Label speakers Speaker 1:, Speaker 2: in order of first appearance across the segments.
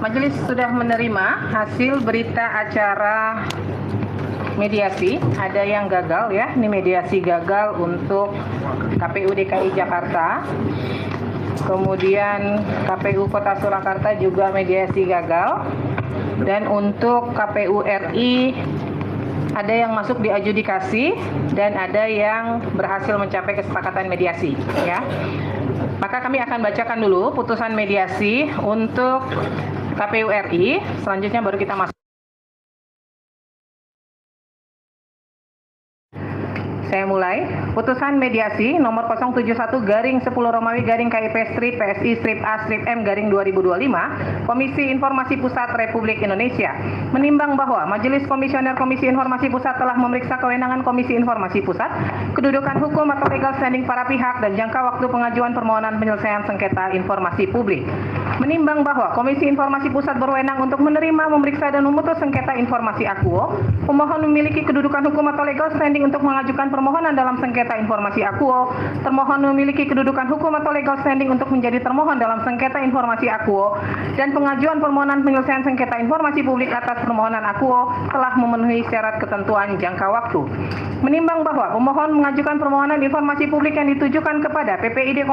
Speaker 1: Majelis sudah menerima hasil berita acara mediasi. Ada yang gagal ya, ini mediasi gagal untuk KPU DKI Jakarta. Kemudian KPU Kota Surakarta juga mediasi gagal. Dan untuk KPU RI ada yang masuk di adjudikasi dan ada yang berhasil mencapai kesepakatan mediasi ya. Maka kami akan bacakan dulu putusan mediasi untuk KPU RI, selanjutnya baru kita masuk. Saya mulai. Putusan mediasi nomor 071/10 Romawi KIP strip PSI strip A strip M 2025 Komisi Informasi Pusat Republik Indonesia menimbang bahwa Majelis Komisioner Komisi Informasi Pusat telah memeriksa kewenangan Komisi Informasi Pusat, kedudukan hukum atau legal standing para pihak, dan jangka waktu pengajuan permohonan penyelesaian sengketa informasi publik. Menimbang bahwa Komisi Informasi Pusat berwenang untuk menerima, memeriksa, dan memutus sengketa informasi akuo, pemohon memiliki kedudukan hukum atau legal standing untuk mengajukan permohonan dalam sengketa informasi akuo, termohon memiliki kedudukan hukum atau legal standing untuk menjadi termohon dalam sengketa informasi akuo, dan pengajuan permohonan penyelesaian sengketa informasi publik atas permohonan akuo telah memenuhi syarat ketentuan jangka waktu. Menimbang bahwa pemohon mengajukan permohonan informasi publik yang ditujukan kepada PPID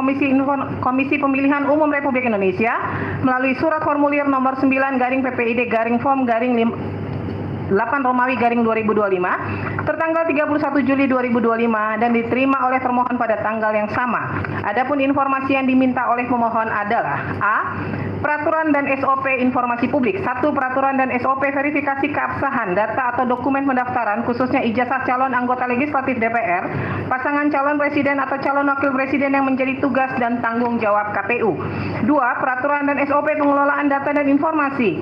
Speaker 1: Komisi Pemilihan Umum Republik Indonesia melalui surat formulir nomor 9 PPID Form 8 Romawi 2025 tertanggal 31 Juli 2025 dan diterima oleh termohon pada tanggal yang sama. Adapun informasi yang diminta oleh pemohon adalah A. Peraturan dan SOP informasi publik. 1. Peraturan dan SOP verifikasi keabsahan data atau dokumen pendaftaran khususnya ijazah calon anggota legislatif DPR, pasangan calon presiden atau calon wakil presiden yang menjadi tugas dan tanggung jawab KPU. 2. Peraturan dan SOP pengelolaan data dan informasi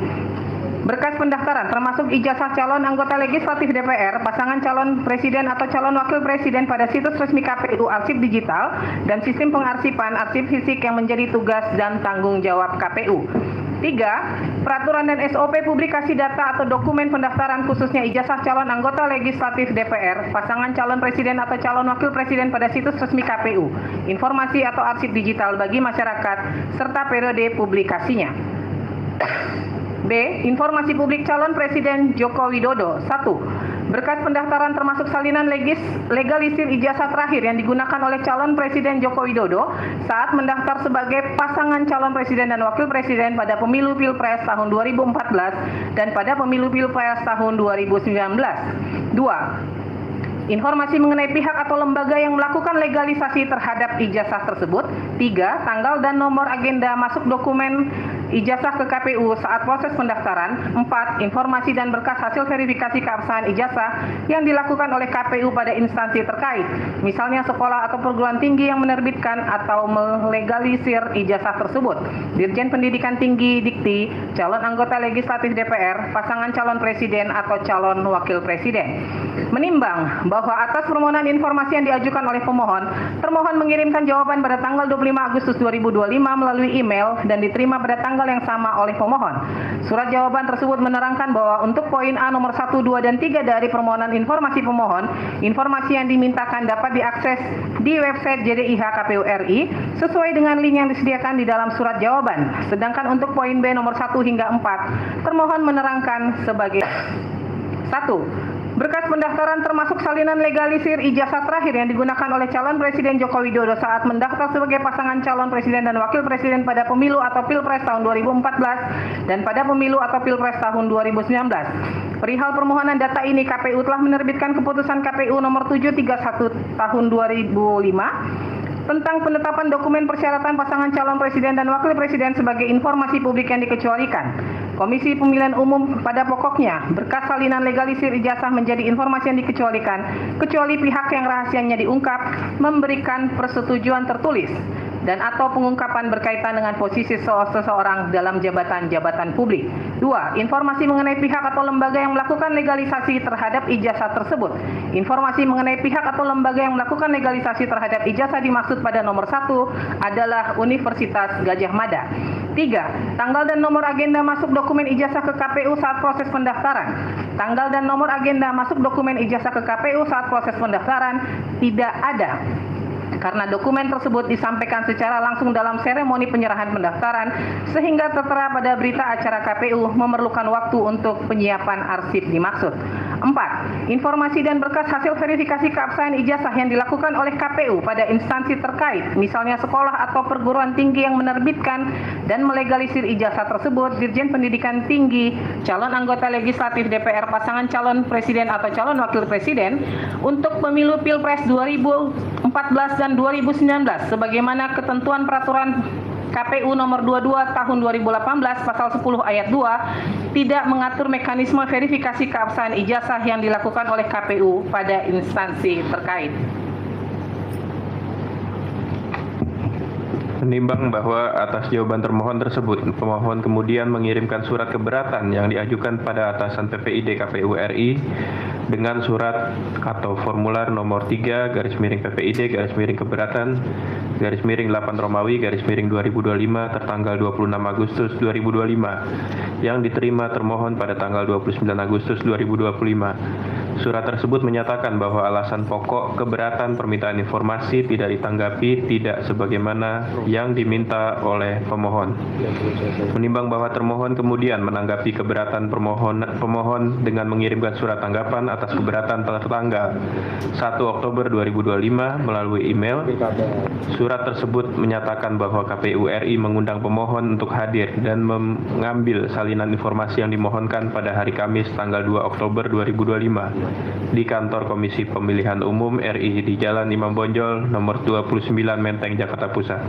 Speaker 1: berkas pendaftaran termasuk ijazah calon anggota legislatif DPR, pasangan calon presiden atau calon wakil presiden pada situs resmi KPU arsip digital dan sistem pengarsipan arsip fisik yang menjadi tugas dan tanggung jawab KPU. 3. Peraturan dan SOP publikasi data atau dokumen pendaftaran khususnya ijazah calon anggota legislatif DPR, pasangan calon presiden atau calon wakil presiden pada situs resmi KPU, informasi atau arsip digital bagi masyarakat serta periode publikasinya. B. Informasi publik calon Presiden Joko Widodo. 1. Berkas pendaftaran termasuk salinan legalisir ijazah terakhir yang digunakan oleh calon Presiden Joko Widodo saat mendaftar sebagai pasangan calon presiden dan wakil presiden pada pemilu Pilpres tahun 2014 dan pada pemilu Pilpres tahun 2019. 2. Informasi mengenai pihak atau lembaga yang melakukan legalisasi terhadap ijazah tersebut. 3. Tanggal dan nomor agenda masuk dokumen ijazah ke KPU saat proses pendaftaran. 4. Informasi dan berkas hasil verifikasi keabsahan ijazah yang dilakukan oleh KPU pada instansi terkait, misalnya sekolah atau perguruan tinggi yang menerbitkan atau melegalisir ijazah tersebut, Dirjen Pendidikan Tinggi Dikti, calon anggota legislatif DPR, pasangan calon presiden atau calon wakil presiden. Menimbang bahwa atas permohonan informasi yang diajukan oleh pemohon, termohon mengirimkan jawaban pada tanggal 25 Agustus 2025 melalui email dan diterima pada tanggal yang sama oleh pemohon. Surat jawaban tersebut menerangkan bahwa untuk poin A nomor 1, 2, dan 3 dari permohonan informasi pemohon, informasi yang dimintakan dapat diakses di website JDIH KPU RI sesuai dengan link yang disediakan di dalam surat jawaban. Sedangkan untuk poin B nomor 1 hingga 4, termohon menerangkan sebagai 1. Berkas pendaftaran termasuk salinan legalisir ijazah terakhir yang digunakan oleh calon Presiden Joko Widodo saat mendaftar sebagai pasangan calon presiden dan wakil presiden pada pemilu atau Pilpres tahun 2014 dan pada pemilu atau Pilpres tahun 2019. Perihal permohonan data ini, KPU telah menerbitkan keputusan KPU nomor 731 tahun 2005 tentang penetapan dokumen persyaratan pasangan calon presiden dan wakil presiden sebagai informasi publik yang dikecualikan. Komisi Pemilihan Umum pada pokoknya berkas salinan legalisir ijazah menjadi informasi yang dikecualikan, kecuali pihak yang rahasianya diungkap memberikan persetujuan tertulis dan atau pengungkapan berkaitan dengan posisi seseorang dalam jabatan-jabatan publik. 2. Informasi mengenai pihak atau lembaga yang melakukan legalisasi terhadap ijazah tersebut. Informasi mengenai pihak atau lembaga yang melakukan legalisasi terhadap ijazah dimaksud pada nomor 1 adalah Universitas Gadjah Mada. 3. Tanggal dan nomor agenda masuk dokumen ijazah ke KPU saat proses pendaftaran. Tanggal dan nomor agenda masuk dokumen ijazah ke KPU saat proses pendaftaran tidak ada. karena dokumen tersebut disampaikan secara langsung dalam seremoni penyerahan pendaftaran sehingga tertera pada berita acara KPU memerlukan waktu untuk penyiapan arsip dimaksud. 4. Informasi dan berkas hasil verifikasi keabsahan ijazah yang dilakukan oleh KPU pada instansi terkait, misalnya sekolah atau perguruan tinggi yang menerbitkan dan melegalisir ijazah tersebut, Dirjen Pendidikan Tinggi, calon anggota legislatif DPR, pasangan calon presiden atau calon wakil presiden untuk pemilu Pilpres 2014 dan 2019 sebagaimana ketentuan peraturan KPU nomor 22 tahun 2018 pasal 10 ayat 2 tidak mengatur mekanisme verifikasi keabsahan ijazah yang dilakukan oleh KPU pada instansi terkait.
Speaker 2: Menimbang bahwa atas jawaban termohon tersebut, pemohon kemudian mengirimkan surat keberatan yang diajukan pada atasan PPID KPU RI dengan surat atau formular nomor 3 /PPID keberatan /8 Romawi /2025 tertanggal 26 Agustus 2025 yang diterima termohon pada tanggal 29 Agustus 2025. Surat tersebut menyatakan bahwa alasan pokok keberatan permintaan informasi tidak ditanggapi tidak sebagaimana yang diminta oleh pemohon. Menimbang bahwa termohon kemudian menanggapi keberatan pemohon dengan mengirimkan surat tanggapan atas keberatan tertanggal 1 Oktober 2025 melalui email. Surat tersebut menyatakan bahwa KPU RI mengundang pemohon untuk hadir dan mengambil salinan informasi yang dimohonkan pada hari Kamis tanggal 2 Oktober 2025 di kantor Komisi Pemilihan Umum RI di Jalan Imam Bonjol nomor 29 Menteng, Jakarta Pusat.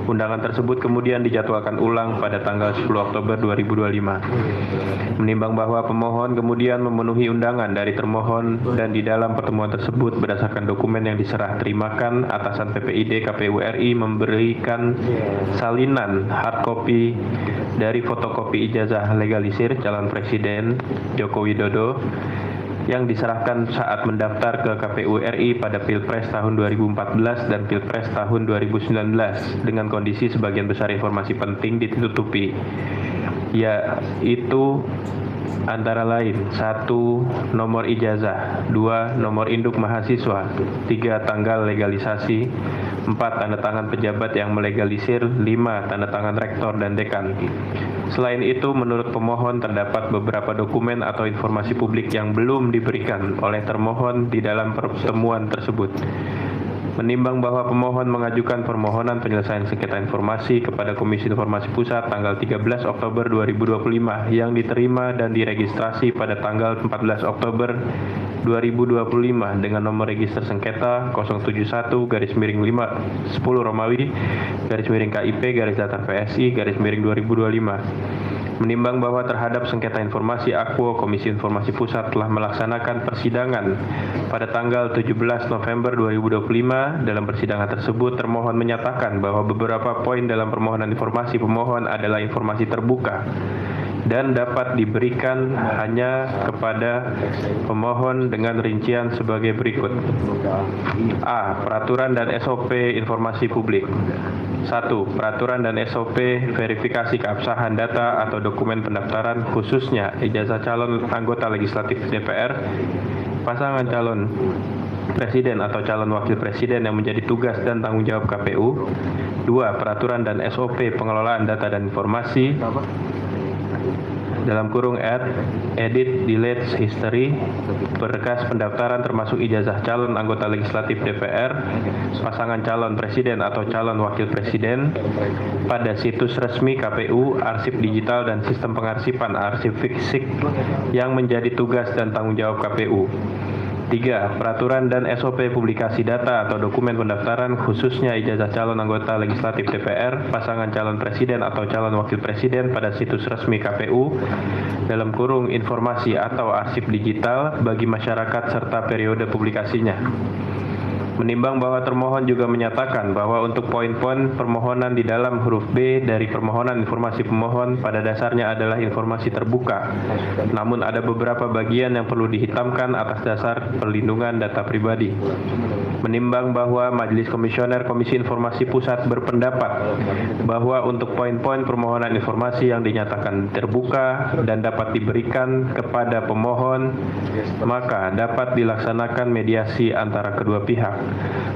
Speaker 2: Undangan tersebut kemudian dijadwalkan ulang pada tanggal 10 Oktober 2025. Menimbang bahwa pemohon kemudian memenuhi undangan dari termohon dan di dalam pertemuan tersebut berdasarkan dokumen yang diserah terimakan, atasan PPID KPU RI memberikan salinan hard copy dari fotokopi ijazah legalisir calon Presiden Joko Widodo yang diserahkan saat mendaftar ke KPU RI pada Pilpres tahun 2014 dan Pilpres tahun 2019 dengan kondisi sebagian besar informasi penting ditutupi, yaitu antara lain 1. Nomor ijazah, 2. Nomor induk mahasiswa, 3. Tanggal legalisasi, 4. Tanda tangan pejabat yang melegalisir, 5. Tanda tangan rektor dan dekan. Selain itu, menurut pemohon terdapat beberapa dokumen atau informasi publik yang belum diberikan oleh termohon di dalam pertemuan tersebut. Menimbang bahwa pemohon mengajukan permohonan penyelesaian sengketa informasi kepada Komisi Informasi Pusat tanggal 13 Oktober 2025 yang diterima dan diregistrasi pada tanggal 14 Oktober 2025 dengan nomor register sengketa 071-5 10 Romawi /KIP PSI /2025. Menimbang bahwa terhadap sengketa informasi Akwo, Komisi Informasi Pusat telah melaksanakan persidangan pada tanggal 17 November 2025. Dalam persidangan tersebut, termohon menyatakan bahwa beberapa poin dalam permohonan informasi pemohon adalah informasi terbuka dan dapat diberikan hanya kepada pemohon dengan rincian sebagai berikut. A. Peraturan dan SOP informasi publik. 1. Peraturan dan SOP verifikasi keabsahan data atau dokumen pendaftaran khususnya ijazah calon anggota legislatif DPR, pasangan calon presiden atau calon wakil presiden yang menjadi tugas dan tanggung jawab KPU. 2. Peraturan dan SOP pengelolaan data dan informasi dalam kurung edit, delete, history, berkas pendaftaran termasuk ijazah calon anggota legislatif DPR, pasangan calon presiden atau calon wakil presiden pada situs resmi KPU, arsip digital dan sistem pengarsipan arsip fisik yang menjadi tugas dan tanggung jawab KPU. 3. Peraturan dan SOP publikasi data atau dokumen pendaftaran khususnya ijazah calon anggota legislatif DPR, pasangan calon presiden atau calon wakil presiden pada situs resmi KPU dalam kurung informasi atau arsip digital bagi masyarakat serta periode publikasinya. Menimbang bahwa termohon juga menyatakan bahwa untuk poin-poin permohonan di dalam huruf B dari permohonan informasi pemohon pada dasarnya adalah informasi terbuka, namun ada beberapa bagian yang perlu dihitamkan atas dasar perlindungan data pribadi. Menimbang bahwa Majelis Komisioner Komisi Informasi Pusat berpendapat bahwa untuk poin-poin permohonan informasi yang dinyatakan terbuka dan dapat diberikan kepada pemohon, maka dapat dilaksanakan mediasi antara kedua pihak.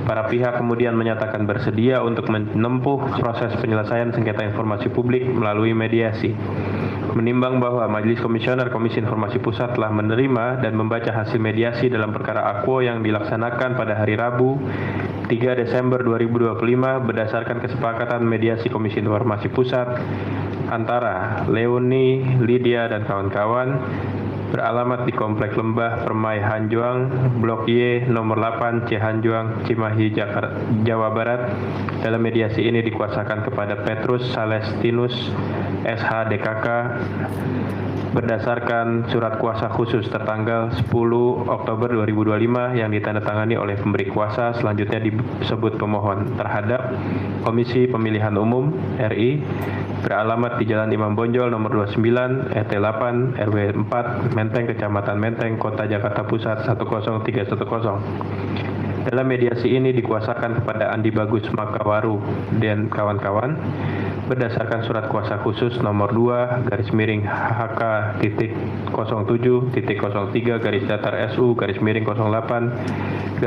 Speaker 2: Para pihak kemudian menyatakan bersedia untuk menempuh proses penyelesaian sengketa informasi publik melalui mediasi. Menimbang bahwa Majelis Komisioner Komisi Informasi Pusat telah menerima dan membaca hasil mediasi dalam perkara Aquo yang dilaksanakan pada hari Rabu 3 Desember 2025 berdasarkan kesepakatan mediasi Komisi Informasi Pusat antara Leoni, Lydia, dan kawan-kawan beralamat di Komplek Lembah Permai Hanjuang, Blok Y, nomor 8, Cihanjuang, Cimahi, Jawa Barat. Dalam mediasi ini dikuasakan kepada Petrus Salestinus, SH, DKK, berdasarkan surat kuasa khusus tertanggal 10 Oktober 2025 yang ditandatangani oleh pemberi kuasa, selanjutnya disebut pemohon terhadap Komisi Pemilihan Umum RI beralamat di Jalan Imam Bonjol nomor 29 RT 8 RW 4 Menteng, Kecamatan Menteng, Kota Jakarta Pusat 10310. Dalam mediasi ini dikuasakan kepada Andi Bagus Makawaru dan kawan-kawan berdasarkan surat kuasa khusus nomor 2-HK-03-08-08-2025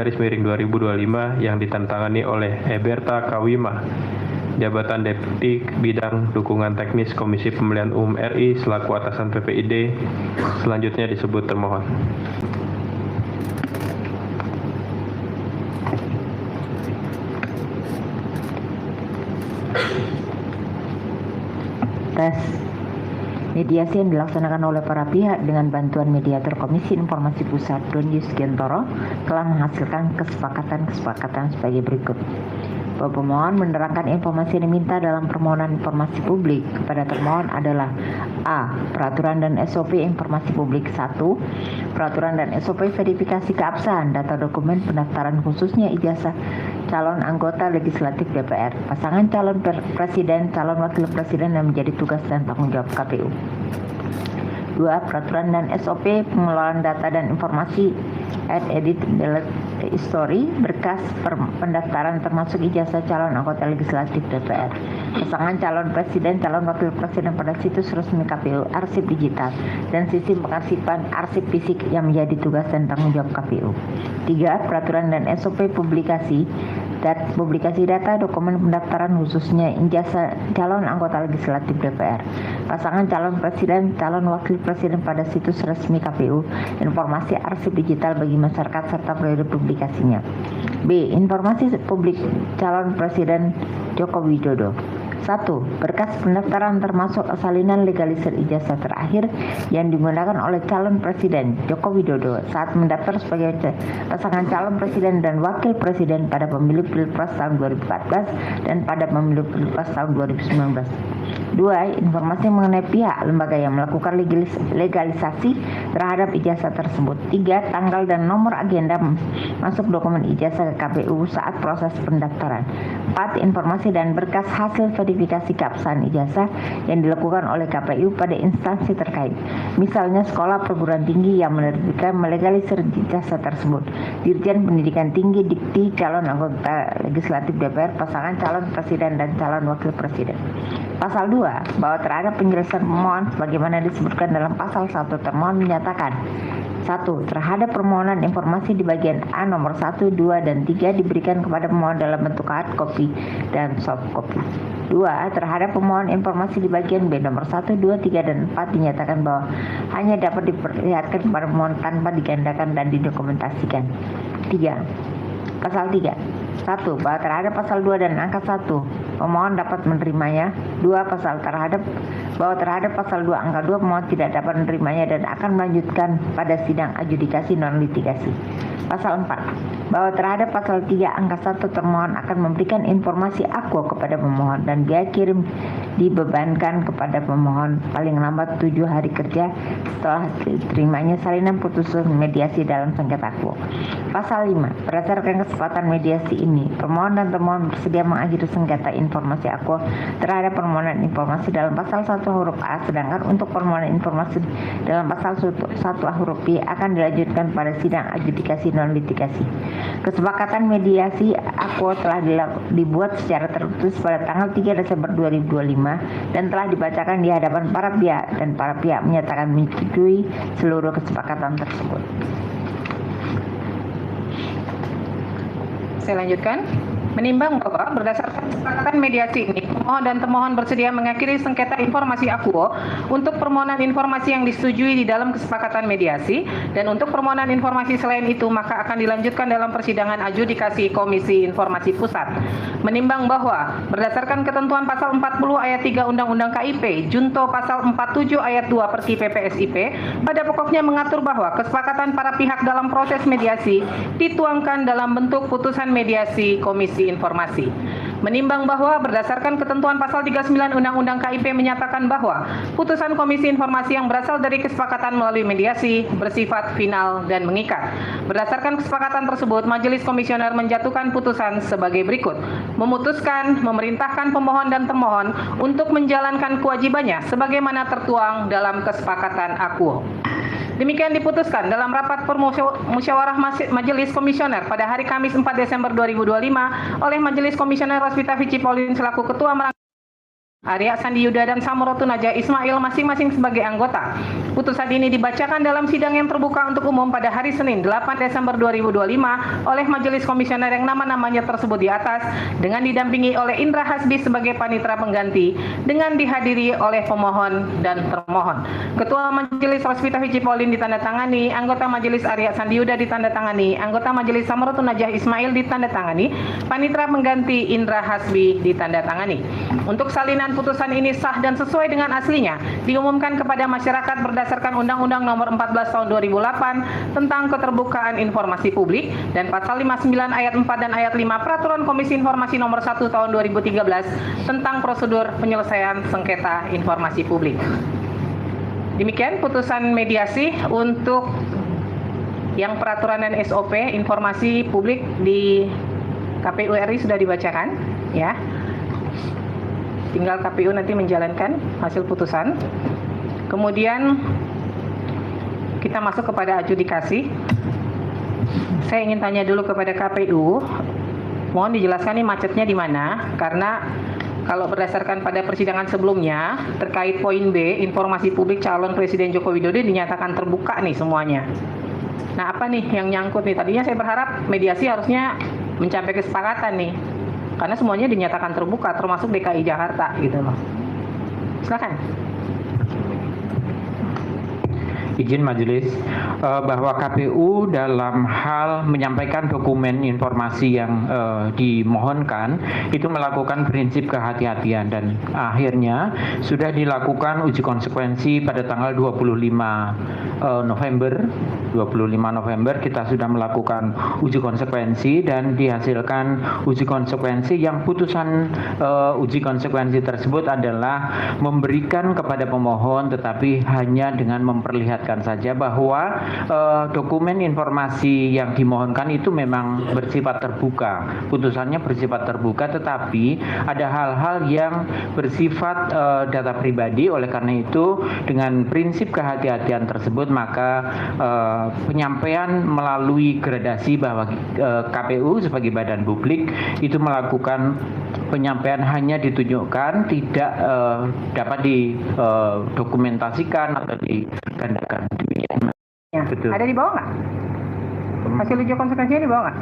Speaker 2: yang ditandatangani oleh Eberta Kawima, Jabatan Deputi Bidang Dukungan Teknis Komisi Pemilihan Umum RI selaku atasan PPID, selanjutnya disebut termohon.
Speaker 3: Tes mediasi yang dilaksanakan oleh para pihak dengan bantuan mediator Komisi Informasi Pusat Donius Gentoro telah menghasilkan kesepakatan sebagai berikut. Bahwa pemohon menerangkan informasi yang diminta dalam permohonan informasi publik kepada termohon adalah A. Peraturan dan SOP informasi publik 1. Peraturan dan SOP verifikasi keabsahan data dokumen pendaftaran khususnya ijazah calon anggota legislatif DPR, pasangan calon presiden, calon wakil presiden yang menjadi tugas dan tanggung jawab KPU. 2. Peraturan dan SOP pengelolaan data dan informasi edit delete history berkas pendaftaran termasuk ijazah calon anggota legislatif DPR, pasangan calon presiden, calon wakil presiden pada situs resmi KPU, arsip digital, dan sistem pengarsipan arsip fisik yang menjadi tugas dan tanggung jawab KPU. 3. Peraturan dan SOP publikasi data dokumen pendaftaran khususnya ijazah calon anggota legislatif DPR, pasangan calon presiden, calon wakil presiden pada situs resmi KPU, informasi arsip digital bagi masyarakat serta periode publikasinya. B. Informasi publik calon presiden Joko Widodo. 1. Berkas pendaftaran termasuk salinan legalisir ijazah terakhir yang digunakan oleh calon presiden Joko Widodo saat mendaftar sebagai pasangan calon presiden dan wakil presiden pada pemilu Pilpres tahun 2014 dan pada pemilu Pilpres tahun 2019. 2. Informasi mengenai pihak lembaga yang melakukan legalisasi terhadap ijazah tersebut. 3. Tanggal dan nomor agenda masuk dokumen ijazah ke KPU saat proses pendaftaran. 4. Informasi dan berkas hasil verifikasi keabsahan ijazah yang dilakukan oleh KPU pada instansi terkait, misalnya sekolah perguruan tinggi yang menerbitkan melegalisir ijazah tersebut, Dirjen Pendidikan Tinggi Dikti, calon anggota legislatif DPR, pasangan calon presiden dan calon wakil presiden. Pasal 2, bahwa terhadap penjelasan pemohon sebagaimana disebutkan dalam pasal 1, termohon menyatakan 1. Terhadap permohonan informasi di bagian A nomor 1, 2, dan 3 diberikan kepada pemohon dalam bentuk hard copy dan soft copy. 2. Terhadap pemohon informasi di bagian B nomor 1, 2, 3, dan 4 dinyatakan bahwa hanya dapat diperlihatkan kepada pemohon tanpa digandakan dan didokumentasikan. 3. Pasal 3. 1. Bahwa terhadap pasal 2 dan angka 1 pemohon dapat menerimanya. 2. Bahwa terhadap pasal 2 angka 2 pemohon tidak dapat menerimanya dan akan melanjutkan pada sidang adjudikasi non litigasi. Pasal 4. Bahwa terhadap pasal 3 angka 1 termohon akan memberikan informasi Aquo kepada pemohon dan biaya kirim dibebankan kepada pemohon paling lambat 7 hari kerja setelah diterimanya salinan putusan mediasi dalam sengketa Aquo. Pasal 5. Berdasarkan kesepakatan mediasi ini, pemohon dan termohon bersedia mengakhiri sengketa informasi Aquo terhadap permohonan informasi dalam pasal 1 huruf A, sedangkan untuk permohonan informasi dalam pasal 1 huruf B akan dilanjutkan pada sidang adjudikasi non litigasi. Kesepakatan mediasi Aquo telah dibuat secara tertulis pada tanggal 3 Desember 2025 dan telah dibacakan di hadapan para pihak, dan para pihak menyatakan menyetujui seluruh kesepakatan tersebut.
Speaker 1: Saya lanjutkan. Menimbang bahwa berdasarkan kesepakatan mediasi ini, pemohon dan termohon bersedia mengakhiri sengketa informasi akuo untuk permohonan informasi yang disetujui di dalam kesepakatan mediasi, dan untuk permohonan informasi selain itu maka akan dilanjutkan dalam persidangan adjudikasi Komisi Informasi Pusat. Menimbang bahwa berdasarkan ketentuan pasal 40 ayat 3 Undang-Undang KIP, junto pasal 47 ayat 2 Perki PPSIP, pada pokoknya mengatur bahwa kesepakatan para pihak dalam proses mediasi dituangkan dalam bentuk putusan mediasi Komisi Informasi. Menimbang bahwa berdasarkan ketentuan pasal 39 Undang-Undang KIP menyatakan bahwa putusan Komisi Informasi yang berasal dari kesepakatan melalui mediasi bersifat final dan mengikat. Berdasarkan kesepakatan tersebut, Majelis Komisioner menjatuhkan putusan sebagai berikut. Memutuskan, memerintahkan pemohon dan termohon untuk menjalankan kewajibannya sebagaimana tertuang dalam kesepakatan akuo. Demikian diputuskan dalam rapat musyawarah Majelis Komisioner pada hari Kamis 4 Desember 2025 oleh Majelis Komisioner Rosvita Vici Pauline selaku Ketua Arya Sandi Yuda dan Samorotu Naja Ismail masing-masing sebagai anggota. Putusan ini dibacakan dalam sidang yang terbuka untuk umum pada hari Senin 8 Desember 2025 oleh Majelis Komisioner yang nama-namanya tersebut di atas dengan didampingi oleh Indra Hasbi sebagai panitera pengganti dengan dihadiri oleh pemohon dan termohon. Ketua Majelis Rosvita Vici Pauline ditandatangani, anggota Majelis Arya Sandi Yuda ditandatangani, anggota Majelis Samorotu Naja Ismail ditandatangani, panitera pengganti Indra Hasbi ditandatangani. Untuk salinan putusan ini sah dan sesuai dengan aslinya diumumkan kepada masyarakat berdasarkan Undang-Undang Nomor 14 Tahun 2008 tentang Keterbukaan Informasi Publik dan Pasal 59 Ayat 4 dan Ayat 5 Peraturan Komisi Informasi Nomor 1 Tahun 2013 tentang prosedur penyelesaian sengketa informasi publik. Demikian putusan mediasi untuk yang peraturan dan SOP informasi publik di KPU RI sudah dibacakan, ya. Tinggal KPU nanti menjalankan hasil putusan. Kemudian kita masuk kepada adjudikasi. Saya ingin tanya dulu kepada KPU, mohon dijelaskan nih macetnya di mana, karena kalau berdasarkan pada persidangan sebelumnya terkait poin B, informasi publik calon Presiden Joko Widodo dinyatakan terbuka nih semuanya. Nah, apa nih yang nyangkut nih? Tadinya saya berharap mediasi harusnya mencapai kesepakatan nih. Karena semuanya dinyatakan terbuka, termasuk DKI Jakarta, gitu loh. Silakan.
Speaker 4: Izin majelis bahwa KPU dalam hal menyampaikan dokumen informasi yang dimohonkan itu melakukan prinsip kehati-hatian dan akhirnya sudah dilakukan uji konsekuensi pada tanggal 25 November kita sudah melakukan uji konsekuensi dan dihasilkan uji konsekuensi yang putusan uji konsekuensi tersebut adalah memberikan kepada pemohon tetapi hanya dengan memperlihatkan saja bahwa dokumen informasi yang dimohonkan itu memang bersifat terbuka. Putusannya bersifat terbuka tetapi ada hal-hal yang bersifat data pribadi. Oleh karena itu dengan prinsip kehati-hatian tersebut maka penyampaian melalui gradasi bahwa KPU sebagai badan publik itu melakukan penyampaian hanya ditunjukkan, tidak dapat didokumentasikan atau digandakan. Demikian.
Speaker 1: Ya.
Speaker 4: Betul.
Speaker 1: Ada di bawah nggak? Hasil uji konsekuensinya di bawah nggak?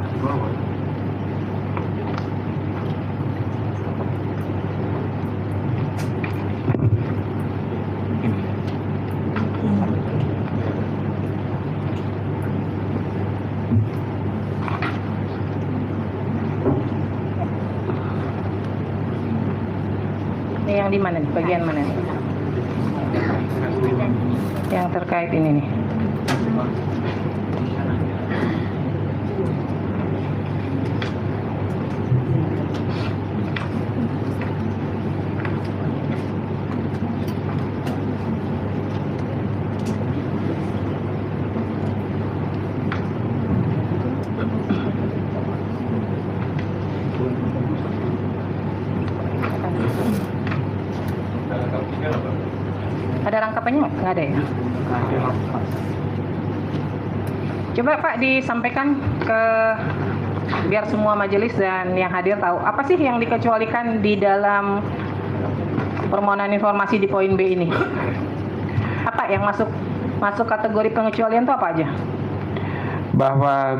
Speaker 1: Ini yang di mana nih? Bagian mana nih? Yang terkait ini nih. Ada rangkapannya nggak ada ya? Coba Pak disampaikan ke biar semua majelis dan yang hadir tahu apa sih yang dikecualikan di dalam permohonan informasi di poin B ini? Apa yang masuk kategori pengecualian itu apa aja?
Speaker 4: bahwa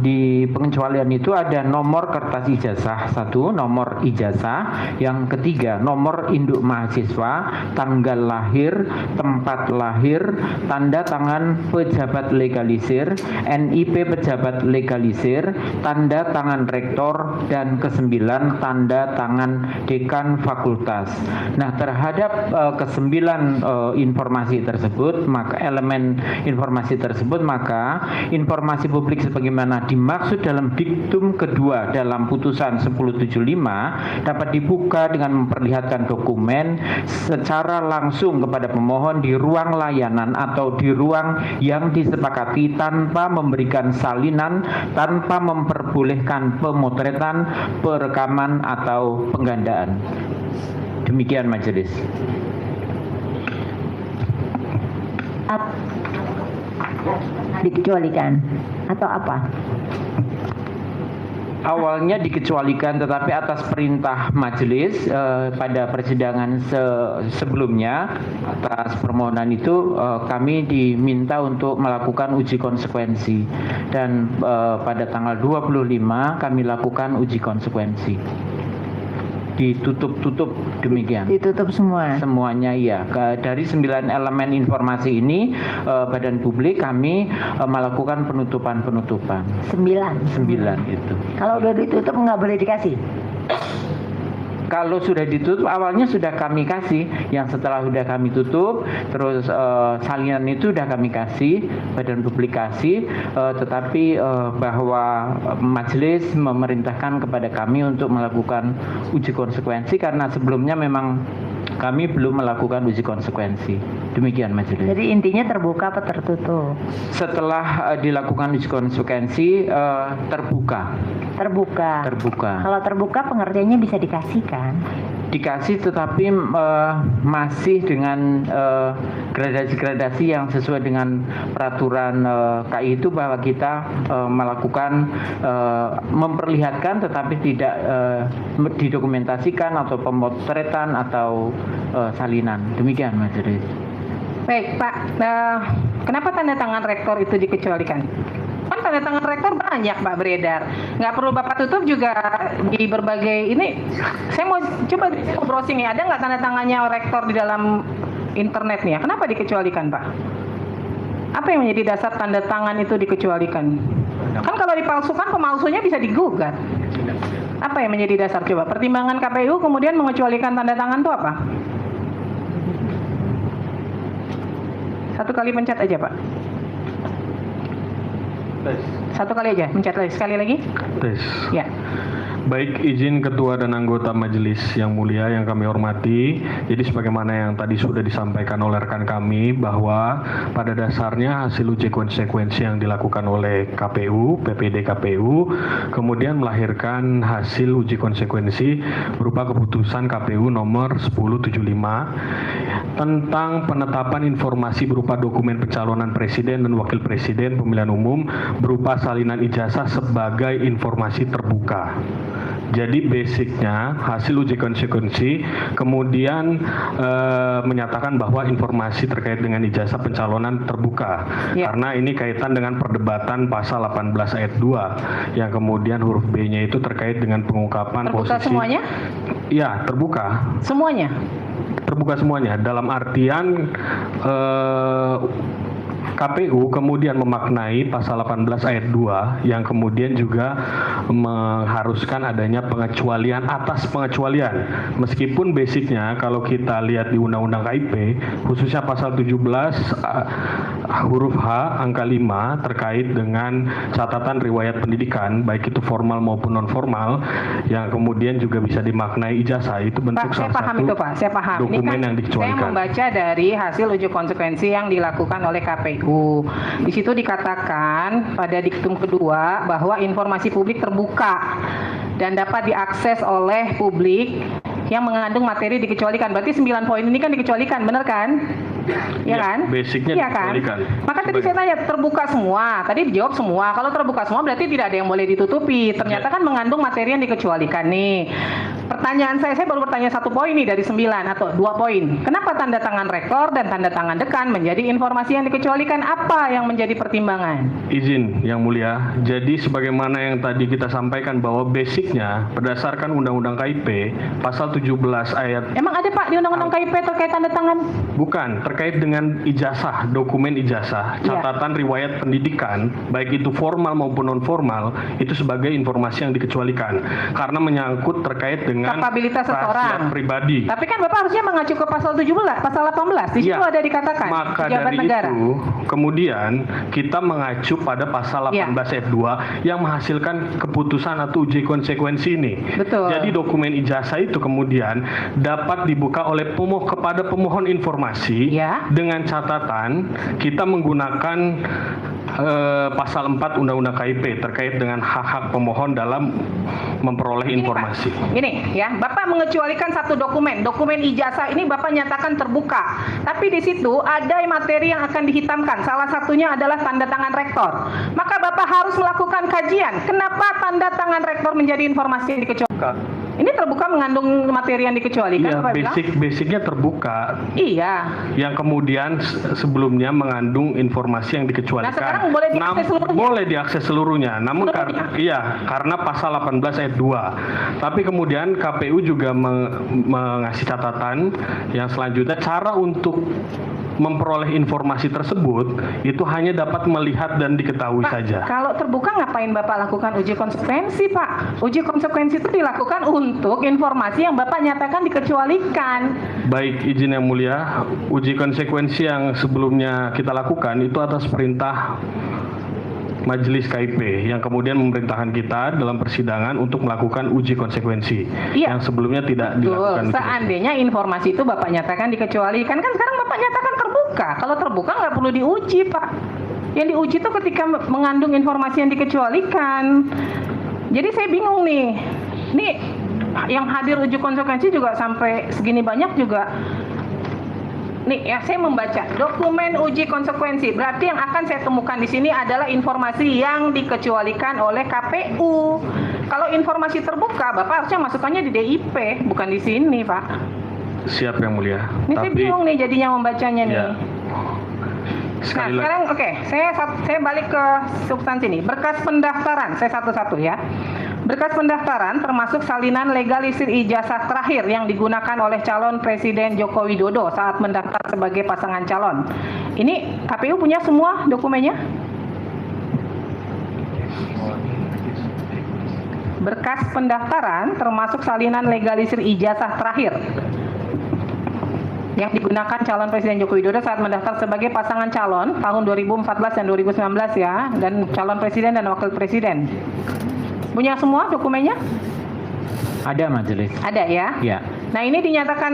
Speaker 4: di pengecualian itu ada nomor kertas ijazah 1, nomor ijazah, yang ketiga nomor induk mahasiswa, tanggal lahir, tempat lahir, tanda tangan pejabat legalisir, NIP pejabat legalisir, tanda tangan rektor, dan kesembilan tanda tangan dekan fakultas. Nah, terhadap kesembilan informasi tersebut, maka elemen informasi tersebut, maka informasi publik sebagaimana dimaksud dalam diktum kedua dalam putusan 1075 dapat dibuka dengan memperlihatkan dokumen secara langsung kepada pemohon di ruang layanan atau di ruang yang disepakati tanpa memberikan salinan, tanpa memperbolehkan pemotretan, perekaman atau penggandaan. Demikian majelis.
Speaker 3: Dikecualikan atau apa?
Speaker 4: Awalnya dikecualikan, tetapi atas perintah majelis pada persidangan sebelumnya atas permohonan itu kami diminta untuk melakukan uji konsekuensi, dan pada tanggal 25 kami lakukan uji konsekuensi. Ditutup demikian.
Speaker 3: Ditutup semua.
Speaker 4: Semuanya iya. Dari 9 elemen informasi ini badan publik kami melakukan penutupan.
Speaker 3: 9
Speaker 4: itu.
Speaker 3: Kalau udah ditutup nggak boleh dikasih.
Speaker 4: Kalau sudah ditutup awalnya sudah kami kasih, yang setelah sudah kami tutup terus salinan itu sudah kami kasih, badan publikasi, tetapi bahwa majelis memerintahkan kepada kami untuk melakukan uji konsekuensi karena sebelumnya memang kami belum melakukan uji konsekuensi. Demikian majelis.
Speaker 3: Jadi intinya terbuka apa tertutup?
Speaker 4: Setelah dilakukan uji konsekuensi terbuka.
Speaker 3: Kalau terbuka pengertiannya bisa dikasihkan.
Speaker 4: Dikasih, tetapi masih dengan gradasi-gradasi yang sesuai dengan peraturan KI itu, bahwa kita melakukan memperlihatkan tetapi tidak didokumentasikan atau pemotretan atau salinan. Demikian majelis.
Speaker 1: Baik Pak, kenapa tanda tangan rektor itu dikecualikan? Kan tanda tangan rektor banyak Pak beredar, nggak perlu Bapak tutup juga di berbagai ini. Saya mau coba browsing nih, ada nggak tanda tangannya rektor di dalam internet nih ya? Kenapa dikecualikan Pak? Apa yang menjadi dasar tanda tangan itu dikecualikan? Kan kalau dipalsukan pemalsunya bisa digugat. Apa yang menjadi dasar coba? Pertimbangan KPU kemudian mengecualikan tanda tangan itu apa? Satu kali pencet aja Pak. Satu kali aja, pencet lagi. Sekali lagi.
Speaker 5: Tes.
Speaker 1: Ya.
Speaker 5: Baik, izin Ketua dan anggota Majelis yang mulia yang kami hormati. Jadi sebagaimana yang tadi sudah disampaikan oleh rekan kami, bahwa pada dasarnya hasil uji konsekuensi yang dilakukan oleh KPU, PPD KPU, kemudian melahirkan hasil uji konsekuensi berupa keputusan KPU nomor 1075 tentang penetapan informasi berupa dokumen pencalonan presiden dan wakil presiden pemilihan umum berupa salinan ijazah sebagai informasi terbuka. Jadi basicnya hasil uji konsekuensi kemudian menyatakan bahwa informasi terkait dengan ijazah pencalonan terbuka, karena ini kaitan dengan perdebatan pasal 18 ayat 2 yang kemudian huruf B-nya itu terkait dengan pengungkapan
Speaker 1: terbuka
Speaker 5: posisi.
Speaker 1: Semuanya?
Speaker 5: Ya, terbuka.
Speaker 1: Semuanya? Terbuka
Speaker 5: semuanya. Dalam artian KPU kemudian memaknai pasal 18 ayat 2 yang kemudian juga mengharuskan adanya pengecualian atas pengecualian. Meskipun basicnya kalau kita lihat di Undang-Undang KIP, khususnya pasal 17 huruf H angka 5 terkait dengan catatan riwayat pendidikan, baik itu formal maupun non formal, yang kemudian juga bisa dimaknai ijazah, itu bentuk
Speaker 1: Pak,
Speaker 5: salah satu
Speaker 1: itu, Pak. Saya paham.
Speaker 5: dokumen
Speaker 1: Ini kan
Speaker 5: yang dikecualikan.
Speaker 1: saya membaca dari hasil uji konsekuensi yang dilakukan oleh KPU. Di situ dikatakan pada diktum kedua bahwa informasi publik terbuka dan dapat diakses oleh publik yang mengandung materi dikecualikan. Berarti 9 poin ini kan dikecualikan, benar kan? Ya kan?
Speaker 5: Basicnya
Speaker 1: ya kan?
Speaker 5: dikecualikan.
Speaker 1: Maka tadi saya tanya terbuka semua. Tadi dijawab semua. Kalau terbuka semua berarti tidak ada yang boleh ditutupi. Ternyata kan mengandung materi yang dikecualikan nih. Pertanyaan saya baru bertanya 1 poin nih dari 9 atau 2 poin. Kenapa tanda tangan rektor dan tanda tangan dekan menjadi informasi yang dikecualikan? Apa yang menjadi pertimbangan?
Speaker 5: Izin Yang Mulia, jadi sebagaimana yang tadi kita sampaikan bahwa basicnya berdasarkan Undang-Undang KIP pasal 17 ayat
Speaker 1: Emang ada Pak di Undang-Undang KIP terkait tanda tangan?
Speaker 5: bukan terkait dengan ijazah, dokumen ijazah,
Speaker 1: Iya.
Speaker 5: catatan riwayat pendidikan, baik itu formal maupun non formal, itu sebagai informasi yang dikecualikan karena menyangkut terkait dengan
Speaker 1: Kapabilitas
Speaker 5: rahasia
Speaker 1: seseorang.
Speaker 5: pribadi.
Speaker 1: Tapi kan Bapak harusnya mengacu ke pasal 17, pasal 18. Di situ
Speaker 5: Iya.
Speaker 1: ada dikatakan
Speaker 5: Maka
Speaker 1: pejabat
Speaker 5: dari
Speaker 1: negara.
Speaker 5: itu, kemudian kita mengacu pada pasal 18 ayat 2 yang menghasilkan keputusan atau uji konsekuensi ini.
Speaker 1: Betul.
Speaker 5: Jadi dokumen ijazah itu kemudian dapat dibuka oleh kepada pemohon informasi
Speaker 1: Ya.
Speaker 5: dengan catatan kita menggunakan pasal 4 Undang-Undang KIP terkait dengan hak-hak pemohon dalam memperoleh
Speaker 1: Ini,
Speaker 5: informasi.
Speaker 1: Pak, ini ya, Bapak mengecualikan satu dokumen ijazah ini Bapak nyatakan terbuka. Tapi di situ ada materi yang akan dihitamkan. Salah satunya adalah tanda tangan rektor. Maka Bapak harus melakukan kajian. Kenapa tanda tangan rektor menjadi informasi yang dikecualikan? Ini terbuka mengandung materi yang dikecualikan,
Speaker 5: Iya,
Speaker 1: Bapak bilang?
Speaker 5: basicnya terbuka.
Speaker 1: Iya.
Speaker 5: Yang kemudian sebelumnya mengandung informasi yang dikecualikan.
Speaker 1: Nah, sekarang boleh diakses seluruhnya?
Speaker 5: Boleh diakses seluruhnya. Namun
Speaker 1: Seluruhnya?
Speaker 5: karena pasal 18 ayat 2. Tapi kemudian KPU juga mengasih catatan yang selanjutnya cara untuk memperoleh informasi tersebut itu hanya dapat melihat dan diketahui
Speaker 1: Pak,
Speaker 5: saja.
Speaker 1: kalau terbuka ngapain Bapak lakukan uji konsekuensi, Pak? Uji konsekuensi itu dilakukan untuk informasi yang Bapak nyatakan dikecualikan.
Speaker 5: Baik, izin Yang Mulia, uji konsekuensi yang sebelumnya kita lakukan itu atas perintah Majelis KIP yang kemudian memerintahkan kita dalam persidangan untuk melakukan uji konsekuensi
Speaker 1: Iya.
Speaker 5: yang sebelumnya tidak dilakukan.
Speaker 1: Seandainya informasi itu Bapak nyatakan dikecualikan, kan sekarang Bapak nyatakan terbuka. Kalau terbuka nggak perlu diuji, Pak. Yang diuji itu ketika mengandung informasi yang dikecualikan. Jadi saya bingung nih. Nih yang hadir uji konsekuensi juga sampai segini banyak juga. Nih ya, saya membaca dokumen uji konsekuensi. Berarti yang akan saya temukan di sini adalah informasi yang dikecualikan oleh KPU. Kalau informasi terbuka, Bapak harusnya masukannya di DIP, bukan di sini, Pak.
Speaker 5: Siap Yang Mulia.
Speaker 1: Ini saya bingung nih jadinya membacanya nih.
Speaker 5: Ya.
Speaker 1: Nah,
Speaker 5: Sekali lagi.
Speaker 1: sekarang oke, saya balik ke substansi nih. Berkas pendaftaran, saya satu-satu ya. Berkas pendaftaran termasuk salinan legalisir ijazah terakhir yang digunakan oleh calon Presiden Joko Widodo saat mendaftar sebagai pasangan calon. Ini KPU punya semua dokumennya? Berkas pendaftaran termasuk salinan legalisir ijazah terakhir yang digunakan calon Presiden Joko Widodo saat mendaftar sebagai pasangan calon tahun 2014 dan 2019 ya, dan calon Presiden dan Wakil Presiden. Punya semua dokumennya?
Speaker 4: Ada majelis.
Speaker 1: Ada ya?
Speaker 4: Ya,
Speaker 1: Nah ini dinyatakan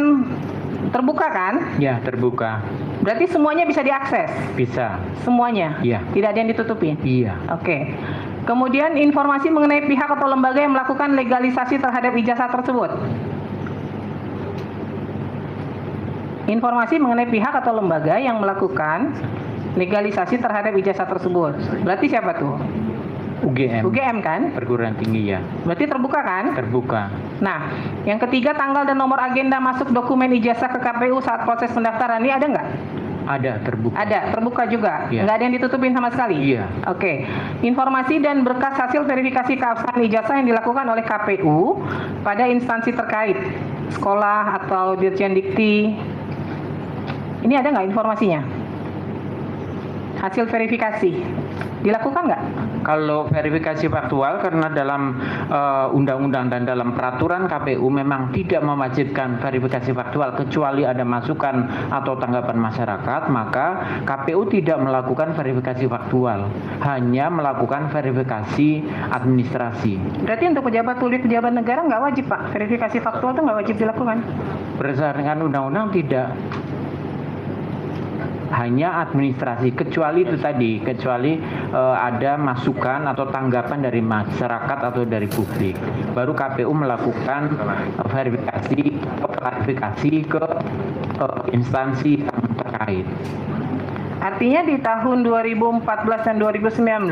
Speaker 1: terbuka kan?
Speaker 4: ya terbuka.
Speaker 1: Berarti semuanya bisa diakses?
Speaker 4: Bisa.
Speaker 1: Semuanya?
Speaker 4: Iya.
Speaker 1: Tidak ada yang ditutupin?
Speaker 4: Iya.
Speaker 1: Oke. Kemudian informasi mengenai pihak atau lembaga yang melakukan legalisasi terhadap ijazah tersebut. Informasi mengenai pihak atau lembaga yang melakukan legalisasi terhadap ijazah tersebut. Berarti siapa tuh?
Speaker 4: UGM.
Speaker 1: UGM kan?
Speaker 4: Perguruan tinggi ya.
Speaker 1: Berarti terbuka kan?
Speaker 4: Terbuka.
Speaker 1: Nah, yang ketiga tanggal dan nomor agenda masuk dokumen ijazah ke KPU saat proses pendaftaran ini ada nggak?
Speaker 4: Ada terbuka.
Speaker 1: Ada, terbuka juga.
Speaker 4: Iya.
Speaker 1: Nggak ada yang ditutupin sama sekali?
Speaker 4: Iya.
Speaker 1: Oke. Informasi dan berkas hasil verifikasi keabsahan ijazah yang dilakukan oleh KPU pada instansi terkait, sekolah atau Dirjen Dikti. Ini ada nggak informasinya? Hasil verifikasi. Dilakukan nggak?
Speaker 4: Kalau verifikasi faktual karena dalam undang-undang dan dalam peraturan KPU memang tidak mewajibkan verifikasi faktual kecuali ada masukan atau tanggapan masyarakat, maka KPU tidak melakukan verifikasi faktual, hanya melakukan verifikasi administrasi.
Speaker 1: Berarti untuk pejabat publik, pejabat negara nggak wajib, Pak? Verifikasi faktual itu nggak wajib dilakukan?
Speaker 4: Berdasarkan undang-undang tidak. Hanya administrasi, kecuali itu tadi, kecuali ada masukan atau tanggapan dari masyarakat atau dari publik, baru KPU melakukan verifikasi atau klarifikasi ke instansi yang terkait.
Speaker 1: Artinya di tahun 2014 dan 2019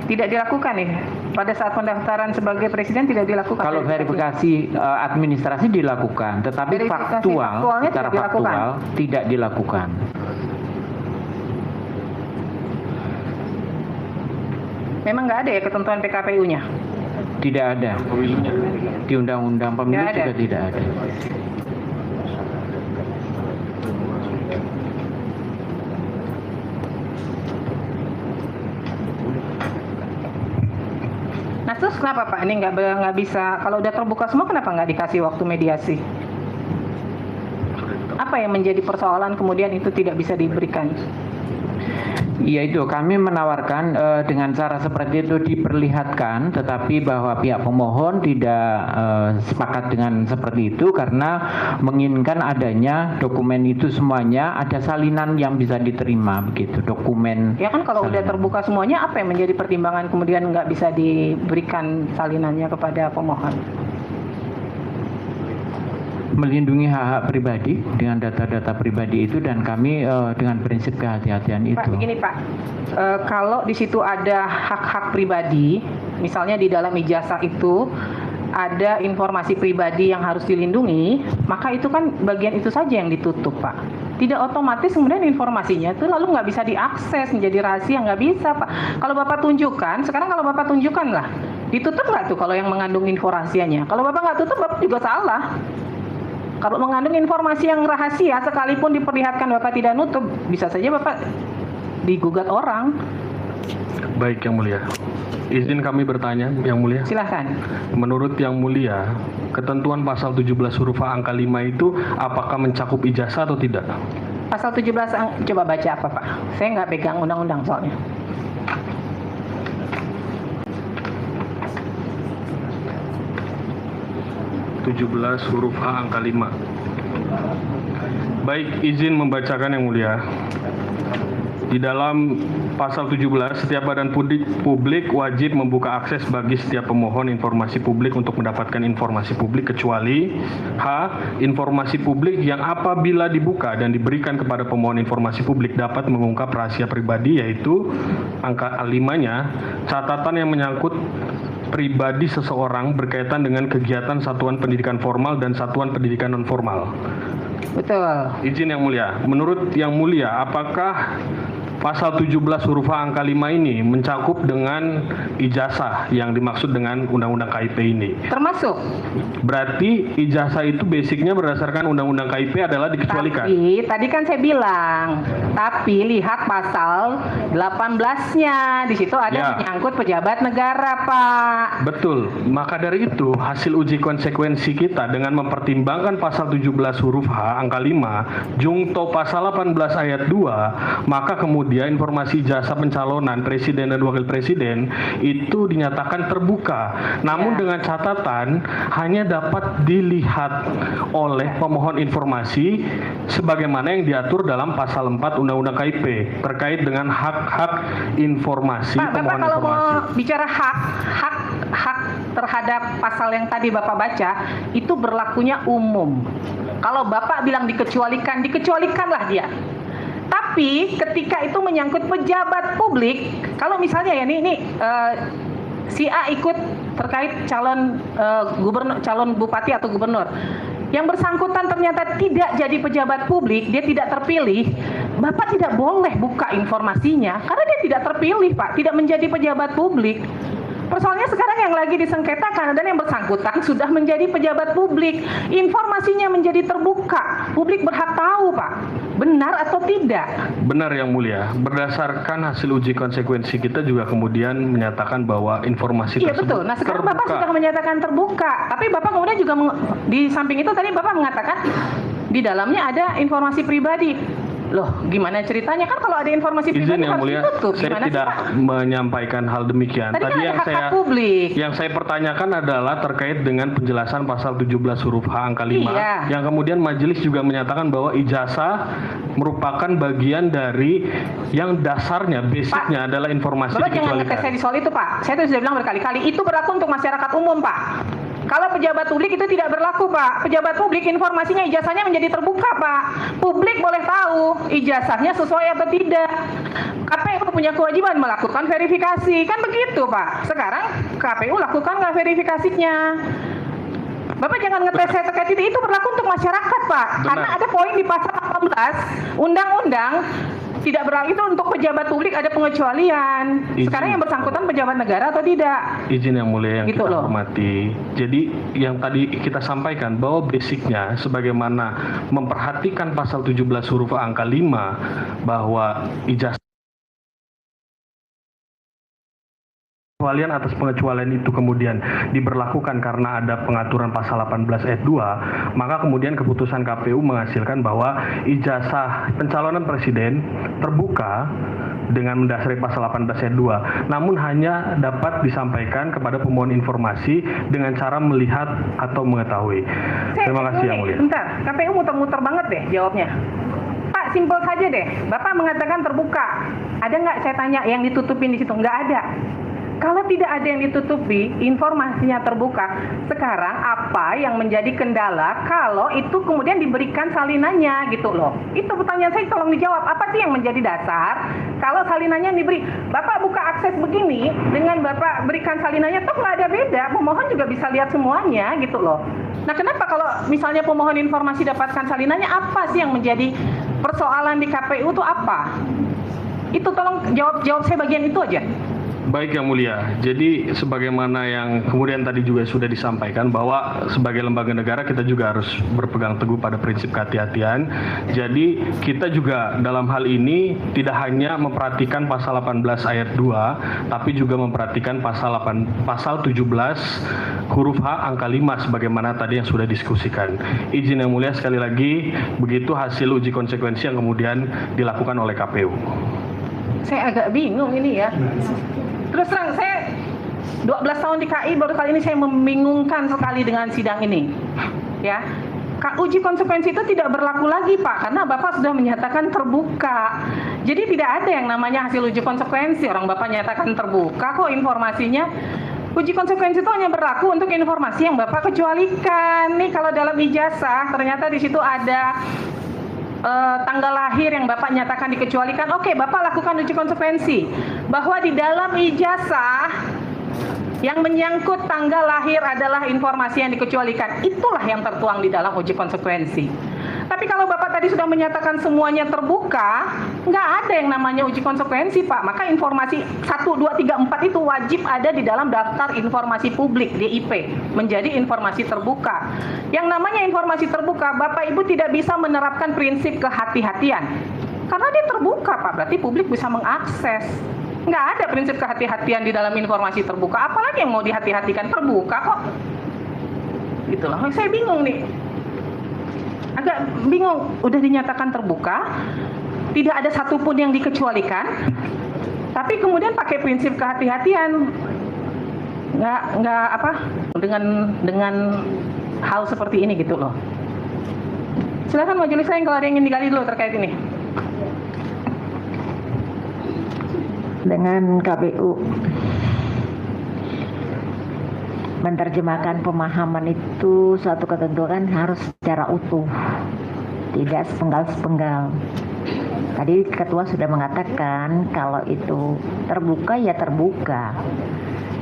Speaker 1: tidak dilakukan ya pada saat pendaftaran sebagai presiden tidak dilakukan.
Speaker 4: Kalau verifikasi administrasi dilakukan, tetapi
Speaker 1: Verifikasi
Speaker 4: faktual
Speaker 1: faktualnya
Speaker 4: secara
Speaker 1: tidak dilakukan.
Speaker 4: faktual tidak dilakukan.
Speaker 1: Memang nggak ada ya ketentuan PKPU-nya?
Speaker 4: Tidak ada. Di Undang-Undang Pemilu
Speaker 1: Nggak ada.
Speaker 4: juga tidak ada.
Speaker 1: Nah terus kenapa Pak ini nggak bisa, kalau udah terbuka semua kenapa nggak dikasih waktu mediasi? Apa yang menjadi persoalan kemudian itu tidak bisa diberikan?
Speaker 4: Iya itu, kami menawarkan dengan cara seperti itu diperlihatkan, tetapi bahwa pihak pemohon tidak sepakat dengan seperti itu karena menginginkan adanya dokumen itu semuanya ada salinan yang bisa diterima begitu, dokumen.
Speaker 1: Ya kan kalau udah
Speaker 4: salinan.
Speaker 1: terbuka semuanya, apa yang menjadi pertimbangan kemudian nggak bisa diberikan salinannya kepada pemohon?
Speaker 4: Melindungi hak-hak pribadi dengan data-data pribadi itu, dan kami dengan prinsip kehati-hatian itu.
Speaker 1: Pak, begini Pak, kalau di situ ada hak-hak pribadi, misalnya di dalam ijazah itu ada informasi pribadi yang harus dilindungi, maka itu kan bagian itu saja yang ditutup Pak. Tidak otomatis kemudian informasinya itu lalu nggak bisa diakses menjadi rahasia, nggak bisa Pak. Kalau Bapak tunjukkan, sekarang kalau Bapak tunjukkan lah, ditutup nggak tuh kalau yang mengandung informasinya? Kalau Bapak nggak tutup, Bapak juga salah. Kalau mengandung informasi yang rahasia, sekalipun diperlihatkan Bapak tidak nutup, bisa saja Bapak digugat orang.
Speaker 5: Baik Yang Mulia. Izin kami bertanya Yang Mulia.
Speaker 1: Silahkan.
Speaker 5: Menurut Yang Mulia, ketentuan pasal 17 huruf A angka 5 itu apakah mencakup ijazah atau tidak?
Speaker 1: Pasal 17, coba baca apa Pak? Saya nggak pegang undang-undang soalnya.
Speaker 5: Huruf H angka 5. Baik, izin membacakan Yang Mulia. Di dalam pasal 17, setiap badan publik wajib membuka akses bagi setiap pemohon informasi publik untuk mendapatkan informasi publik kecuali H. Informasi publik yang apabila dibuka dan diberikan kepada pemohon informasi publik dapat mengungkap rahasia pribadi, yaitu angka 5-nya, catatan yang menyangkut pribadi seseorang berkaitan dengan kegiatan satuan pendidikan formal dan satuan pendidikan non formal.
Speaker 1: Betul.
Speaker 5: Izin Yang Mulia, menurut Yang Mulia, apakah pasal 17 huruf A angka 5 ini mencakup dengan ijazah yang dimaksud dengan Undang-Undang KIP ini?
Speaker 1: Termasuk.
Speaker 5: Berarti ijazah itu basicnya berdasarkan Undang-Undang KIP adalah dikecualikan.
Speaker 1: Tapi tadi kan saya bilang, tapi lihat pasal 18-nya, di situ ada
Speaker 5: Ya.
Speaker 1: menyangkut pejabat negara Pak.
Speaker 5: Betul, maka dari itu hasil uji konsekuensi kita dengan mempertimbangkan pasal 17 huruf H angka 5 jungto pasal 18 ayat 2, maka kemudian informasi jasa pencalonan presiden dan wakil presiden itu dinyatakan terbuka. Namun dengan catatan hanya dapat dilihat oleh pemohon informasi sebagaimana yang diatur dalam pasal 4 Undang-Undang KIP terkait dengan hak-hak informasi
Speaker 1: Pak, Bapak
Speaker 5: pemohon
Speaker 1: kalau
Speaker 5: informasi.
Speaker 1: mau bicara hak terhadap pasal yang tadi Bapak baca, itu berlakunya umum. Kalau Bapak bilang dikecualikan, dikecualikanlah dia. Tapi ketika itu menyangkut pejabat publik, kalau misalnya ya ini si A ikut terkait calon calon bupati atau gubernur, yang bersangkutan ternyata tidak jadi pejabat publik, dia tidak terpilih, Bapak tidak boleh buka informasinya karena dia tidak terpilih Pak, tidak menjadi pejabat publik. Persoalannya sekarang yang lagi disengketakan dan yang bersangkutan sudah menjadi pejabat publik, informasinya menjadi terbuka, publik berhak tahu Pak, benar atau tidak.
Speaker 5: Benar Yang Mulia, berdasarkan hasil uji konsekuensi kita juga kemudian menyatakan bahwa informasi
Speaker 1: Iya
Speaker 5: tersebut
Speaker 1: betul. Nah sekarang
Speaker 5: terbuka.
Speaker 1: Bapak sudah menyatakan terbuka, tapi Bapak kemudian juga di samping itu tadi Bapak mengatakan di dalamnya ada informasi pribadi. Loh, gimana ceritanya? Kan kalau ada informasi
Speaker 5: Izin
Speaker 1: pribadi
Speaker 5: Yang
Speaker 1: harus
Speaker 5: Mulia,
Speaker 1: ditutup.
Speaker 5: saya
Speaker 1: Gimana
Speaker 5: tidak
Speaker 1: sih, Pak?
Speaker 5: menyampaikan hal demikian.
Speaker 1: Tadi kan ada
Speaker 5: yang
Speaker 1: hak-hak publik.
Speaker 5: yang saya pertanyakan adalah terkait dengan penjelasan pasal 17 huruf H angka 5
Speaker 1: Iya.
Speaker 5: yang kemudian majelis juga menyatakan bahwa ijazah merupakan bagian dari yang dasarnya, basicnya adalah informasi
Speaker 1: Bapak jangan ngetes
Speaker 5: dikecualikan.
Speaker 1: saya di soal itu Pak. Saya tuh sudah bilang berkali-kali, itu berlaku untuk masyarakat umum Pak. Kalau pejabat publik itu tidak berlaku Pak. Pejabat publik informasinya ijazahnya menjadi terbuka Pak. Publik boleh tahu tahu ijazahnya sesuai atau tidak. KPU punya kewajiban melakukan verifikasi, kan begitu Pak. Sekarang KPU lakukan nggak verifikasinya. Bapak jangan ngetes saya terkait itu berlaku untuk masyarakat Pak.
Speaker 2: Benar.
Speaker 1: Karena ada poin di pasal 18 Undang-Undang tidak berlaku itu untuk pejabat publik ada pengecualian. Sekarang yang bersangkutan pejabat negara atau tidak?
Speaker 5: Izin yang mulia yang
Speaker 1: Gitu
Speaker 5: kita
Speaker 1: loh.
Speaker 5: hormati. Jadi yang tadi kita sampaikan bahwa basicnya sebagaimana memperhatikan pasal 17 huruf A angka 5 bahwa ijazah pengecualian atas pengecualian itu kemudian diberlakukan karena ada pengaturan pasal 18 ayat 2, maka kemudian keputusan KPU menghasilkan bahwa ijazah pencalonan presiden terbuka dengan mendasari pasal 18 ayat 2, namun hanya dapat disampaikan kepada pemohon informasi dengan cara melihat atau mengetahui. Terima kasih yang mulia.
Speaker 1: Bentar, KPU muter-muter banget deh jawabnya. Pak, simpel saja deh. Bapak mengatakan terbuka. Ada nggak saya tanya yang ditutupin di situ? Nggak ada. Kalau tidak ada yang ditutupi, informasinya terbuka. Sekarang apa yang menjadi kendala kalau itu kemudian diberikan salinannya gitu loh. Itu pertanyaan saya, tolong dijawab. Apa sih yang menjadi dasar kalau salinannya diberi? Bapak buka akses begini, dengan Bapak berikan salinannya, toh nggak ada beda. Pemohon juga bisa lihat semuanya gitu loh. Nah kenapa kalau misalnya pemohon informasi dapatkan salinannya, apa sih yang menjadi persoalan di KPU itu apa? Itu tolong jawab saya bagian itu aja.
Speaker 5: Baik yang mulia, jadi sebagaimana yang kemudian tadi juga sudah disampaikan bahwa sebagai lembaga negara kita juga harus berpegang teguh pada prinsip kehati-hatian. Jadi kita juga dalam hal ini tidak hanya memperhatikan pasal 18 ayat 2, tapi juga memperhatikan pasal 17 huruf H angka 5 sebagaimana tadi yang sudah diskusikan. Izin yang mulia sekali lagi, begitu hasil uji konsekuensi yang kemudian dilakukan oleh KPU.
Speaker 1: Saya agak bingung ini ya. Terus terang saya 12 tahun di KI baru kali ini saya membingungkan sekali dengan sidang ini. Ya. Uji konsekuensi itu tidak berlaku lagi Pak karena Bapak sudah menyatakan terbuka. Jadi tidak ada yang namanya hasil uji konsekuensi. Orang Bapak nyatakan terbuka kok informasinya. Uji konsekuensi itu hanya berlaku untuk informasi yang Bapak kecualikan. Nih kalau dalam ijazah ternyata di situ ada tanggal lahir yang Bapak nyatakan dikecualikan, oke, Bapak lakukan uji konsekuensi bahwa di dalam ijazah yang menyangkut tanggal lahir adalah informasi yang dikecualikan. Itulah yang tertuang di dalam uji konsekuensi. Tapi kalau Bapak tadi sudah menyatakan semuanya terbuka, nggak ada yang namanya uji konsekuensi Pak. Maka informasi 1, 2, 3, 4 itu wajib ada di dalam daftar informasi publik DIP, menjadi informasi terbuka. Yang namanya informasi terbuka, Bapak Ibu tidak bisa menerapkan prinsip kehati-hatian. Karena dia terbuka Pak, berarti publik bisa mengakses. Nggak ada prinsip kehati-hatian di dalam informasi terbuka. Apalagi yang mau dihati-hatikan, terbuka kok. Gitu loh, saya bingung nih. Agak bingung, udah dinyatakan terbuka, tidak ada satupun yang dikecualikan, tapi kemudian pakai prinsip kehati-hatian, nggak apa, dengan hal seperti ini gitu loh. Silakan majelis lain kalau ada yang ingin digali dulu terkait ini.
Speaker 3: Dengan KPU menerjemahkan pemahaman itu suatu ketentuan harus secara utuh, tidak sepenggal-sepenggal. Tadi ketua sudah mengatakan kalau itu terbuka ya terbuka.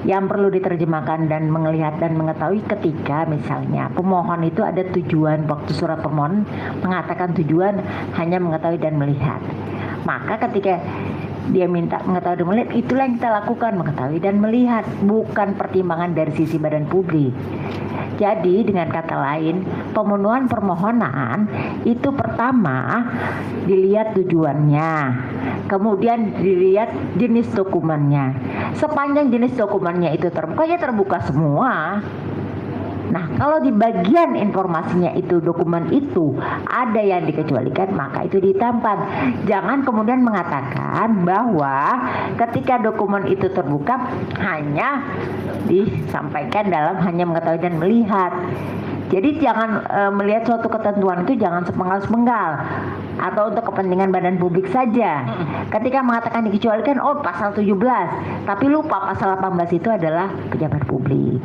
Speaker 3: Yang perlu diterjemahkan dan melihat dan mengetahui ketika misalnya pemohon itu ada tujuan, waktu surat pemohon mengatakan tujuan hanya mengetahui dan melihat. Maka ketika dia minta mengetahui dan melihat, itulah yang kita lakukan, mengetahui dan melihat, bukan pertimbangan dari sisi badan publik. Jadi dengan kata lain, pemenuhan permohonan itu pertama dilihat tujuannya, kemudian dilihat jenis dokumennya. Sepanjang jenis dokumennya itu terbuka, ya terbuka semua. Nah, kalau di bagian informasinya itu, dokumen itu ada yang dikecualikan, maka itu ditampang. Jangan kemudian mengatakan bahwa ketika dokumen itu terbuka hanya disampaikan dalam hanya mengetahui dan melihat. Jadi jangan melihat suatu ketentuan itu jangan sepenggal-sepenggal atau untuk kepentingan badan publik saja. Ketika mengatakan dikecualikan, oh pasal 17, tapi lupa pasal 18 itu adalah pejabat publik.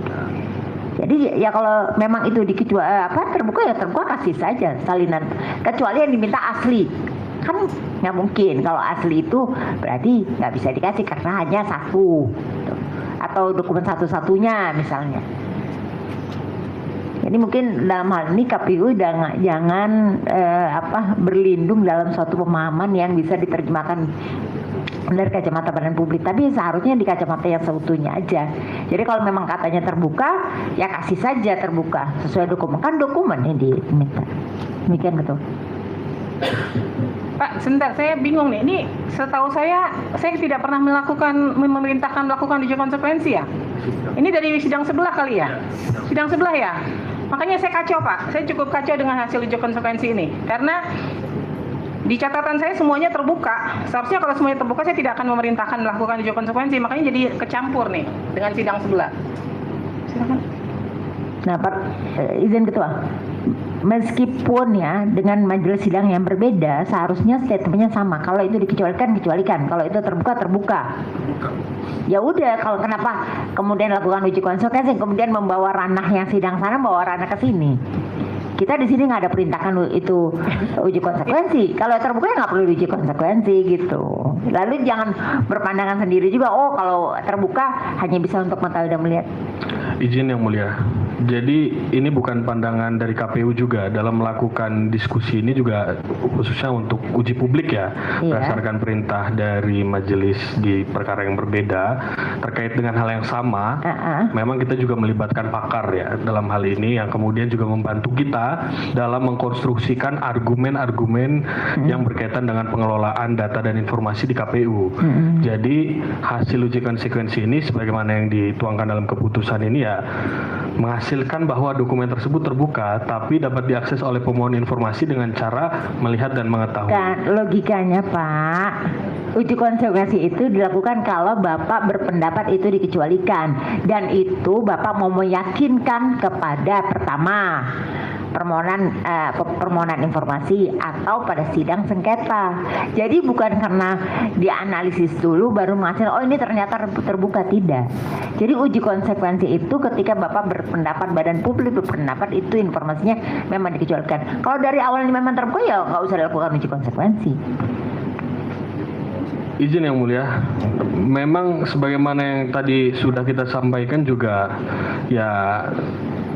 Speaker 3: Jadi ya kalau memang itu terbuka ya terbuka, kasih saja salinan. Kecuali yang diminta asli. Kan nggak mungkin, kalau asli itu berarti nggak bisa dikasih karena hanya satu gitu. Atau dokumen satu-satunya misalnya. Jadi mungkin dalam hal ini KPU jangan berlindung dalam suatu pemahaman yang bisa diterjemahkan dari kacamata badan publik, tapi seharusnya di kacamata yang seutuhnya aja. Jadi kalau memang katanya terbuka, ya kasih saja terbuka sesuai dokumen, kan dokumen yang diminta. Demikian betul.
Speaker 1: Pak, sebentar, saya bingung nih. Ini setahu saya tidak pernah memerintahkan melakukan uji konsekuensi ya. Ini dari sidang sebelah kali ya? Sidang sebelah ya? Makanya saya kacau, Pak. Saya cukup kacau dengan hasil uji konsekuensi ini. Karena di catatan saya semuanya terbuka. Seharusnya kalau semuanya terbuka, saya tidak akan memerintahkan melakukan uji konsekuensi. Makanya jadi kecampur nih dengan sidang sebelah. Silakan.
Speaker 3: Nah, Pak, izin Ketua. Meskipun ya dengan majelis sidang yang berbeda, seharusnya statementnya sama. Kalau itu dikecualikan, kecualikan. Kalau itu terbuka, terbuka. Ya udah, kalau kenapa kemudian lakukan uji konsekuensi, kemudian membawa ranah yang sidang sana, bawa ranah ke sini. Kita di sini nggak ada perintahkan itu uji konsekuensi. Kalau terbuka ya nggak perlu uji konsekuensi gitu. Lalu jangan berpandangan sendiri juga. Oh, kalau terbuka hanya bisa untuk mengetahui dan melihat.
Speaker 5: Izin Yang Mulia. Jadi ini bukan pandangan dari KPU juga dalam melakukan diskusi ini juga khususnya untuk uji publik ya, berdasarkan perintah dari majelis di perkara yang berbeda terkait dengan hal yang sama. Memang kita juga melibatkan pakar ya dalam hal ini yang kemudian juga membantu kita dalam mengkonstruksikan argumen-argumen yang berkaitan dengan pengelolaan data dan informasi di KPU. Jadi hasil uji konsekuensi ini sebagaimana yang dituangkan dalam keputusan ini ya menghasilkan bahwa dokumen tersebut terbuka tapi dapat diakses oleh pemohon informasi dengan cara melihat dan mengetahui.
Speaker 3: Dan logikanya Pak, uji konsekuensi itu dilakukan kalau Bapak berpendapat itu dikecualikan, dan itu Bapak mau meyakinkan kepada pertama permohonan informasi atau pada sidang sengketa. Jadi bukan karena dianalisis dulu baru menghasilkan oh ini ternyata terbuka, tidak. Jadi uji konsekuensi itu ketika Bapak berpendapat, badan publik berpendapat itu informasinya memang dikecualikan. Kalau dari awalnya memang terbuka ya nggak usah dilakukan uji konsekuensi.
Speaker 5: Izin Yang Mulia, memang sebagaimana yang tadi sudah kita sampaikan juga ya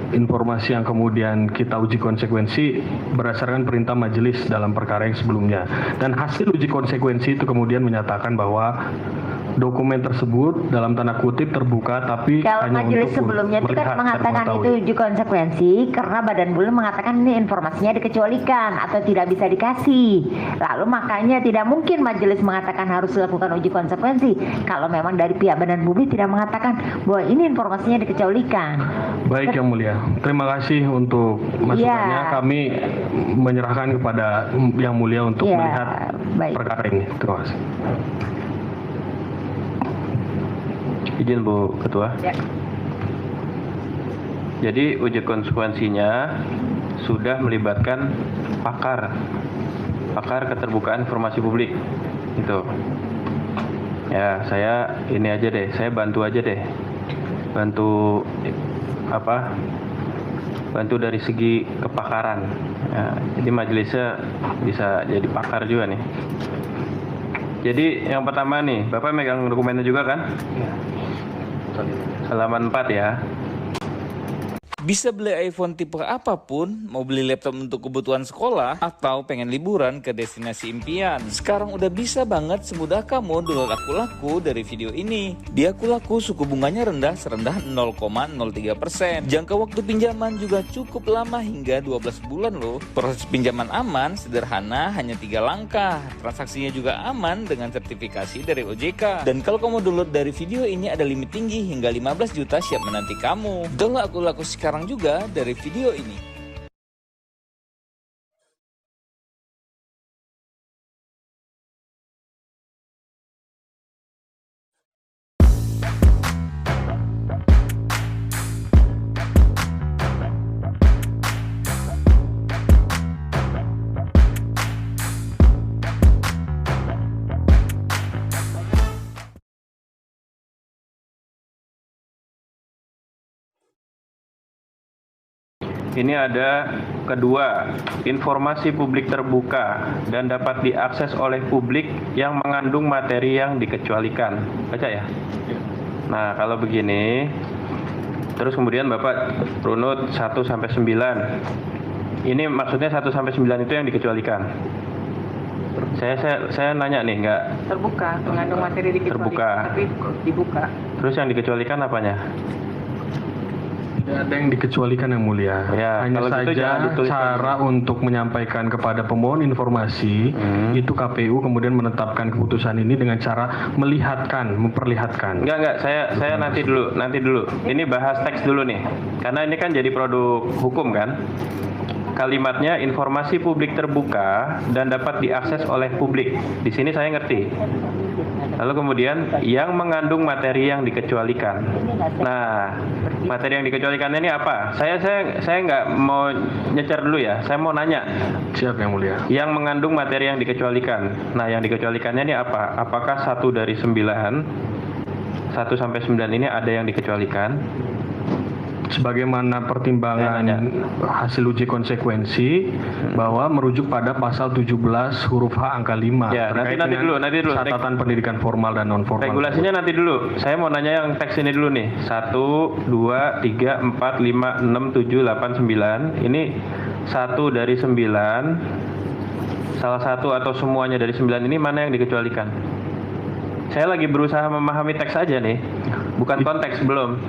Speaker 5: informasi yang kemudian kita uji konsekuensi berdasarkan perintah majelis dalam perkara yang sebelumnya. Dan hasil uji konsekuensi itu kemudian menyatakan bahwa dokumen tersebut dalam tanda kutip terbuka tapi
Speaker 3: kalau
Speaker 5: hanya
Speaker 3: majelis
Speaker 5: untuk
Speaker 3: sebelumnya itu kan mengatakan itu uji konsekuensi karena badan bulog mengatakan ini informasinya dikecualikan atau tidak bisa dikasih. Lalu makanya tidak mungkin majelis mengatakan harus dilakukan uji konsekuensi kalau memang dari pihak badan publik tidak mengatakan bahwa ini informasinya dikecualikan.
Speaker 5: Baik Yang Mulia, terima kasih untuk masukannya. Kami menyerahkan kepada Yang Mulia untuk melihat perkara ini. Terima kasih.
Speaker 2: Izin Bu Ketua.
Speaker 1: Ya.
Speaker 2: Jadi uji konsekuensinya sudah melibatkan pakar keterbukaan informasi publik. Itu. Ya, saya ini aja deh, saya bantu aja deh. Bantu dari segi kepakaran. Ya, jadi majelisnya bisa jadi pakar juga nih. Jadi yang pertama nih, Bapak megang dokumennya juga kan? Iya. Halaman 4 ya.
Speaker 6: Bisa beli iPhone tipe apapun, mau beli laptop untuk kebutuhan sekolah, atau pengen liburan ke destinasi impian. Sekarang udah bisa banget semudah kamu download Aku Laku dari video ini. Di Aku Laku suku bunganya rendah serendah 0,03%. Jangka waktu pinjaman juga cukup lama hingga 12 bulan loh. Proses pinjaman aman, sederhana, hanya 3 langkah. Transaksinya juga aman dengan sertifikasi dari OJK. Dan kalau kamu download dari video ini ada limit tinggi hingga 15 juta siap menanti kamu. Download Aku Laku sekarang juga dari video ini.
Speaker 2: Ini ada kedua, informasi publik terbuka dan dapat diakses oleh publik yang mengandung materi yang dikecualikan. Baca ya? Nah, kalau begini, terus kemudian Bapak runut 1 sampai 9. Ini maksudnya 1 sampai 9 itu yang dikecualikan. Saya nanya nih, enggak
Speaker 1: Terbuka, mengandung materi dikecualikan.
Speaker 2: Terbuka.
Speaker 1: Tapi dibuka.
Speaker 2: terus yang dikecualikan apanya?
Speaker 5: Tidak ada yang dikecualikan yang mulia.
Speaker 2: Ya,
Speaker 5: Hanya
Speaker 2: kalau gitu
Speaker 5: saja
Speaker 2: jangan ditulis
Speaker 5: cara untuk menyampaikan kepada pemohon informasi itu KPU kemudian menetapkan keputusan ini dengan cara memperlihatkan.
Speaker 2: Enggak, saya nanti dulu. Ini bahas teks dulu nih. Karena ini kan jadi produk hukum kan? Kalimatnya informasi publik terbuka dan dapat diakses oleh publik. Di sini saya ngerti. Lalu kemudian yang mengandung materi yang dikecualikan. Nah, materi yang dikecualikan ini apa? Saya nggak mau nyecer dulu ya. Saya mau nanya.
Speaker 5: Siap yang mulia.
Speaker 2: Yang mengandung materi yang dikecualikan. Nah, yang dikecualikannya ini apa? Apakah 1 dari 9? 1 sampai 9 ini ada yang dikecualikan?
Speaker 5: Sebagaimana pertimbangan hasil uji konsekuensi bahwa merujuk pada pasal 17 huruf H angka 5
Speaker 2: Ya,
Speaker 5: terkait
Speaker 2: nanti
Speaker 5: dengan
Speaker 2: dulu.
Speaker 5: catatan pendidikan formal dan non formal.
Speaker 2: Regulasinya nanti dulu. Saya mau nanya yang teks ini dulu nih. 1, 2, 3, 4, 5, 6, 7, 8, 9. Ini 1 dari 9. Salah satu atau semuanya dari 9 ini mana yang dikecualikan? Saya lagi berusaha memahami teks aja nih. Bukan konteks belum.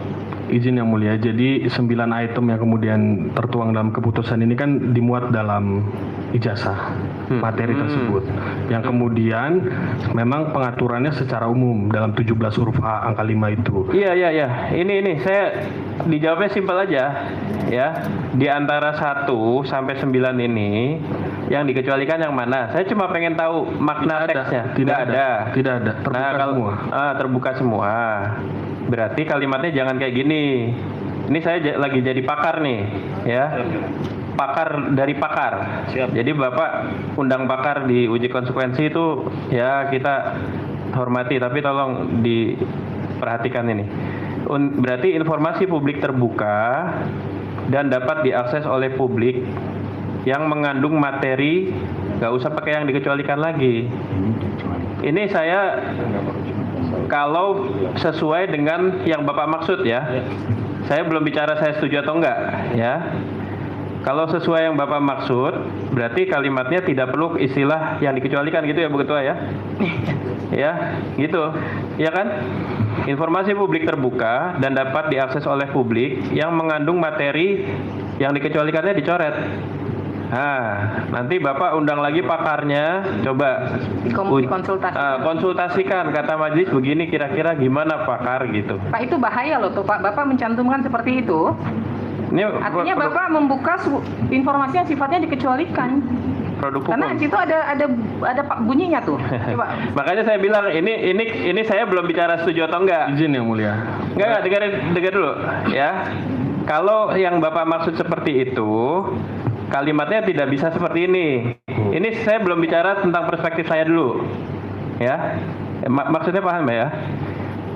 Speaker 5: Izin yang mulia, jadi 9 item yang kemudian tertuang dalam keputusan ini kan dimuat dalam ijazah materi tersebut. Yang kemudian memang pengaturannya secara umum dalam 17 huruf H angka 5 itu.
Speaker 2: Iya. Ini saya dijawabnya simpel aja ya. Di antara 1 sampai 9 ini yang dikecualikan yang mana? Saya cuma pengen tahu makna teksnya.
Speaker 5: Tidak ada. Terbuka
Speaker 2: Nah,
Speaker 5: semua.
Speaker 2: Terbuka semua. Berarti kalimatnya jangan kayak gini. Ini saya lagi jadi pakar nih, ya. Pakar dari pakar.
Speaker 6: Siap.
Speaker 2: Jadi Bapak undang pakar di uji konsekuensi itu ya kita hormati, tapi tolong diperhatikan ini. Berarti informasi publik terbuka dan dapat diakses oleh publik yang mengandung materi, nggak usah pakai yang dikecualikan lagi. Ini saya kalau sesuai dengan yang Bapak maksud ya. Saya belum bicara saya setuju atau enggak ya. Kalau sesuai yang Bapak maksud, berarti kalimatnya tidak perlu istilah yang dikecualikan gitu ya Bu Ketua ya. Ya, gitu. Ya kan? Informasi publik terbuka dan dapat diakses oleh publik yang mengandung materi yang dikecualikannya dicoret. Nah, nanti Bapak undang lagi pakarnya, coba konsultasikan kata majelis begini kira-kira gimana pakar gitu.
Speaker 1: Pak, itu bahaya loh tuh Pak, Bapak mencantumkan seperti itu.
Speaker 2: Ini
Speaker 1: Artinya Bapak membuka informasi yang sifatnya dikecualikan.
Speaker 2: Produk hukum.
Speaker 1: Karena di situ ada Pak bunyinya tuh. Coba.
Speaker 2: Makanya saya bilang ini saya belum bicara setuju atau enggak.
Speaker 5: Izin yang mulia.
Speaker 2: Enggak, dengar dulu ya. Kalau yang Bapak maksud seperti itu, kalimatnya tidak bisa seperti ini. Ini saya belum bicara tentang perspektif saya dulu. Ya. Maksudnya paham ya?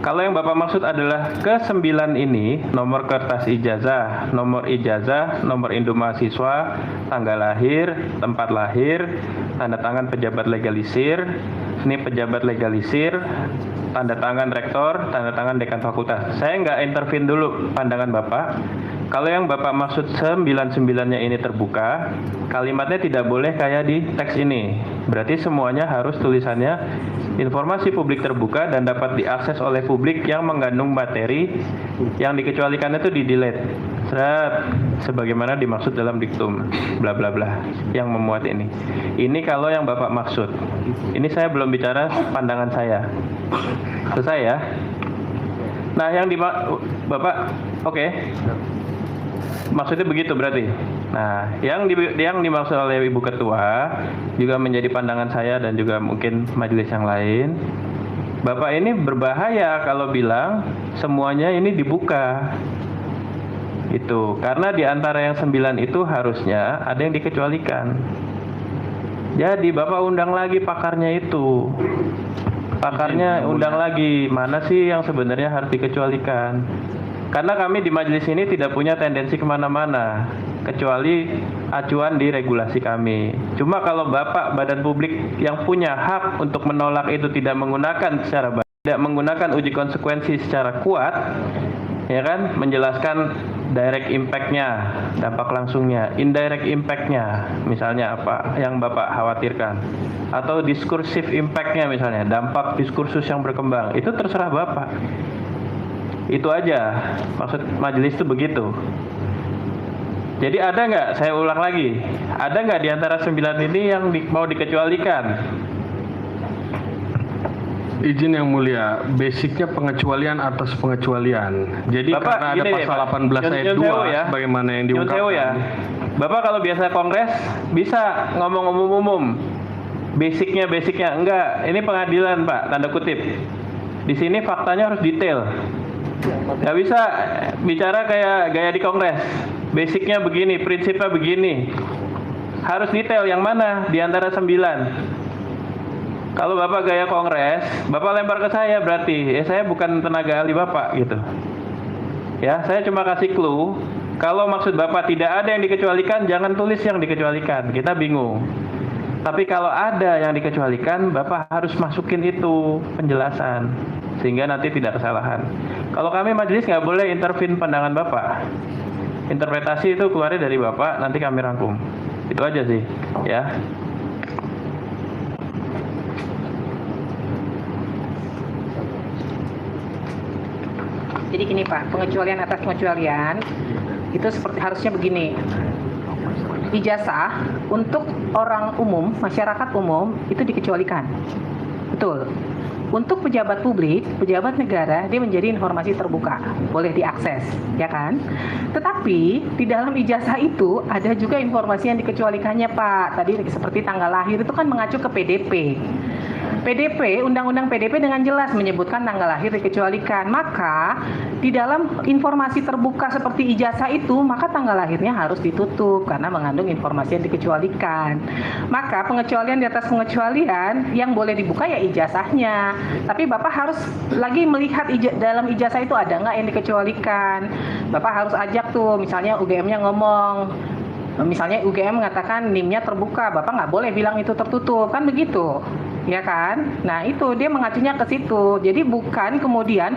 Speaker 2: Kalau yang Bapak maksud adalah ke-9 ini, nomor kertas ijazah, nomor induk mahasiswa, tanggal lahir, tempat lahir, tanda tangan pejabat legalisir, ini pejabat legalisir, tanda tangan rektor, tanda tangan dekan fakultas. Saya nggak intervene dulu pandangan Bapak. Kalau yang Bapak maksud 9-9-nya ini terbuka, kalimatnya tidak boleh kayak di teks ini. Berarti semuanya harus tulisannya informasi publik terbuka dan dapat diakses oleh publik yang mengandung materi yang dikecualikan itu di-delete. Sebagaimana dimaksud dalam diktum bla bla bla yang memuat ini. Ini kalau yang Bapak maksud. Ini saya belum bicara pandangan saya. Selesai ya? Nah, yang Bapak oke. Maksudnya begitu berarti. Nah, yang dimaksud oleh Ibu Ketua juga menjadi pandangan saya dan juga mungkin majelis yang lain. Bapak ini berbahaya kalau bilang semuanya ini dibuka. Itu karena di antara yang 9 itu harusnya ada yang dikecualikan. Jadi Bapak undang lagi pakarnya itu. Pakarnya undang lagi, mana sih yang sebenarnya harus dikecualikan. Karena kami di majelis ini tidak punya tendensi kemana-mana. kecuali acuan di regulasi kami. Cuma kalau Bapak badan publik yang punya hak untuk menolak itu tidak menggunakan uji konsekuensi secara kuat, ya kan, menjelaskan direct impact-nya, dampak langsungnya, indirect impact-nya, misalnya apa yang Bapak khawatirkan, atau diskursive impact-nya, misalnya dampak diskursus yang berkembang, itu terserah Bapak. Itu aja maksud majelis itu begitu. Jadi ada nggak, saya ulang lagi, ada nggak di antara 9 ini yang mau dikecualikan?
Speaker 5: Izin yang mulia, basicnya pengecualian atas pengecualian. Jadi
Speaker 2: Bapak,
Speaker 5: karena ada pasal 18 ayat 2
Speaker 2: ya,
Speaker 5: bagaimana yang diungkapkan.
Speaker 2: ya. Bapak kalau biasa kongres bisa ngomong umum-umum. Basicnya enggak. Ini pengadilan, Pak, tanda kutip. Di sini faktanya harus detail. Nggak bisa bicara kayak gaya di kongres. Basicnya begini, prinsipnya begini. Harus detail yang mana di antara 9. Kalau Bapak gaya kongres, Bapak lempar ke saya berarti, saya bukan tenaga ahli Bapak gitu. Ya, saya cuma kasih clue. Kalau maksud Bapak tidak ada yang dikecualikan, jangan tulis yang dikecualikan. Kita bingung. Tapi kalau ada yang dikecualikan, Bapak harus masukin itu penjelasan. Sehingga nanti tidak kesalahan. Kalau kami majelis nggak boleh intervene pandangan Bapak. Interpretasi itu keluarnya dari Bapak, nanti kami rangkum. Itu aja sih, ya.
Speaker 1: Jadi gini Pak, pengecualian atas pengecualian itu seperti harusnya begini. Ijazah untuk orang umum, masyarakat umum itu dikecualikan. Betul. Untuk pejabat publik, pejabat negara, dia menjadi informasi terbuka, boleh diakses, ya kan? Tetapi di dalam ijazah itu ada juga informasi yang dikecualikannya, Pak. Tadi seperti tanggal lahir itu kan mengacu ke PDP. PDP, Undang-Undang PDP dengan jelas menyebutkan tanggal lahir dikecualikan. Maka di dalam informasi terbuka seperti ijazah itu, maka tanggal lahirnya harus ditutup karena mengandung informasi yang dikecualikan. Maka pengecualian di atas pengecualian yang boleh dibuka ya ijazahnya. Tapi Bapak harus lagi melihat dalam ijazah itu ada nggak yang dikecualikan. Bapak harus ajak tuh, misalnya UGM-nya ngomong. Misalnya UGM mengatakan NIM-nya terbuka, Bapak nggak boleh bilang itu tertutup, kan begitu, ya kan? Nah itu dia mengacunya ke situ. Jadi bukan kemudian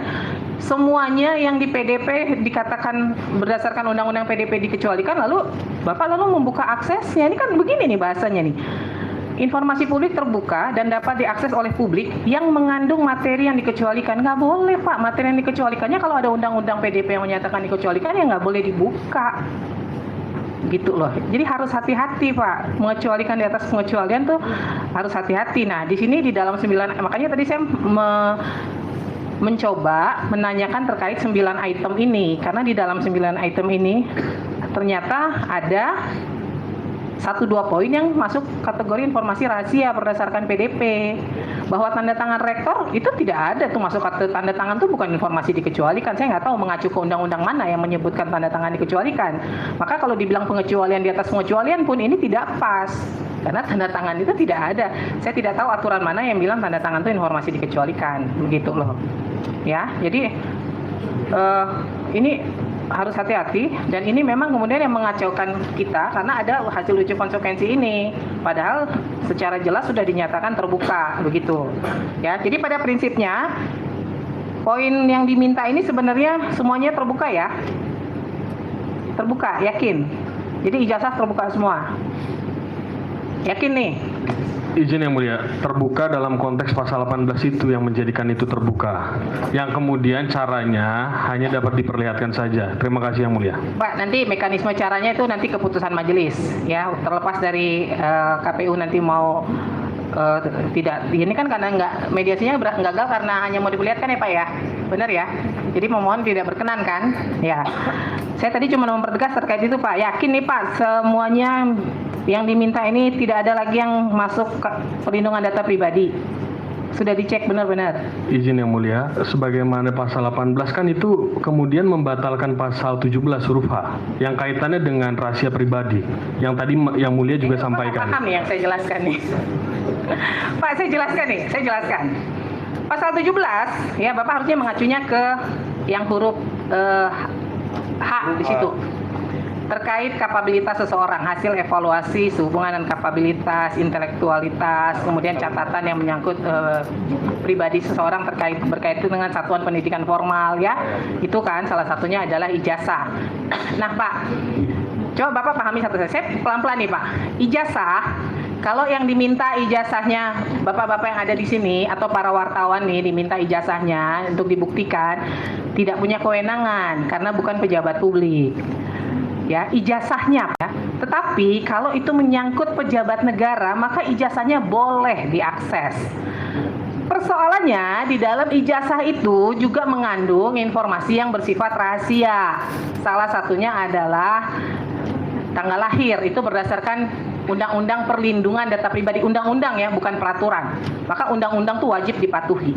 Speaker 1: semuanya yang di PDP dikatakan berdasarkan Undang-Undang PDP dikecualikan, lalu Bapak membuka aksesnya. Ini kan begini nih bahasanya nih. Informasi publik terbuka dan dapat diakses oleh publik yang mengandung materi yang dikecualikan. Nggak boleh Pak, materi yang dikecualikannya kalau ada Undang-Undang PDP yang menyatakan dikecualikan ya nggak boleh dibuka. Gitu loh. Jadi harus hati-hati Pak. Mengecualikan di atas pengecualian tuh harus hati-hati. Nah, di sini di dalam 9, makanya tadi saya mencoba menanyakan terkait 9 item ini karena di dalam 9 item ini ternyata ada 1-2 poin yang masuk kategori informasi rahasia berdasarkan PDP. Bahwa tanda tangan rektor itu tidak ada tuh masuk tanda tangan tuh bukan informasi dikecualikan. Saya nggak tahu mengacu ke undang-undang mana yang menyebutkan tanda tangan dikecualikan. Maka kalau dibilang pengecualian di atas pengecualian pun ini tidak pas. Karena tanda tangan itu tidak ada. Saya tidak tahu aturan mana yang bilang tanda tangan itu informasi dikecualikan. Begitu loh. Ya, jadi ini harus hati-hati dan ini memang kemudian yang mengacaukan kita karena ada hasil uji konsekuensi ini padahal secara jelas sudah dinyatakan terbuka begitu ya. Jadi pada prinsipnya poin yang diminta ini sebenarnya semuanya terbuka ya, terbuka, yakin. Jadi ijazah terbuka semua, yakin nih.
Speaker 5: Izin yang mulia, terbuka dalam konteks pasal 18 itu yang menjadikan itu terbuka. Yang kemudian caranya hanya dapat diperlihatkan saja. Terima kasih yang mulia.
Speaker 1: Pak, nanti mekanisme caranya itu nanti keputusan majelis ya, terlepas dari KPU nanti mau tidak. Ini kan karena mediasinya gagal karena hanya mau diperlihatkan ya Pak ya. Benar ya? Jadi pemohon tidak berkenan kan? Ya. Saya tadi cuma mempertegas terkait itu Pak. Yakin nih Pak, semuanya yang diminta ini tidak ada lagi yang masuk ke perlindungan data pribadi. Sudah dicek benar-benar.
Speaker 5: Izin yang mulia, sebagaimana pasal 18 kan itu kemudian membatalkan pasal 17 huruf H yang kaitannya dengan rahasia pribadi. Yang tadi yang mulia juga sampaikan.
Speaker 1: Paham yang saya jelaskan nih. Pak, saya jelaskan. Pasal 17 ya Bapak harusnya mengacunya ke yang huruf H di situ. terkait kapabilitas seseorang, hasil evaluasi sehubungan dengan kapabilitas, intelektualitas, kemudian catatan yang menyangkut pribadi seseorang berkaitan dengan satuan pendidikan formal ya. Itu kan salah satunya adalah ijazah. Nah Pak, coba Bapak pahami satu saya pelan-pelan nih Pak. Ijazah, kalau yang diminta ijazahnya Bapak-bapak yang ada di sini atau para wartawan nih diminta ijazahnya untuk dibuktikan tidak punya kewenangan karena bukan pejabat publik. Ya, ijazahnya ya. Tetapi kalau itu menyangkut pejabat negara, maka ijazahnya boleh diakses. Persoalannya di dalam ijazah itu juga mengandung informasi yang bersifat rahasia. Salah satunya adalah tanggal lahir, itu berdasarkan Undang-Undang Perlindungan Data Pribadi, undang-undang ya, bukan peraturan. Maka undang-undang itu wajib dipatuhi.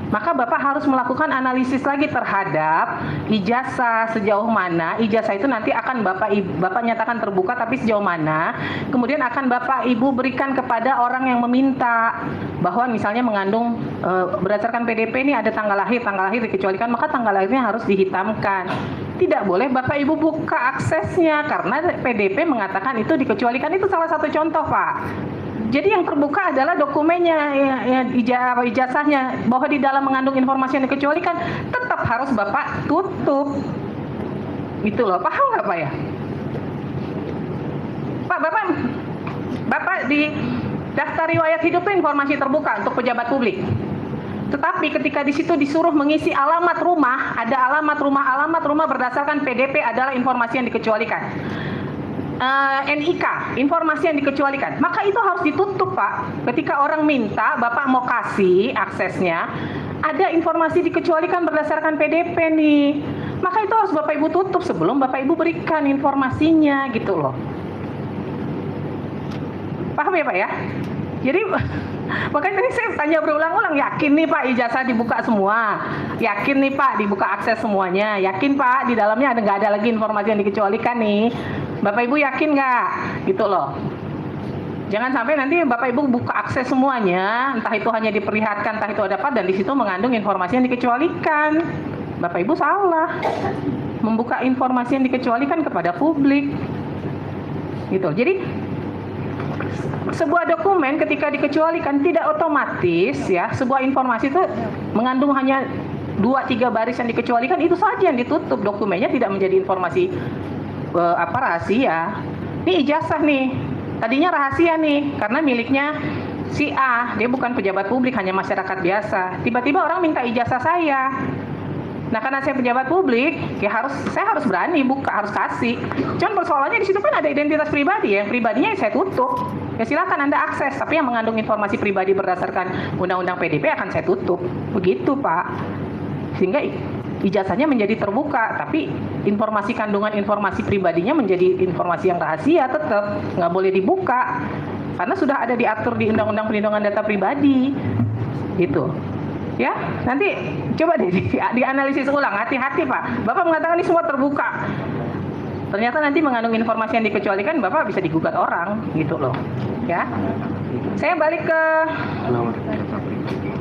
Speaker 1: Maka Bapak harus melakukan analisis lagi terhadap ijazah, sejauh mana ijazah itu nanti akan Bapak nyatakan terbuka, tapi sejauh mana kemudian akan Bapak Ibu berikan kepada orang yang meminta, bahwa misalnya mengandung berdasarkan PDP ini ada tanggal lahir dikecualikan, maka tanggal lahirnya harus dihitamkan. Tidak boleh Bapak Ibu buka aksesnya karena PDP mengatakan itu dikecualikan. Itu salah satu contoh Pak. Jadi yang terbuka adalah dokumennya, ijazahnya, bahwa di dalam mengandung informasi yang dikecualikan tetap harus Bapak tutup. Gitu loh, paham nggak Pak ya? Pak, Bapak di daftar riwayat hidup itu informasi terbuka untuk pejabat publik. Tetapi ketika di situ disuruh mengisi alamat rumah, ada alamat rumah berdasarkan PDP adalah informasi yang dikecualikan. NIK, informasi yang dikecualikan, maka itu harus ditutup Pak. Ketika orang minta, Bapak mau kasih aksesnya, ada informasi dikecualikan berdasarkan PDP nih, maka itu harus Bapak Ibu tutup sebelum Bapak Ibu berikan informasinya gitu loh. Paham ya Pak ya? Jadi makanya tadi saya tanya berulang-ulang, yakin nih Pak ijazah dibuka semua, yakin nih Pak dibuka akses semuanya, yakin Pak di dalamnya nggak ada lagi informasi yang dikecualikan nih, Bapak Ibu yakin nggak? Gitu loh. Jangan sampai nanti Bapak Ibu buka akses semuanya, entah itu hanya diperlihatkan, entah itu ada apa, dan di situ mengandung informasi yang dikecualikan. Bapak Ibu salah membuka informasi yang dikecualikan kepada publik. Gitu. Jadi sebuah dokumen ketika dikecualikan tidak otomatis ya, sebuah informasi itu mengandung hanya 2-3 baris yang dikecualikan, itu saja yang ditutup, dokumennya tidak menjadi informasi rahasia. Ini ijazah nih, tadinya rahasia nih karena miliknya si A, dia bukan pejabat publik, hanya masyarakat biasa. Tiba-tiba orang minta ijazah saya. Nah, karena saya pejabat publik, ya saya harus berani buka, harus kasih. Cuman persoalannya di situ kan ada identitas pribadi, yang pribadinya saya tutup. Ya silakan Anda akses, tapi yang mengandung informasi pribadi berdasarkan Undang-Undang PDP akan saya tutup. Begitu, Pak. Sehingga ijazahnya menjadi terbuka, tapi informasi kandungan informasi pribadinya menjadi informasi yang rahasia, tetap nggak boleh dibuka. Karena sudah ada diatur di Undang-Undang Perlindungan Data Pribadi. Gitu. Ya, nanti coba deh dianalisis ulang, hati-hati Pak. Bapak mengatakan ini semua terbuka. Ternyata nanti mengandung informasi yang dikecualikan, Bapak bisa digugat orang, gitu loh. Ya. Saya balik ke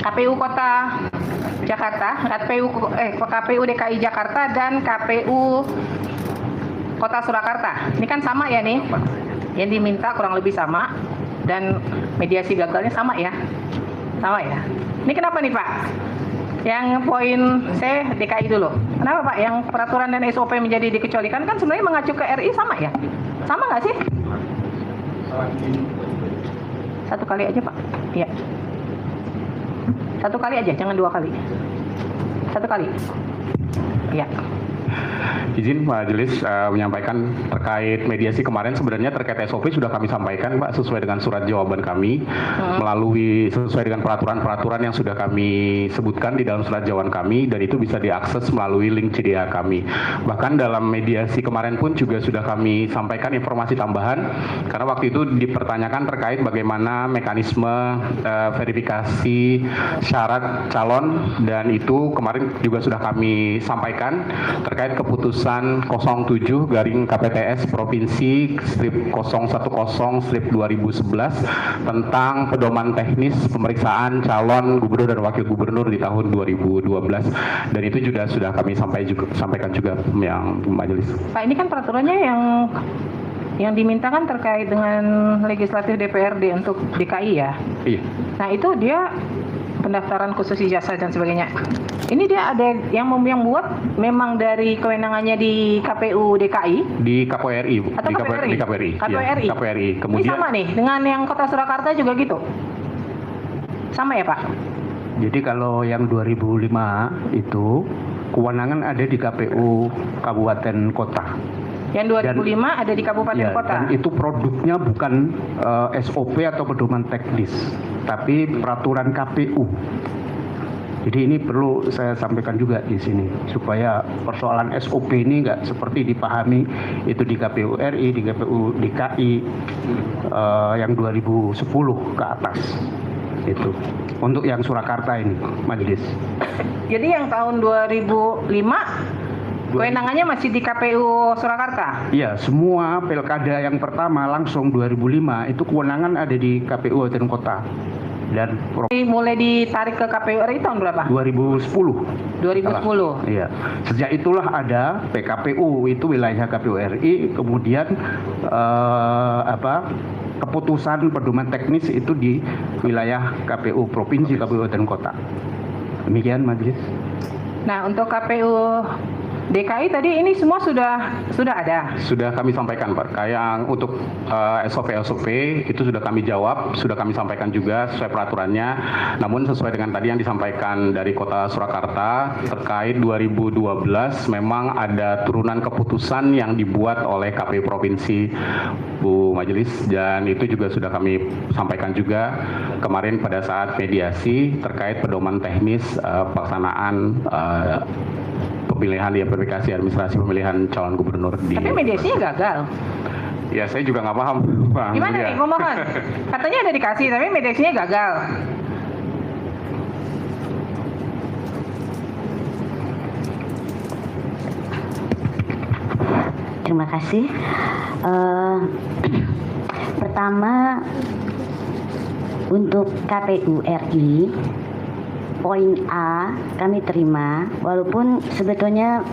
Speaker 1: KPU Kota Jakarta, KPU DKI Jakarta dan KPU Kota Surakarta. Ini kan sama ya nih. Yang diminta kurang lebih sama dan mediasi gagalnya sama ya. Sama ya. Ini kenapa nih Pak? Yang poin saya DKI dulu. Kenapa Pak? Yang peraturan dan SOP menjadi dikecualikan kan sebenarnya mengacu ke RI sama ya? Sama nggak sih? Satu kali aja Pak. Iya. Satu kali aja, jangan 2 kali. Satu kali. Iya.
Speaker 7: Izin Majelis menyampaikan terkait mediasi kemarin, sebenarnya terkait SOP sudah kami sampaikan Pak sesuai dengan surat jawaban kami melalui sesuai dengan peraturan-peraturan yang sudah kami sebutkan di dalam surat jawaban kami, dan itu bisa diakses melalui link CDA kami. Bahkan dalam mediasi kemarin pun juga sudah kami sampaikan informasi tambahan karena waktu itu dipertanyakan terkait bagaimana mekanisme verifikasi syarat calon, dan itu kemarin juga sudah kami sampaikan terkait keputusan keputusan 07 garing KPTS Provinsi strip 010 strip 2011 tentang pedoman teknis pemeriksaan calon gubernur dan wakil gubernur di tahun 2012, dan itu juga sudah kami sampaikan juga yang majelis.
Speaker 1: Pak, ini kan peraturannya yang dimintakan terkait dengan legislatif DPRD untuk DKI ya.
Speaker 7: Iya.
Speaker 1: Nah itu dia pendaftaran khusus ijazah dan sebagainya. Ini dia ada yang buat memang dari kewenangannya di KPU DKI?
Speaker 7: Di KPRI.
Speaker 1: Atau KPRI?
Speaker 7: Di KPRI.
Speaker 1: KPRI.
Speaker 7: Ya, KPRI.
Speaker 1: Ini
Speaker 7: Kemudian
Speaker 1: sama nih dengan yang Kota Surakarta juga gitu? Sama ya Pak?
Speaker 8: Jadi kalau yang 2005 itu kewenangan ada di KPU Kabupaten Kota.
Speaker 1: Yang 2005 ada di Kabupaten Kota.
Speaker 8: Dan itu produknya bukan SOP atau pedoman teknis, tapi peraturan KPU. Jadi ini perlu saya sampaikan juga di sini supaya persoalan SOP ini nggak seperti dipahami itu di KPU RI, di KPU DKI yang 2010 ke atas. Itu untuk yang Surakarta ini majelis.
Speaker 1: Jadi yang tahun 2005 kewenangannya masih di KPU Surakarta?
Speaker 8: Iya, semua pilkada yang pertama langsung 2005 itu kewenangan ada di KPU Kabupaten Kota. Dan
Speaker 1: mulai ditarik ke KPU RI tahun berapa?
Speaker 8: 2010.
Speaker 1: 2010.
Speaker 8: Iya. Sejak itulah ada PKPU, itu wilayah KPU RI, kemudian keputusan pedoman teknis itu di wilayah KPU Provinsi Kabupaten Kota. Demikian majelis.
Speaker 1: Nah, untuk KPU DKI tadi ini semua sudah ada.
Speaker 7: sudah kami sampaikan Pak. Kayak untuk SOP itu sudah kami jawab, sudah kami sampaikan juga sesuai peraturannya. Namun sesuai dengan tadi yang disampaikan dari Kota Surakarta terkait 2012 memang ada turunan keputusan yang dibuat oleh KPU Provinsi Bu Majelis, dan itu juga sudah kami sampaikan juga kemarin pada saat mediasi terkait pedoman teknis pelaksanaan pemilihan verifikasi administrasi pemilihan calon gubernur di.
Speaker 1: Tapi mediasinya gagal.
Speaker 7: Ya saya juga nggak paham, Bang.
Speaker 1: Gimana nih pemohon? Katanya ada dikasih, tapi mediasinya gagal.
Speaker 9: Terima kasih. Pertama, untuk KPU RI, poin A kami terima, walaupun sebetulnya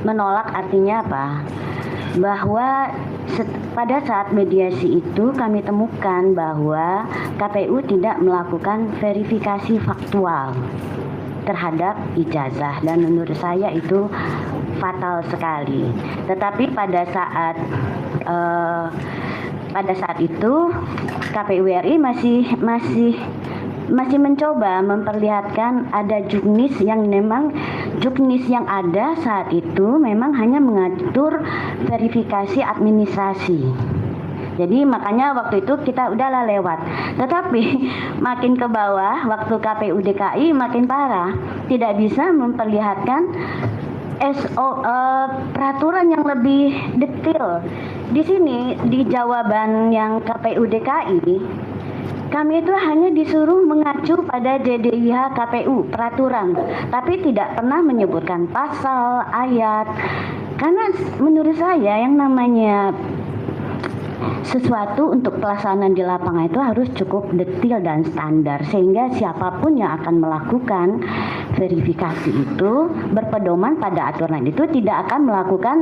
Speaker 9: menolak artinya apa? Bahwa pada saat mediasi itu kami temukan bahwa KPU tidak melakukan verifikasi faktual terhadap ijazah, dan menurut saya itu fatal sekali. Tetapi pada saat itu KPU RI masih mencoba memperlihatkan ada juknis yang ada saat itu memang hanya mengatur verifikasi administrasi. Jadi makanya waktu itu kita udahlah lewat. Tetapi makin ke bawah waktu KPU DKI makin parah, tidak bisa memperlihatkan peraturan yang lebih detail. Di sini di jawaban yang KPU DKI, kami itu hanya disuruh mengacu pada DDIH KPU peraturan, tapi tidak pernah menyebutkan pasal, ayat. Karena menurut saya yang namanya sesuatu untuk pelaksanaan di lapangan itu harus cukup detail dan standar, sehingga siapapun yang akan melakukan verifikasi itu berpedoman pada aturan itu tidak akan melakukan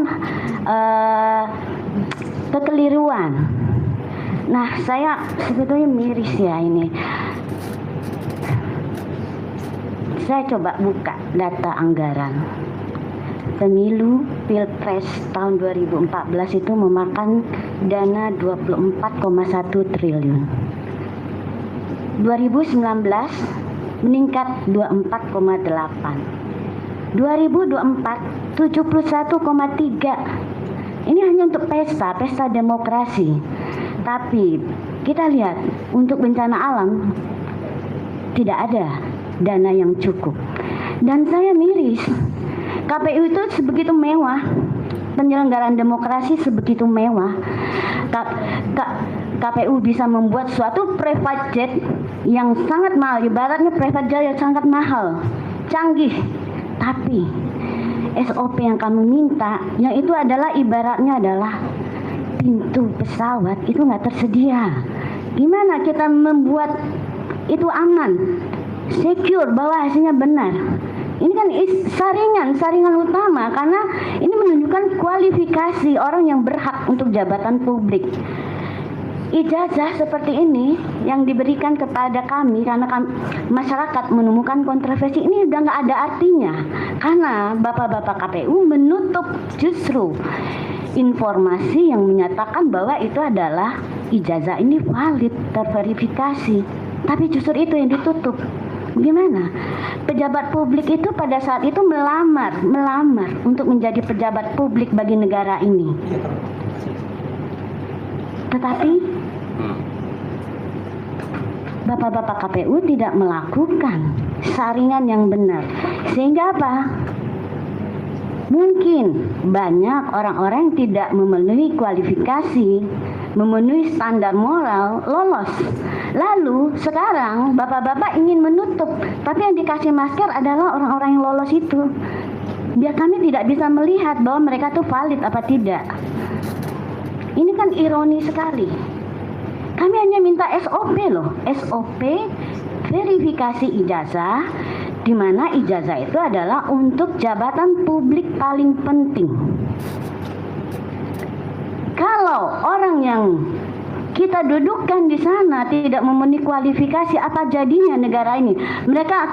Speaker 9: kekeliruan. Nah, saya sebetulnya miris ya ini. Saya coba buka data anggaran. Pemilu Pilpres tahun 2014 itu memakan dana 24,1 triliun. 2019 meningkat 24,8. 2024 71,3. Ini hanya untuk pesta demokrasi. Tapi kita lihat untuk bencana alam tidak ada dana yang cukup. Dan saya miris, KPU itu sebegitu mewah, penyelenggaraan demokrasi sebegitu mewah. KPU bisa membuat suatu private jet yang sangat mahal, ibaratnya private jet yang sangat mahal, canggih, tapi SOP yang kami minta, yang itu adalah ibaratnya adalah pintu pesawat itu nggak tersedia. Gimana kita membuat itu aman, secure, bahwa hasilnya benar? Ini kan saringan utama, karena ini menunjukkan kualifikasi orang yang berhak untuk jabatan publik. Ijazah seperti ini yang diberikan kepada kami karena masyarakat menemukan kontroversi ini udah nggak ada artinya, karena bapak-bapak KPU menutup justru informasi yang menyatakan bahwa itu adalah ijazah ini valid, terverifikasi, tapi justru itu yang ditutup. Gimana? Pejabat publik itu pada saat itu melamar untuk menjadi pejabat publik bagi negara ini. Tetapi bapak-bapak KPU tidak melakukan saringan yang benar. Sehingga apa? Mungkin banyak orang-orang yang tidak memenuhi kualifikasi, memenuhi standar moral, lolos. Lalu sekarang bapak-bapak ingin menutup, tapi yang dikasih masker adalah orang-orang yang lolos itu. Biar kami tidak bisa melihat bahwa mereka itu valid apa tidak. Ini kan ironi sekali. Kami hanya minta SOP loh, SOP verifikasi ijazah, di mana ijazah itu adalah untuk jabatan publik paling penting. Kalau orang yang kita dudukkan di sana tidak memenuhi kualifikasi, apa jadinya negara ini? Mereka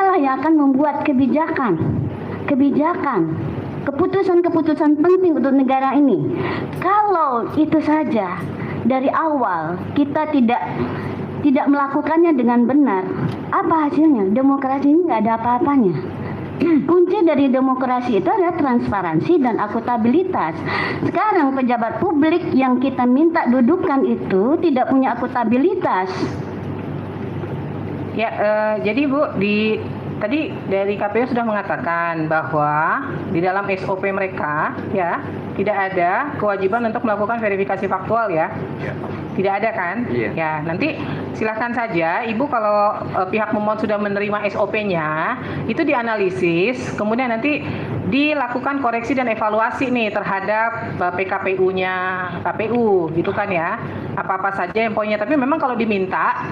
Speaker 9: lah yang akan membuat kebijakan, keputusan-keputusan penting untuk negara ini. Kalau itu saja dari awal kita tidak melakukannya dengan benar, apa hasilnya? Demokrasi ini nggak ada apa-apanya. Kunci dari demokrasi itu adalah transparansi dan akuntabilitas. Sekarang pejabat publik yang kita minta dudukkan itu tidak punya akuntabilitas.
Speaker 1: Ya, jadi Bu, tadi dari KPU sudah mengatakan bahwa di dalam SOP mereka ya tidak ada kewajiban untuk melakukan verifikasi faktual ya. Tidak ada kan?
Speaker 2: Iya.
Speaker 1: Ya, nanti silakan saja Ibu kalau pihak pemohon sudah menerima SOP-nya, itu dianalisis, kemudian nanti dilakukan koreksi dan evaluasi nih terhadap PKPU-nya KPU, gitu kan ya. Apa-apa saja yang poinnya, tapi memang kalau diminta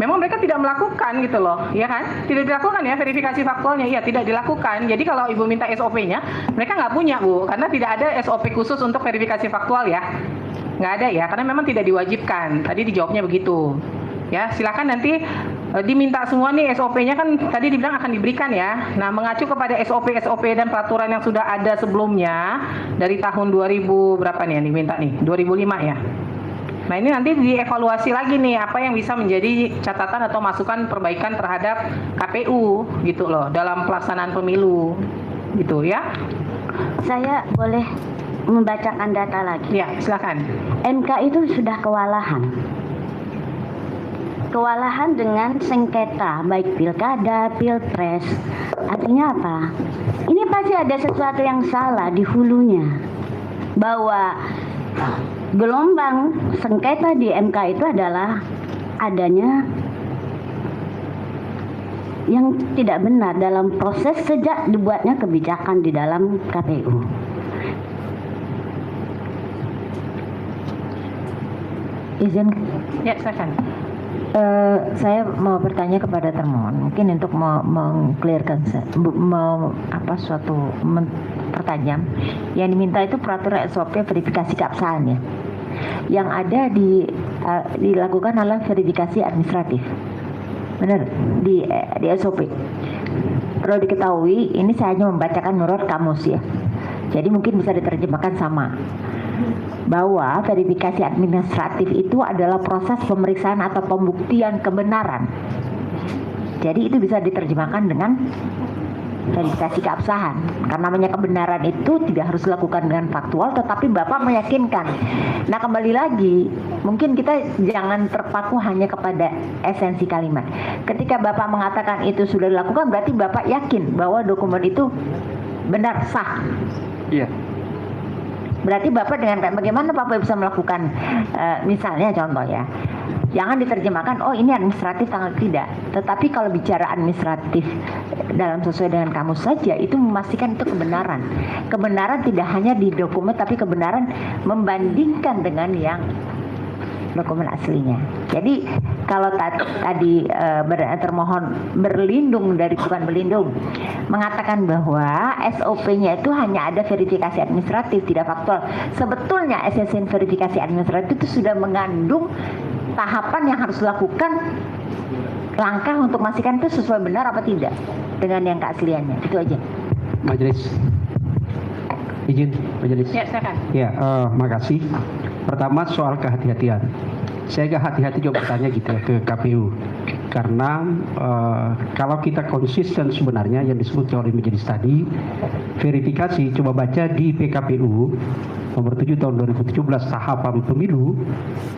Speaker 1: memang mereka tidak melakukan gitu loh, ya kan? Tidak dilakukan ya verifikasi faktualnya, iya tidak dilakukan. Jadi kalau Ibu minta SOP-nya, mereka nggak punya Bu, karena tidak ada SOP khusus untuk verifikasi faktual ya. Nggak ada ya, karena memang tidak diwajibkan. Tadi dijawabnya begitu. Ya, silakan nanti diminta semua nih SOP-nya kan tadi dibilang akan diberikan ya. Nah, mengacu kepada SOP dan peraturan yang sudah ada sebelumnya dari tahun 2000 berapa nih yang diminta nih? 2005 ya. Nah, ini nanti dievaluasi lagi nih apa yang bisa menjadi catatan atau masukan perbaikan terhadap KPU gitu loh dalam pelaksanaan pemilu gitu ya.
Speaker 9: Saya boleh membacakan data lagi.
Speaker 1: Ya, silakan.
Speaker 9: MK itu sudah kewalahan dengan sengketa baik pilkada, pilpres. Artinya apa? Ini pasti ada sesuatu yang salah di hulunya, bahwa gelombang sengketa di MK itu adalah adanya yang tidak benar dalam proses sejak dibuatnya kebijakan di dalam KPU.
Speaker 3: Izin
Speaker 1: Ya, silakan.
Speaker 3: Saya mau bertanya kepada termohon, mungkin untuk meng-clearkan suatu pertanyaan. Yang diminta itu peraturan SOP verifikasi keabsahan ya. Yang ada dilakukan adalah verifikasi administratif. Benar, di SOP. Perlu diketahui, ini saya hanya membacakan menurut kamus ya. Jadi mungkin bisa diterjemahkan sama. Bahwa verifikasi administratif itu adalah proses pemeriksaan atau pembuktian kebenaran. Jadi itu bisa diterjemahkan dengan verifikasi keabsahan. Karena namanya kebenaran itu tidak harus dilakukan dengan faktual, tetapi Bapak meyakinkan. Nah, kembali lagi, mungkin kita jangan terpaku hanya kepada esensi kalimat. Ketika Bapak mengatakan itu sudah dilakukan, berarti Bapak yakin bahwa dokumen itu benar, sah.
Speaker 2: Iya.
Speaker 3: Berarti Bapak dengan bagaimana Bapak bisa melakukan misalnya contoh ya, Jangan diterjemahkan, oh ini administratif tanggal tidak. Tetapi kalau bicara administratif dalam sesuai dengan kamus saja, itu memastikan itu kebenaran. Kebenaran tidak hanya di dokumen, tapi kebenaran membandingkan dengan yang dokumen aslinya. Jadi kalau tadi termohon berlindung dari bukan berlindung, mengatakan bahwa SOP-nya itu hanya ada verifikasi administratif, tidak faktual. Sebetulnya SSN verifikasi administratif itu sudah mengandung tahapan yang harus dilakukan, langkah untuk memastikan itu sesuai benar apa tidak dengan yang keasliannya. Itu aja.
Speaker 8: Majelis, izin majelis.
Speaker 1: Ya, silakan.
Speaker 8: Ya, makasih. Pertama soal kehati-hatian. Saya agak hati-hati juga bertanya gitu ya ke KPU. Karena kalau kita konsisten sebenarnya yang disebut oleh majelis tadi, verifikasi coba baca di PKPU nomor 7 tahun 2017 tahapan pemilu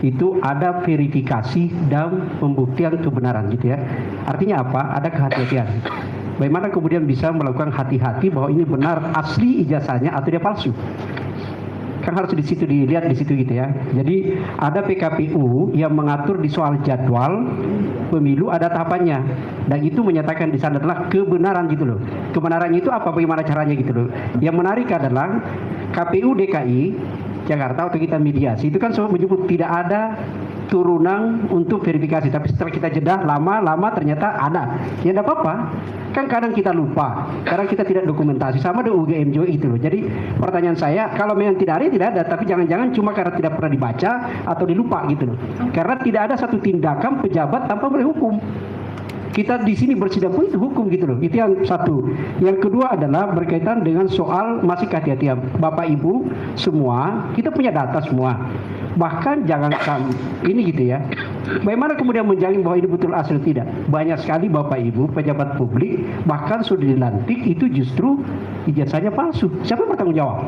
Speaker 8: itu ada verifikasi dan pembuktian kebenaran gitu ya. Artinya apa? Ada kehati-hatian. Bagaimana kemudian bisa melakukan hati-hati bahwa ini benar asli ijazahnya atau dia palsu? Kan harus di situ dilihat di situ gitu ya. Jadi ada PKPU yang mengatur di soal jadwal pemilu ada tahapannya dan itu menyatakan di sana adalah kebenaran gitu loh. Kebenarannya itu apa? Bagaimana caranya gitu loh. Yang menarik adalah KPU DKI Jakarta atau kita mediasi itu kan selalu menyebut tidak ada turunan untuk verifikasi, tapi setelah kita jeda lama-lama ternyata ada. Ya tidak apa-apa. Kan kadang kita lupa, kadang kita tidak dokumentasi, sama dengan UGM juga itu loh. Jadi pertanyaan saya, kalau memang tidak ada, tapi jangan-jangan cuma karena tidak pernah dibaca atau dilupa gitu loh. Karena tidak ada satu tindakan pejabat tanpa boleh hukum. Kita di sini bersidang pun itu hukum gitu loh. Itu yang satu. Yang kedua adalah berkaitan dengan soal masih kehati-hatian. Bapak Ibu semua, kita punya data semua. Bahkan jangankan ini gitu ya. Bagaimana kemudian menjamin bahwa ini betul asli tidak? Banyak sekali Bapak Ibu pejabat publik bahkan sudah dilantik itu justru ijazahnya palsu. Siapa yang bertanggung jawab?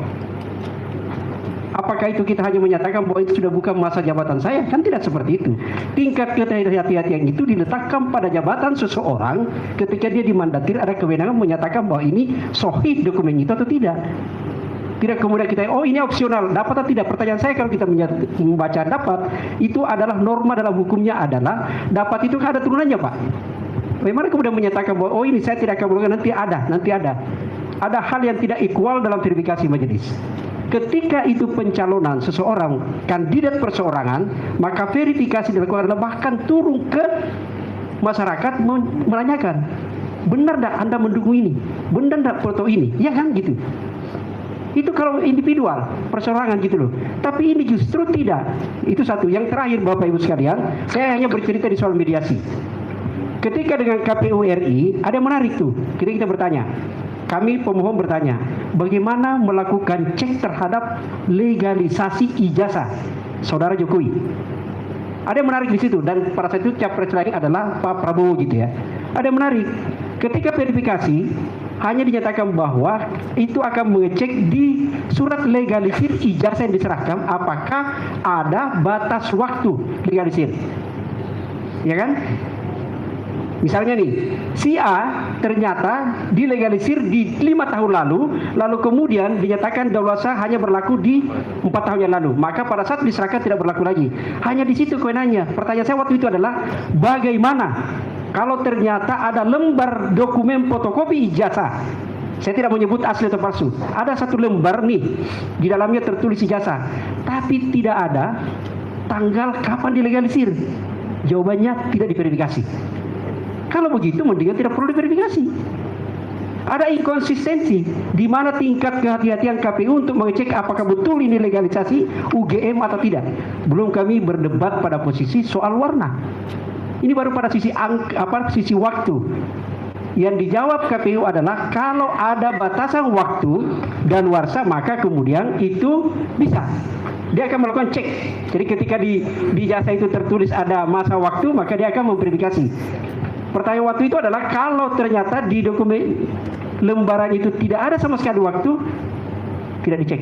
Speaker 8: Apakah itu kita hanya menyatakan bahwa itu sudah bukan masa jabatan saya? Kan tidak seperti itu. Tingkat kehati-hatian itu diletakkan pada jabatan seseorang ketika dia dimandatir ada kewenangan menyatakan bahwa ini sahih dokumen itu atau tidak. Tidak kemudian kita, oh ini opsional, dapat atau tidak? Pertanyaan saya kalau kita membaca dapat, itu adalah norma dalam hukumnya adalah dapat itu kan ada turunannya Pak. Bagaimana kemudian menyatakan bahwa oh ini saya tidak akan melakukan, nanti ada. Ada hal yang tidak equal dalam verifikasi majelis. Ketika itu pencalonan seseorang kandidat perseorangan, maka verifikasi dilakukan adalah bahkan turun ke masyarakat menanyakan, benar tak Anda mendukung ini? Benar tak foto ini? Ya kan gitu. Itu kalau individual, perseorangan gitu loh. Tapi ini justru tidak. Itu satu. Yang terakhir Bapak Ibu sekalian, saya hanya bercerita di soal mediasi. Ketika dengan KPU RI, ada yang menarik tuh. Kita bertanya. Kami pemohon bertanya, bagaimana melakukan cek terhadap legalisasi ijazah Saudara Jokowi? Ada yang menarik di situ dan pada saat itu capres lain adalah Pak Prabowo gitu ya. Ada yang menarik. Ketika verifikasi hanya dinyatakan bahwa itu akan mengecek di surat legalisir ijazah yang diserahkan apakah ada batas waktu legalisir. Ya kan? Misalnya nih, si A ternyata dilegalisir di 5 tahun lalu kemudian dinyatakan daluarsa hanya berlaku di 4 tahun yang lalu. Maka pada saat diserahkan tidak berlaku lagi. Hanya di situ kewenangannya. Pertanyaan saya waktu itu adalah, bagaimana kalau ternyata ada lembar dokumen fotokopi ijazah? Saya tidak menyebut asli atau palsu. Ada satu lembar nih, di dalamnya tertulis ijazah, tapi tidak ada tanggal kapan dilegalisir. Jawabannya tidak diverifikasi. Kalau begitu mendingan tidak perlu diverifikasi. Ada inkonsistensi di mana tingkat kehati-hatian KPU untuk mengecek apakah betul ini legalisasi UGM atau tidak. Belum kami berdebat pada posisi soal warna. Ini baru pada sisi sisi waktu. Yang dijawab KPU adalah kalau ada batasan waktu dan warsa maka kemudian itu bisa. Dia akan melakukan cek. Jadi ketika di ijazah itu tertulis ada masa waktu maka dia akan memverifikasi. Pertanyaan waktu itu adalah kalau ternyata di dokumen lembaran itu tidak ada sama sekali waktu, tidak dicek.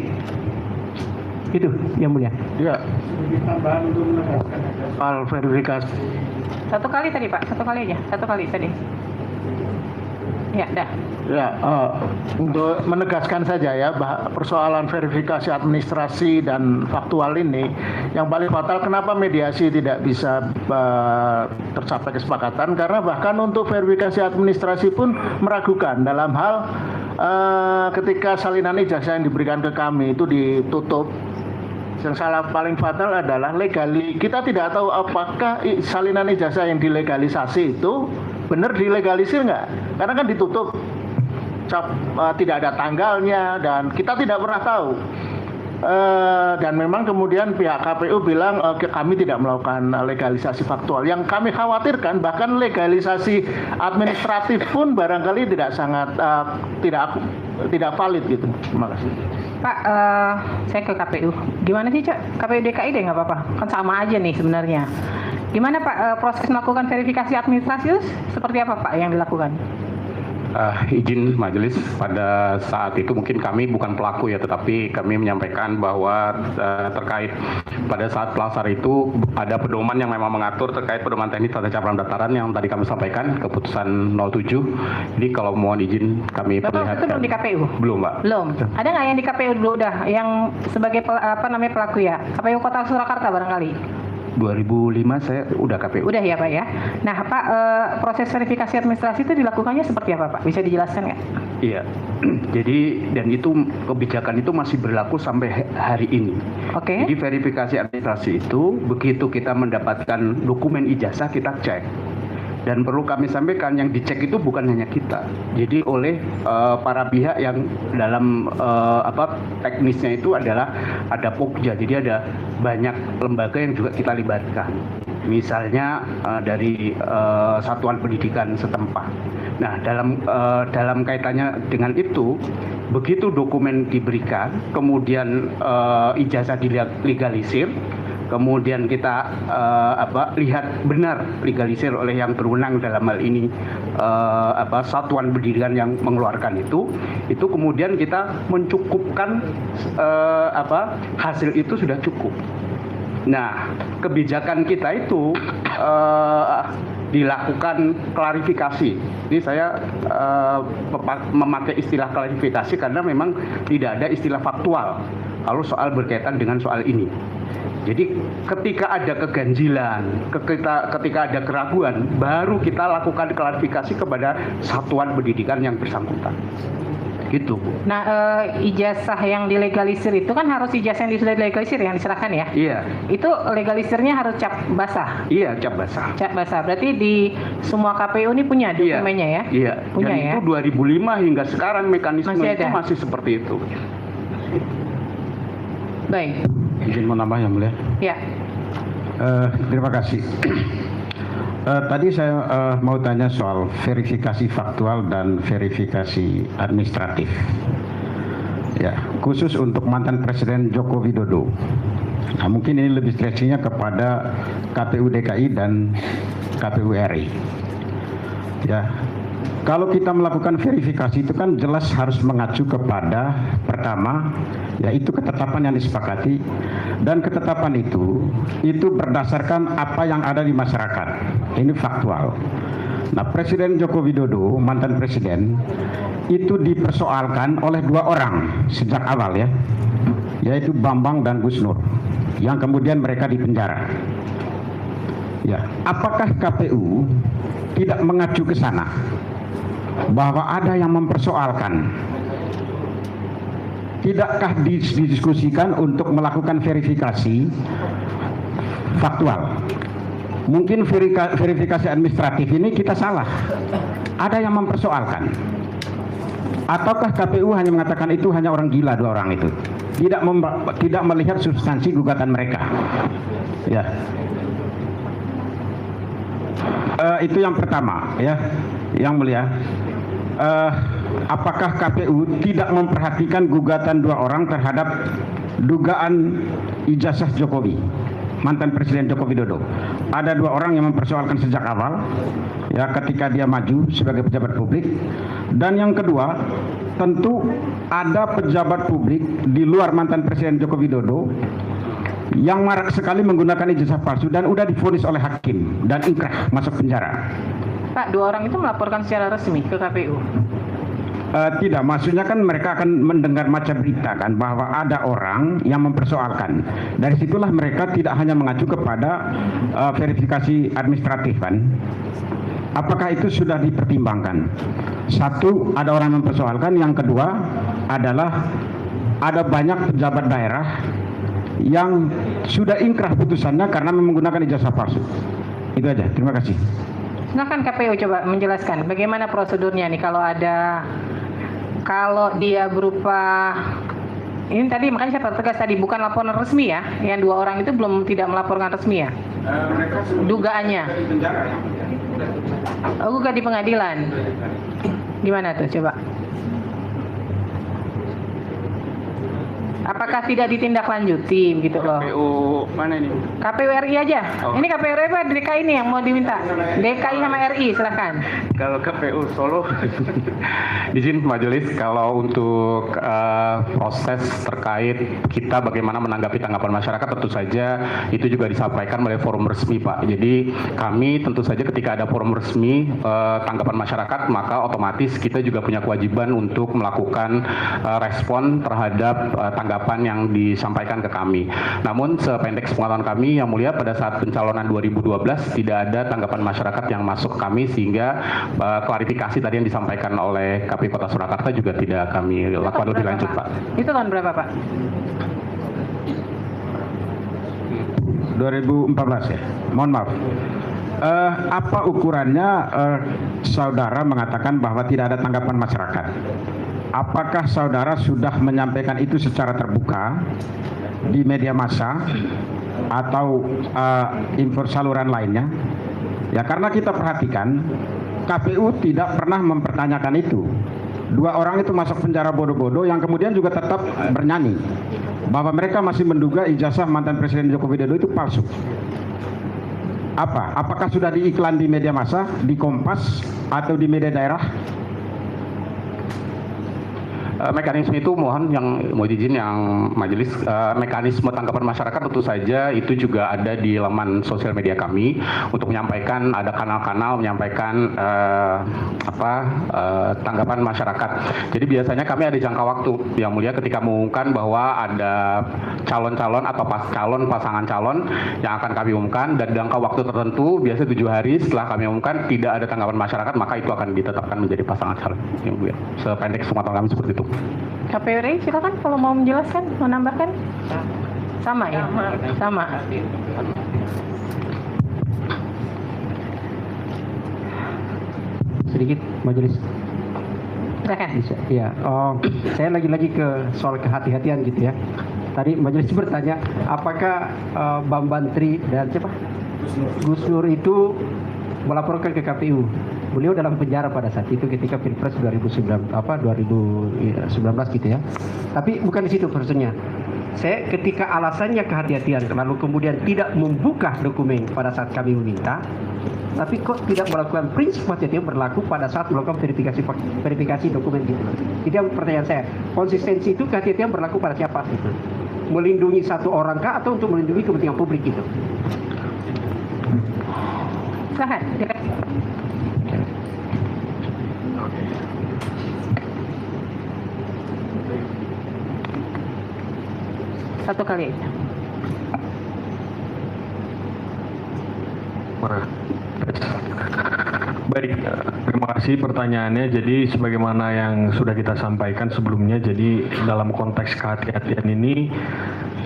Speaker 8: Itu yang mulia.
Speaker 5: Ya. Soal verifikasi.
Speaker 1: Satu kali tadi Pak, satu kali aja, satu kali tadi. Ya, dah.
Speaker 10: Ya, untuk menegaskan saja ya, persoalan verifikasi administrasi dan faktual ini yang paling fatal kenapa mediasi tidak bisa tercapai kesepakatan, karena bahkan untuk verifikasi administrasi pun meragukan dalam hal ketika salinan ijazah yang diberikan ke kami itu ditutup. Yang salah paling fatal adalah kita tidak tahu apakah salinan ijazah yang dilegalisasi itu benar dilegalisir nggak, karena kan ditutup, tidak ada tanggalnya dan kita tidak pernah tahu. Dan memang kemudian pihak KPU bilang kami tidak melakukan legalisasi faktual. Yang kami khawatirkan bahkan legalisasi administratif pun barangkali tidak valid gitu. Terima kasih.
Speaker 1: Pak, saya ke KPU. Gimana sih, Cak? KPU DKI deh nggak apa-apa. Kan sama aja nih sebenarnya. Gimana Pak proses melakukan verifikasi administrasi itu seperti apa Pak yang dilakukan?
Speaker 7: Izin majelis, pada saat itu mungkin kami bukan pelaku ya, tetapi kami menyampaikan bahwa terkait pada saat pelasar itu ada pedoman yang memang mengatur terkait pedoman teknis tata cara pendaftaran yang tadi kami sampaikan, keputusan 07. Jadi kalau mohon izin kami perlihatkan.
Speaker 1: Itu belum di KPU?
Speaker 7: Belum, Mbak.
Speaker 1: Belum. Ada nggak yang di KPU dulu udah, yang sebagai pelaku ya? KPU Kota Surakarta barangkali?
Speaker 8: 2005 saya udah KPU.
Speaker 1: Udah ya Pak ya. Nah Pak, proses verifikasi administrasi itu dilakukannya seperti apa Pak? Bisa dijelaskan nggak?
Speaker 8: Iya. Jadi dan itu kebijakan itu masih berlaku sampai hari ini.
Speaker 1: Oke.
Speaker 8: Jadi verifikasi administrasi itu begitu kita mendapatkan dokumen ijazah kita cek. Dan perlu kami sampaikan yang dicek itu bukan hanya kita. Jadi oleh para pihak yang dalam teknisnya itu adalah ada Pokja. Jadi ada banyak lembaga yang juga kita libatkan. Misalnya dari satuan pendidikan setempat. Nah, dalam kaitannya dengan itu, begitu dokumen diberikan, kemudian ijazah dilegalisir, kemudian kita lihat benar legalisir oleh yang berwenang dalam hal ini satuan pendidikan yang mengeluarkan itu kemudian kita mencukupkan hasil itu sudah cukup. Nah, kebijakan kita itu dilakukan klarifikasi. Ini saya memakai istilah klarifikasi karena memang tidak ada istilah faktual kalau soal berkaitan dengan soal ini. Jadi ketika ada keganjilan, ketika ada keraguan, baru kita lakukan klarifikasi kepada satuan pendidikan yang bersangkutan. Gitu.
Speaker 1: Nah, ijazah yang dilegalisir itu kan harus ijazah yang sudah dilegalisir yang diserahkan ya?
Speaker 8: Iya.
Speaker 1: Itu legalisirnya harus cap basah?
Speaker 8: Iya, cap basah.
Speaker 1: Cap basah. Berarti di semua KPU ini punya dokumennya ya?
Speaker 8: Iya.
Speaker 1: Punya
Speaker 8: dan
Speaker 1: ya?
Speaker 8: itu 2005 hingga sekarang mekanisme itu masih seperti itu.
Speaker 1: Baik.
Speaker 11: Izin menambah yang mulia.
Speaker 1: Ya.
Speaker 11: Terima kasih. Tadi saya mau tanya soal verifikasi faktual dan verifikasi administratif. Ya, khusus untuk mantan Presiden Joko Widodo. Nah, mungkin ini lebih stretchingnya kepada KPU DKI dan KPU RI. Ya, kalau kita melakukan verifikasi itu kan jelas harus mengacu kepada pertama, yaitu ketetapan yang disepakati, dan ketetapan itu berdasarkan apa yang ada di masyarakat. Ini faktual. Nah, Presiden Joko Widodo, mantan presiden, itu dipersoalkan oleh dua orang sejak awal ya, yaitu Bambang dan Gus Nur, yang kemudian mereka dipenjara. Ya, apakah KPU tidak mengacu ke sana? Bahwa ada yang mempersoalkan, tidakkah didiskusikan untuk melakukan verifikasi faktual? Mungkin verifikasi administratif ini kita salah, ada yang mempersoalkan. Ataukah KPU hanya mengatakan itu hanya orang gila dua orang itu, tidak melihat substansi gugatan mereka? Ya, itu yang pertama ya, yang mulia. Apakah KPU tidak memperhatikan gugatan dua orang terhadap dugaan ijazah Jokowi, mantan Presiden Joko Widodo? Ada dua orang yang mempersoalkan sejak awal, ya, ketika dia maju sebagai pejabat publik. Dan yang kedua, tentu ada pejabat publik di luar mantan Presiden Joko Widodo yang marak sekali menggunakan ijazah palsu dan udah divonis oleh hakim dan ingkrah masuk penjara.
Speaker 1: Pak, 2 orang itu melaporkan secara resmi ke KPU?
Speaker 11: Tidak, maksudnya kan mereka akan mendengar macam berita kan bahwa ada orang yang mempersoalkan. Dari situlah mereka tidak hanya mengacu kepada verifikasi administratif kan. Apakah itu sudah dipertimbangkan? Satu, ada orang yang mempersoalkan. Yang kedua adalah ada banyak pejabat daerah yang sudah ingkrah putusannya karena menggunakan ijazah palsu. Itu aja, terima kasih.
Speaker 1: Silakan KPU coba menjelaskan bagaimana prosedurnya nih kalau dia berupa ini tadi, makanya saya pertegas tadi bukan laporan resmi ya, yang 2 orang itu belum tidak melaporkan resmi ya, dugaannya. Oh, gugat di pengadilan. Gimana tuh coba? Apakah tidak ditindaklanjuti begitu loh?
Speaker 12: KPU mana ini?
Speaker 1: KPU RI aja.
Speaker 12: Oh.
Speaker 1: Ini KPU RI apa DKI ini yang mau diminta? DKI sama RI, silakan.
Speaker 12: Kalau KPU Solo,
Speaker 7: Izin majelis, kalau untuk proses terkait kita bagaimana menanggapi tanggapan masyarakat, tentu saja itu juga disampaikan melalui forum resmi, Pak. Jadi kami tentu saja ketika ada forum resmi tanggapan masyarakat, maka otomatis kita juga punya kewajiban untuk melakukan respon terhadap tanggapan yang disampaikan ke kami. Namun sependek sepengetahuan kami yang mulia, pada saat pencalonan 2012 tidak ada tanggapan masyarakat yang masuk ke kami, sehingga klarifikasi tadi yang disampaikan oleh KPU Kota Surakarta juga tidak kami lakukan lebih lanjut, Pak.
Speaker 1: Itu tahun berapa, Pak?
Speaker 11: 2014 ya. Mohon maaf. Apa ukurannya saudara mengatakan bahwa tidak ada tanggapan masyarakat? Apakah saudara sudah menyampaikan itu secara terbuka di media massa atau info saluran lainnya? Ya, karena kita perhatikan KPU tidak pernah mempertanyakan itu. 2 orang itu masuk penjara bodoh-bodoh yang kemudian juga tetap bernyanyi bahwa mereka masih menduga ijazah mantan Presiden Joko Widodo itu palsu. Apakah sudah diiklan di media massa, di Kompas atau di media daerah?
Speaker 7: Mekanisme itu mohon yang mau izin yang majelis, mekanisme tanggapan masyarakat tentu saja itu juga ada di laman sosial media kami untuk menyampaikan, ada kanal-kanal menyampaikan tanggapan masyarakat. Jadi biasanya kami ada jangka waktu yang mulia ketika mengumumkan bahwa ada calon-calon atau pasangan calon yang akan kami umumkan, dan jangka waktu tertentu biasanya 7 hari setelah kami umumkan tidak ada tanggapan masyarakat, maka itu akan ditetapkan menjadi pasangan calon. Yang mulia, sependek sepengetahuan kami seperti itu.
Speaker 1: KPU RI silakan kalau mau menjelaskan, menambahkan. Sama ya? Sama.
Speaker 8: Sedikit majelis.
Speaker 1: Silakan.
Speaker 8: Ya, saya lagi-lagi ke soal kehati-hatian gitu ya. Tadi majelis bertanya apakah Bambantri dan siapa? Gus Nur itu melaporkan ke KPU. Beliau dalam penjara pada saat itu ketika Pilpres 2019 gitu ya. Tapi bukan di situ persoalannya. Saya ketika alasannya kehati-hatian lalu kemudian tidak membuka dokumen pada saat kami meminta, tapi kok tidak melakukan prinsip kehati-hatian berlaku pada saat melakukan verifikasi dokumen gitu. Jadi yang pertanyaan saya, konsistensi itu kehati-hatian berlaku pada siapa gitu? Melindungi satu orang kah atau untuk melindungi kepentingan publik gitu?
Speaker 1: Silahkan. Satu kali aja.
Speaker 5: Baik, terima kasih pertanyaannya. Jadi sebagaimana yang sudah kita sampaikan sebelumnya, jadi dalam konteks kehati-hatian ini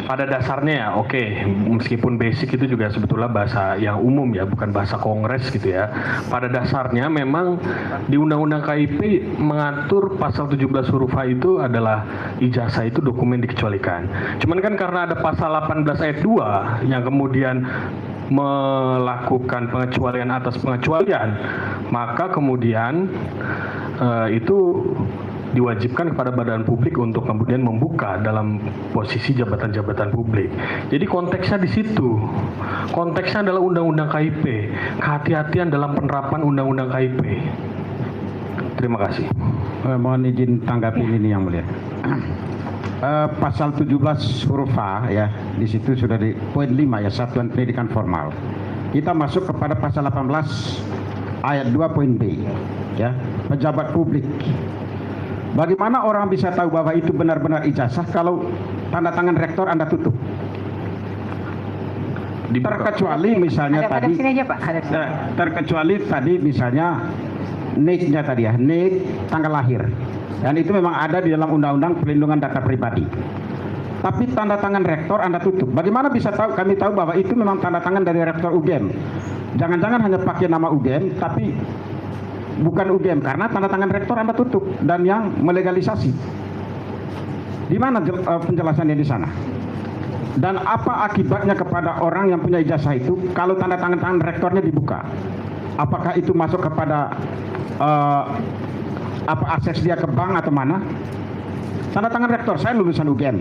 Speaker 5: pada dasarnya ya oke, meskipun basic itu juga sebetulnya bahasa yang umum ya, bukan bahasa kongres gitu ya. Pada dasarnya memang di Undang-Undang KIP mengatur pasal 17 huruf H itu adalah ijazah itu dokumen dikecualikan. Cuman kan karena ada pasal 18 ayat 2 yang kemudian melakukan pengecualian atas pengecualian, maka kemudian itu diwajibkan kepada badan publik untuk kemudian membuka dalam posisi jabatan-jabatan publik. Jadi konteksnya di situ. Konteksnya adalah Undang-Undang KIP. Kehati-hatian dalam penerapan Undang-Undang KIP. Terima kasih.
Speaker 11: Mohon izin tanggapi ini yang mulia. Pasal 17 huruf H ya, di situ sudah di poin 5 ya, satuan pendidikan formal. Kita masuk kepada pasal 18 ayat 2 poin B, ya, pejabat publik. Bagaimana orang bisa tahu bahwa itu benar-benar ijazah kalau tanda tangan rektor Anda tutup? Terkecuali misalnya tadi, terkecuali tadi misalnya NIK-nya tadi ya, NIK tanggal lahir, dan itu memang ada di dalam Undang-Undang Perlindungan Data Pribadi. Tapi tanda tangan rektor Anda tutup. Bagaimana bisa tahu? Kami tahu bahwa itu memang tanda tangan dari rektor UGM. Jangan-jangan hanya pakai nama UGM, tapi bukan UGM karena tanda tangan rektor Anda tutup dan yang melegalisasi. Di mana penjelasannya di sana? Dan apa akibatnya kepada orang yang punya ijazah itu kalau tanda tangan rektornya dibuka? Apakah itu masuk kepada apa akses dia ke bank atau mana? Tanda tangan rektor saya lulusan UGM,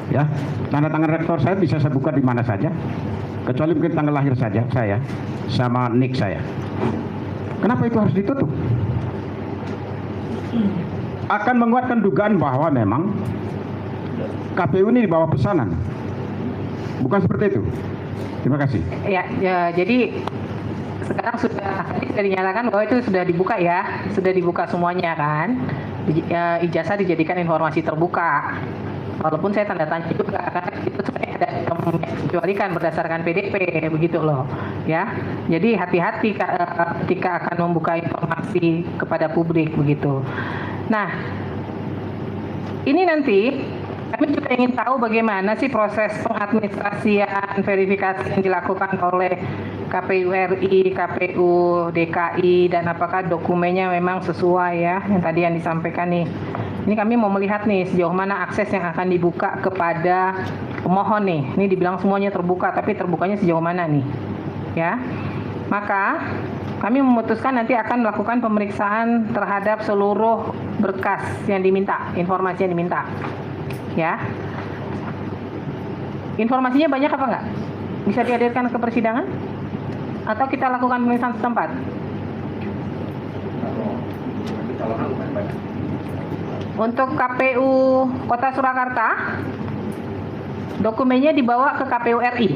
Speaker 11: ya. Tanda tangan rektor saya bisa saya buka di mana saja, kecuali mungkin tanggal lahir saja saya sama NIK saya. Kenapa itu harus ditutup? Akan menguatkan dugaan bahwa memang KPU ini di bawah pesanan. Bukan seperti itu. Terima kasih.
Speaker 1: Ya, jadi sekarang sudah dinyatakan bahwa itu sudah dibuka ya, sudah dibuka semuanya kan. Ijazah dijadikan informasi terbuka. Walaupun saya tanda tanya juga karena itu sebenarnya ada yang mengecualikan berdasarkan PDP begitu loh, ya. Jadi hati-hati ketika akan membuka informasi kepada publik begitu. Nah, ini nanti kami juga ingin tahu bagaimana sih proses pengadministrasian verifikasi yang dilakukan oleh KPU RI, KPU DKI, dan apakah dokumennya memang sesuai ya yang tadi yang disampaikan nih. Ini kami mau melihat nih sejauh mana akses yang akan dibuka kepada pemohon nih. Ini dibilang semuanya terbuka, tapi terbukanya sejauh mana nih? Ya. Maka kami memutuskan nanti akan melakukan pemeriksaan terhadap seluruh berkas yang diminta, informasi yang diminta. Ya. Informasinya banyak apa enggak? Bisa dihadirkan ke persidangan? Atau kita lakukan pemeriksaan setempat? Untuk KPU Kota Surakarta, dokumennya dibawa ke KPU RI.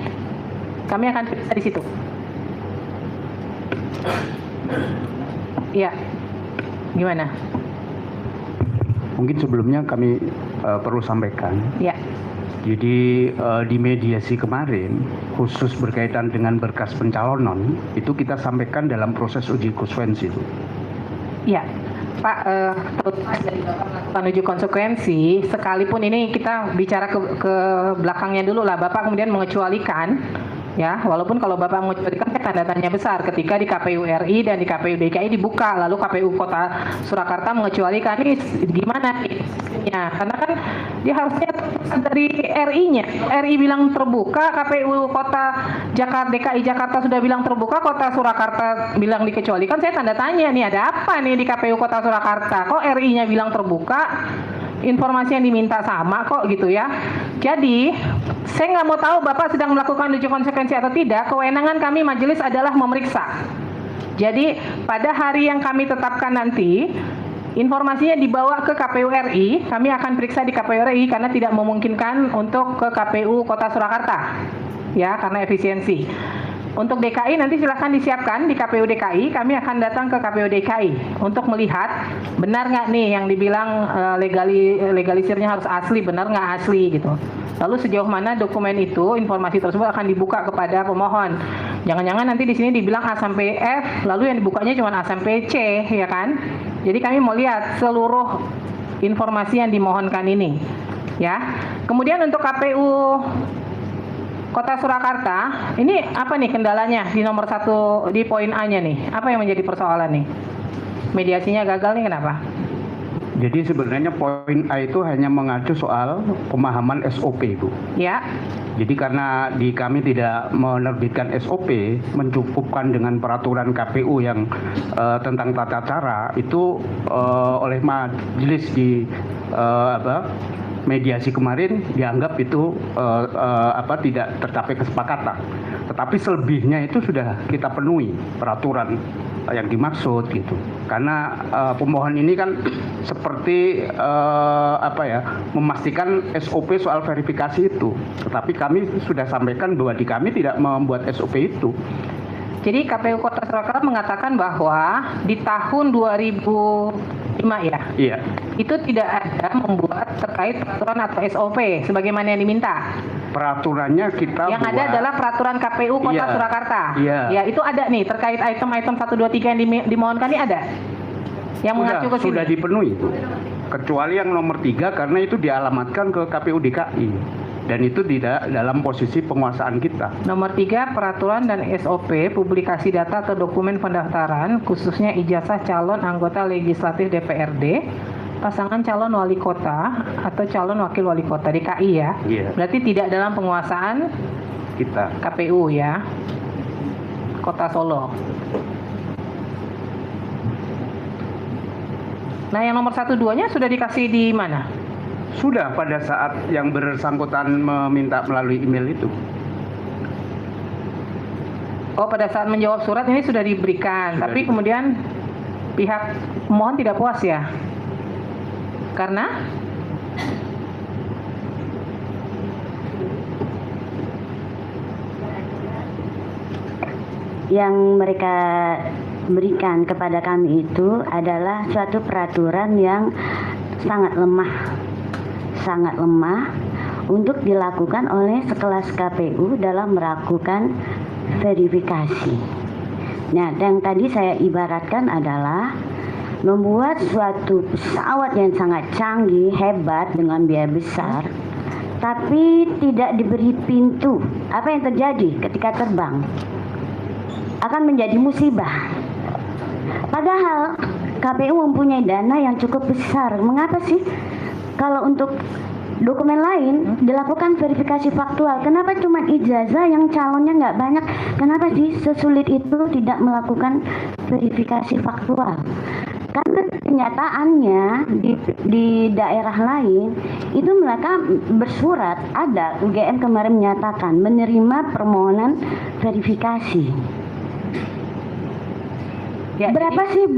Speaker 1: Kami akan periksa di situ. Iya. Gimana?
Speaker 8: Mungkin sebelumnya kami perlu sampaikan.
Speaker 1: Ya.
Speaker 8: Jadi di mediasi kemarin khusus berkaitan dengan berkas pencalonan itu kita sampaikan dalam proses uji konsekuensi itu.
Speaker 1: Iya. Pak, terlepas dari Bapak melakukan uji konsekuensi, sekalipun ini kita bicara ke belakangnya dulu lah, Bapak kemudian mengecualikan, ya, walaupun kalau Bapak mengecualikan kan tanda tanya besar ketika di KPU RI dan di KPU DKI dibuka, lalu KPU Kota Surakarta mengecualikan, ini gimana sistemnya? Karena kan dia harusnya dari RI-nya, RI bilang terbuka, KPU Kota Jakarta, DKI Jakarta sudah bilang terbuka, Kota Surakarta bilang dikecualikan. Saya tanda tanya nih, ada apa nih di KPU Kota Surakarta? Kok RI-nya bilang terbuka, informasi yang diminta sama kok gitu ya. Jadi saya nggak mau tahu Bapak sedang melakukan uji konsekuensi atau tidak. Kewenangan kami majelis adalah memeriksa. Jadi pada hari yang kami tetapkan nanti, informasinya dibawa ke KPU RI, kami akan periksa di KPU RI karena tidak memungkinkan untuk ke KPU Kota Surakarta, ya, karena efisiensi. Untuk DKI nanti silahkan disiapkan di KPU DKI, kami akan datang ke KPU DKI untuk melihat benar nggak nih yang dibilang legalisirnya harus asli, benar nggak asli gitu. Lalu sejauh mana dokumen itu, informasi tersebut akan dibuka kepada pemohon. Jangan-jangan nanti di sini dibilang A sampai F, lalu yang dibukanya cuma A sampai C, ya kan? Jadi kami mau lihat seluruh informasi yang dimohonkan ini, ya. Kemudian untuk KPU Kota Surakarta, ini apa nih kendalanya di nomor 1 di poin A-nya nih? Apa yang menjadi persoalan nih? Mediasinya gagal nih kenapa?
Speaker 8: Jadi sebenarnya poin A itu hanya mengacu soal pemahaman SOP, Bu.
Speaker 1: Ya.
Speaker 8: Jadi karena di kami tidak menerbitkan SOP, mencukupkan dengan peraturan KPU yang tentang tata cara itu oleh majelis di mediasi kemarin dianggap itu tidak tercapai kesepakatan. Tetapi selebihnya itu sudah kita penuhi peraturan yang dimaksud gitu. Karena pemohon ini kan seperti memastikan SOP soal verifikasi itu. Tetapi kami sudah sampaikan bahwa di kami tidak membuat SOP itu.
Speaker 1: Jadi KPU Kota Surakarta mengatakan bahwa di tahun 2005 ya,
Speaker 8: Iya.
Speaker 1: itu tidak ada membuat terkait peraturan atau SOP sebagaimana yang diminta.
Speaker 8: Peraturannya kita
Speaker 1: Yang ada
Speaker 8: buat.
Speaker 1: adalah peraturan KPU Kota
Speaker 8: Iya.
Speaker 1: Surakarta.
Speaker 8: Iya.
Speaker 1: Ya, itu ada nih terkait item-item 1, 2, 3 yang dimohonkan ini ada. Yang mengacu ke sini.
Speaker 8: Sudah dipenuhi. Kecuali yang nomor 3 karena itu dialamatkan ke KPU DKI. Dan itu tidak dalam posisi penguasaan kita.
Speaker 1: Nomor 3, peraturan dan SOP publikasi data atau dokumen pendaftaran khususnya ijazah calon anggota legislatif DPRD, pasangan calon wali kota atau calon wakil wali kota DKI ya.
Speaker 8: Iya.
Speaker 1: Berarti tidak dalam penguasaan
Speaker 8: Kita.
Speaker 1: KPU ya. Kota Solo. Nah, yang nomor 1, 2-nya sudah dikasih di mana?
Speaker 8: Sudah pada saat yang bersangkutan meminta melalui email itu.
Speaker 1: Oh, pada saat menjawab surat ini sudah diberikan, tapi kemudian pihak pemohon tidak puas ya? Karena
Speaker 9: yang mereka berikan kepada kami itu adalah suatu peraturan yang sangat lemah untuk dilakukan oleh sekelas KPU dalam melakukan verifikasi. Nah, yang tadi saya ibaratkan adalah membuat suatu pesawat yang sangat canggih, hebat dengan biaya besar, tapi tidak diberi pintu. Apa yang terjadi ketika terbang? Akan menjadi musibah. Padahal KPU mempunyai dana yang cukup besar. Mengapa sih kalau untuk dokumen lain dilakukan verifikasi faktual? Kenapa cuma ijazah yang calonnya nggak banyak? Kenapa sih sesulit itu tidak melakukan verifikasi faktual? Karena kenyataannya di daerah lain itu mereka bersurat, ada UGM kemarin menyatakan menerima permohonan verifikasi.
Speaker 1: ya,
Speaker 9: Berapa sih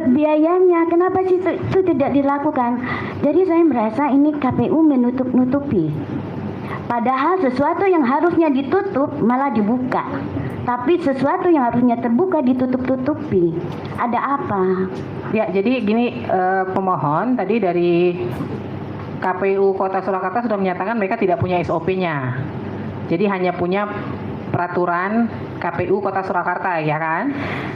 Speaker 9: biayanya? Kenapa sih itu tidak dilakukan? Jadi saya merasa ini KPU menutup-nutupi. Padahal sesuatu yang harusnya ditutup malah dibuka. Tapi sesuatu yang harusnya terbuka ditutup-tutupi. Ada apa?
Speaker 1: Ya, jadi gini, pemohon tadi dari KPU Kota Surakarta sudah menyatakan mereka tidak punya SOP-nya. Jadi hanya punya peraturan KPU Kota Surakarta, ya kan?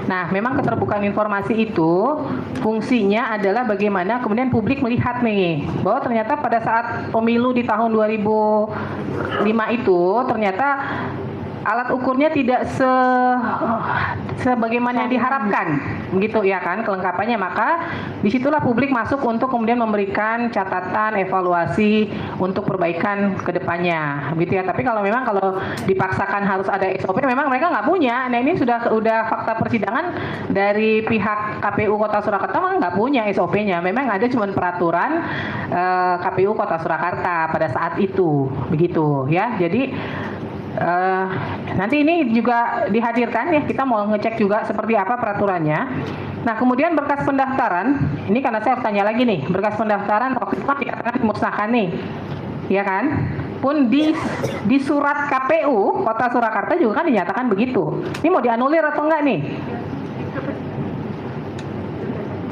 Speaker 1: Nah, memang keterbukaan informasi itu fungsinya adalah bagaimana kemudian publik melihat nih bahwa ternyata pada saat pemilu di tahun 2005 itu ternyata alat ukurnya tidak sebagaimana yang diharapkan, begitu ya kan kelengkapannya. Maka disitulah publik masuk untuk kemudian memberikan catatan, evaluasi untuk perbaikan kedepannya, begitu ya. Tapi kalau dipaksakan harus ada SOP, memang mereka nggak punya. Nah, ini sudah fakta persidangan dari pihak KPU Kota Surakarta memang nggak punya SOP-nya. Memang ada cuma peraturan KPU Kota Surakarta pada saat itu, begitu ya. Jadi nanti ini juga dihadirkan ya, kita mau ngecek juga seperti apa peraturannya. Nah, kemudian berkas pendaftaran, ini karena saya harus tanya lagi nih, berkas pendaftaran waktu itu dikatakan dimusnahkan nih, ya kan? Pun di surat KPU Kota Surakarta juga kan dinyatakan begitu. Ini mau dianulir atau enggak nih?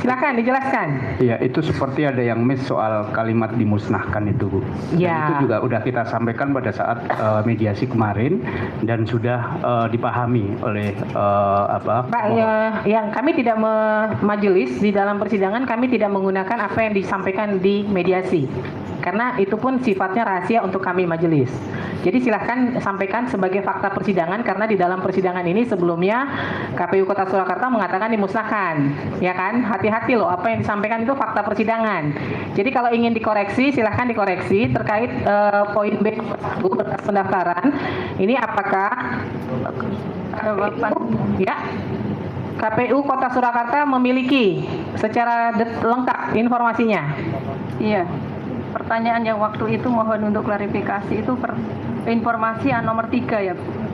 Speaker 1: Silakan dijelaskan.
Speaker 8: Iya, itu seperti ada yang miss soal kalimat dimusnahkan itu, Bu.
Speaker 1: Ya.
Speaker 8: Dan itu juga udah kita sampaikan pada saat mediasi kemarin dan sudah dipahami oleh
Speaker 1: Pak, yang kami tidak majelis di dalam persidangan, kami tidak menggunakan apa yang disampaikan di mediasi. Karena itu pun sifatnya rahasia untuk kami majelis. Jadi silahkan sampaikan sebagai fakta persidangan, karena di dalam persidangan ini sebelumnya KPU Kota Surakarta mengatakan dimusnahkan, ya kan? Hati-hati loh, apa yang disampaikan itu fakta persidangan. Jadi kalau ingin dikoreksi, silahkan dikoreksi terkait poin B berkas pendaftaran. Ini apakah ya KPU Kota Surakarta memiliki secara lengkap informasinya?
Speaker 13: Iya. Pertanyaan yang waktu itu mohon untuk klarifikasi itu informasi yang nomor 3 ya.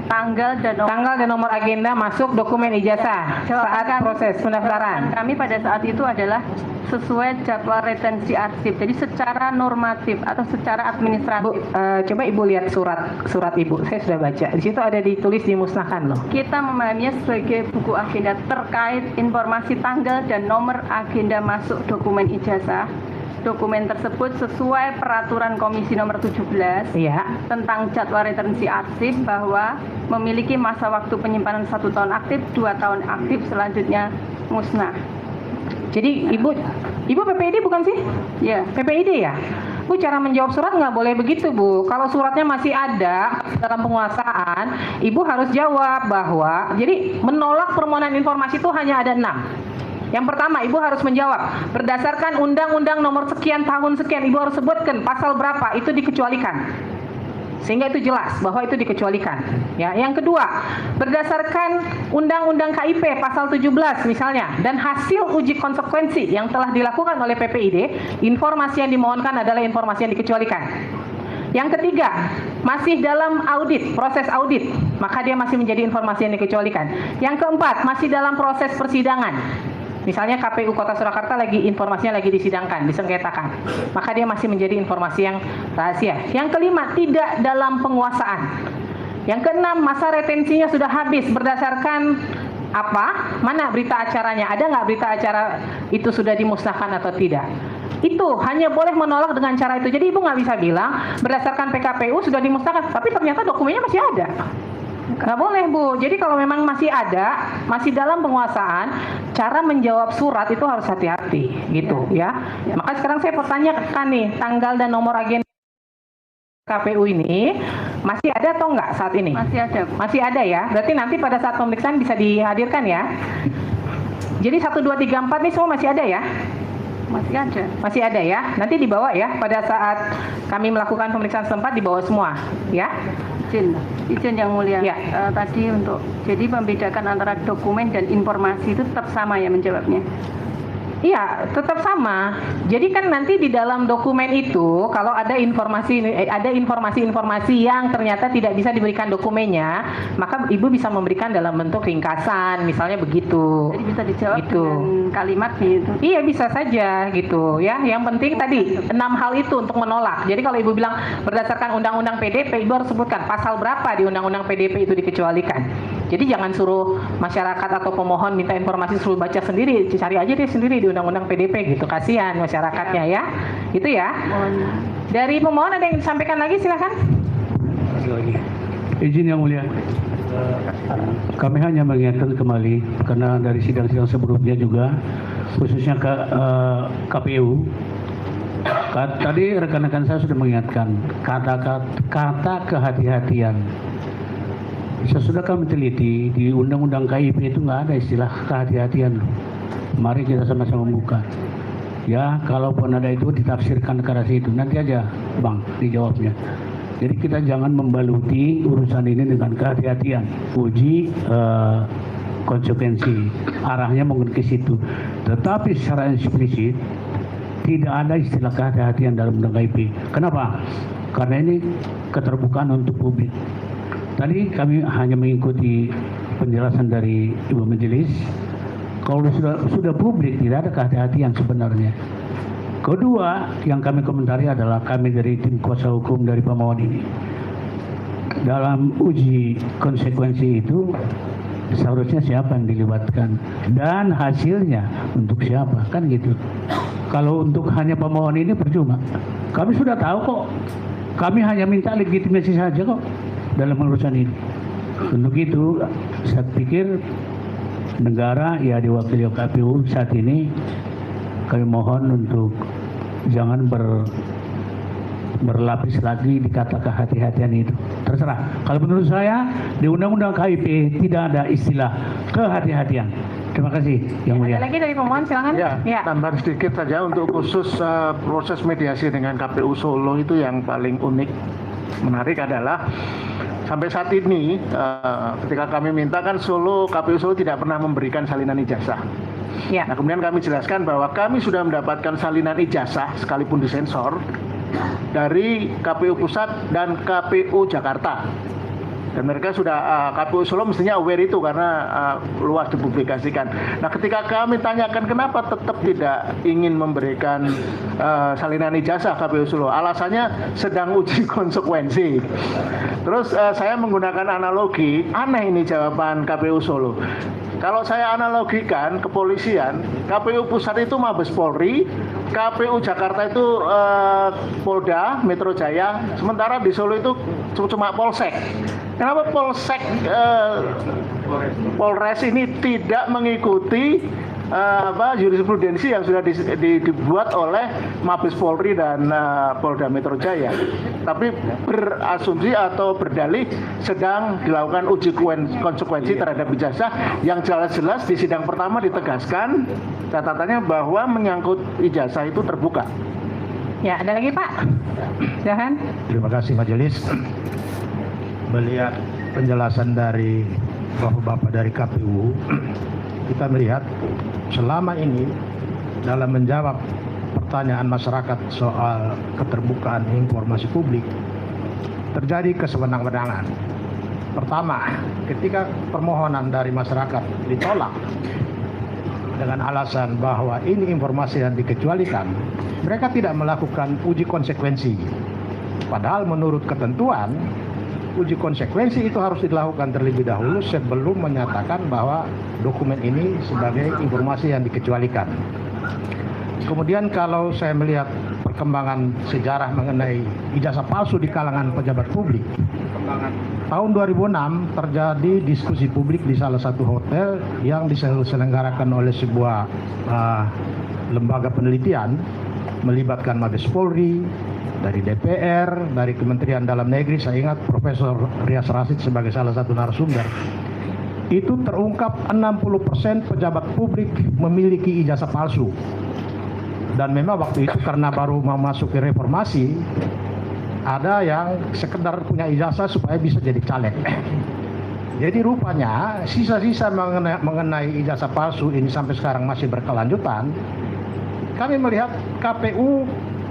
Speaker 1: tanggal dan nomor agenda masuk dokumen ijazah saat proses pendaftaran.
Speaker 13: Kami pada saat itu adalah sesuai jadwal retensi arsip. Jadi secara normatif atau secara administratif.
Speaker 1: Coba Ibu lihat surat Ibu. Saya sudah baca. Di situ ada ditulis dimusnahkan loh.
Speaker 13: Kita memahaminya sebagai buku agenda terkait informasi tanggal dan nomor agenda masuk dokumen ijazah. Dokumen tersebut sesuai peraturan Komisi nomor 17 tentang jadwal retensi arsip bahwa memiliki masa waktu penyimpanan 1 tahun aktif, 2 tahun aktif, selanjutnya musnah.
Speaker 1: Jadi Ibu PPID bukan sih?
Speaker 13: Iya.
Speaker 1: PPID ya? Bu, cara menjawab surat nggak boleh begitu, Bu. Kalau suratnya masih ada dalam penguasaan, Ibu harus jawab bahwa jadi menolak permohonan informasi itu hanya ada 6. Yang pertama, Ibu harus menjawab berdasarkan Undang-Undang nomor sekian tahun sekian, Ibu harus sebutkan pasal berapa itu dikecualikan. Sehingga itu jelas bahwa itu dikecualikan. Ya, yang kedua, berdasarkan Undang-Undang KIP pasal 17 misalnya dan hasil uji konsekuensi yang telah dilakukan oleh PPID, informasi yang dimohonkan adalah informasi yang dikecualikan. Yang ketiga, masih dalam audit, proses audit, maka dia masih menjadi informasi yang dikecualikan. Yang keempat, masih dalam proses persidangan. Misalnya KPU Kota Surakarta informasinya lagi disidangkan, disengketakan, maka dia masih menjadi informasi yang rahasia. Yang kelima, tidak dalam penguasaan. Yang keenam, masa retensinya sudah habis berdasarkan apa? Mana berita acaranya? Ada nggak berita acara itu sudah dimusnahkan atau tidak? Itu hanya boleh menolak dengan cara itu. Jadi Ibu nggak bisa bilang berdasarkan PKPU sudah dimusnahkan, tapi ternyata dokumennya masih ada. Nggak boleh, Bu. Jadi kalau memang masih ada, masih dalam penguasaan, cara menjawab surat itu harus hati-hati gitu ya. Maka sekarang saya pertanyakan nih, tanggal dan nomor agenda KPU ini masih ada atau enggak saat ini?
Speaker 13: Masih ada.
Speaker 1: Masih ada ya. Berarti nanti pada saat pemeriksaan bisa dihadirkan ya. Jadi 1, 2, 3, 4 nih semua masih ada ya?
Speaker 13: Masih ada.
Speaker 1: Masih ada ya. Nanti dibawa ya pada saat kami melakukan pemeriksaan setempat, dibawa semua ya.
Speaker 13: Izin yang mulia. Tadi jadi membedakan antara dokumen dan informasi itu tetap sama ya menjawabnya.
Speaker 1: Iya, tetap sama. Jadi kan nanti di dalam dokumen itu kalau ada informasi-informasi yang ternyata tidak bisa diberikan dokumennya, maka Ibu bisa memberikan dalam bentuk ringkasan, misalnya begitu.
Speaker 13: Jadi bisa dijawab dengan kalimat gitu.
Speaker 1: Iya, bisa saja gitu ya. Yang penting tadi 6 hal itu untuk menolak. Jadi kalau Ibu bilang berdasarkan Undang-Undang PDP, Ibu harus sebutkan pasal berapa di Undang-Undang PDP itu dikecualikan. Jadi jangan suruh masyarakat atau pemohon minta informasi suruh baca sendiri, cari aja deh sendiri di Undang-Undang PDP gitu, kasihan masyarakatnya ya. Itu ya. Dari pemohon ada yang disampaikan lagi, silakan.
Speaker 14: Izin yang mulia. Kami hanya mengingatkan kembali karena dari sidang-sidang sebelumnya juga khususnya ke KPU. Tadi rekan-rekan saya sudah mengingatkan kata kehati-hatian. Sesudah kami teliti di Undang-Undang KIP itu nggak ada istilah kehati-hatian. Mari kita sama-sama buka. Ya, kalaupun ada itu ditafsirkan ke arah situ. Nanti aja, Bang, dijawabnya. Jadi kita jangan membaluti urusan ini dengan kehati-hatian. Uji konsekuensi. Arahnya mungkin ke situ. Tetapi secara eksplisit tidak ada istilah kehati-hatian dalam Undang KIP. Kenapa? Karena ini keterbukaan untuk publik. Tadi kami hanya mengikuti penjelasan dari Ibu Majelis. Kalau sudah publik tidak ada kehati-hatian sebenarnya. Kedua, yang kami komentari adalah kami dari tim kuasa hukum dari pemohon ini. Dalam uji konsekuensi itu seharusnya siapa yang dilibatkan dan hasilnya untuk siapa, kan gitu. Kalau untuk hanya pemohon ini percuma. Kami sudah tahu kok. Kami hanya minta legitimasi saja kok dalam urusan ini. Untuk itu saya pikir negara ya diwakili KPU saat ini kami mohon untuk jangan berlapis lagi di kata kehati-hatian itu. Terserah. Kalau menurut saya di Undang-Undang KIP tidak ada istilah kehati-hatian. Terima kasih yang mulia.
Speaker 1: Ada lagi dari pemohon, silakan.
Speaker 10: Ya, tambah sedikit saja untuk khusus proses mediasi dengan KPU Solo itu yang paling unik menarik adalah sampai saat ini ketika kami minta kan KPU Solo tidak pernah memberikan salinan ijazah. Nah kemudian kami jelaskan bahwa kami sudah mendapatkan salinan ijazah sekalipun disensor dari KPU Pusat dan KPU Jakarta. Dan mereka sudah KPU Solo mestinya aware itu karena luas dipublikasikan. Nah, ketika kami tanyakan kenapa tetap tidak ingin memberikan salinan ijazah KPU Solo, alasannya sedang uji konsekuensi. Terus saya menggunakan analogi, aneh ini jawaban KPU Solo. Kalau saya analogikan kepolisian, KPU Pusat itu Mabes Polri, KPU Jakarta itu Polda, Metro Jaya, sementara di Solo itu cuma Polsek. Kenapa Polres ini tidak mengikuti jurisprudensi yang sudah dibuat oleh Mabes Polri dan Polda Metro Jaya, tapi berasumsi atau berdalih sedang dilakukan uji konsekuensi terhadap ijazah yang jelas-jelas di sidang pertama ditegaskan catatannya bahwa menyangkut ijazah itu terbuka.
Speaker 1: Ya, ada lagi Pak? Silahkan.
Speaker 10: Terima kasih Majelis. Melihat penjelasan dari Bapak-Bapak dari KPU, kita melihat selama ini dalam menjawab pertanyaan masyarakat soal keterbukaan informasi publik terjadi kesewenang-wenangan. Pertama, ketika permohonan dari masyarakat ditolak dengan alasan bahwa ini informasi yang dikecualikan, mereka tidak melakukan uji konsekuensi. Padahal menurut ketentuan, uji konsekuensi itu harus dilakukan terlebih dahulu sebelum menyatakan bahwa dokumen ini sebagai informasi yang dikecualikan. Kemudian kalau saya melihat perkembangan sejarah mengenai ijazah palsu di kalangan pejabat publik, tahun 2006 terjadi diskusi publik di salah satu hotel yang diselenggarakan oleh sebuah lembaga penelitian melibatkan Mabes Polri, dari DPR, dari Kementerian Dalam Negeri. Saya ingat Profesor Rias Rasid sebagai salah satu narasumber. Itu terungkap 60% pejabat publik memiliki ijazah palsu. Dan memang waktu itu karena baru memasuki reformasi, ada yang sekedar punya ijazah supaya bisa jadi caleg. Jadi rupanya sisa-sisa mengenai ijazah palsu ini sampai sekarang masih berkelanjutan. Kami melihat KPU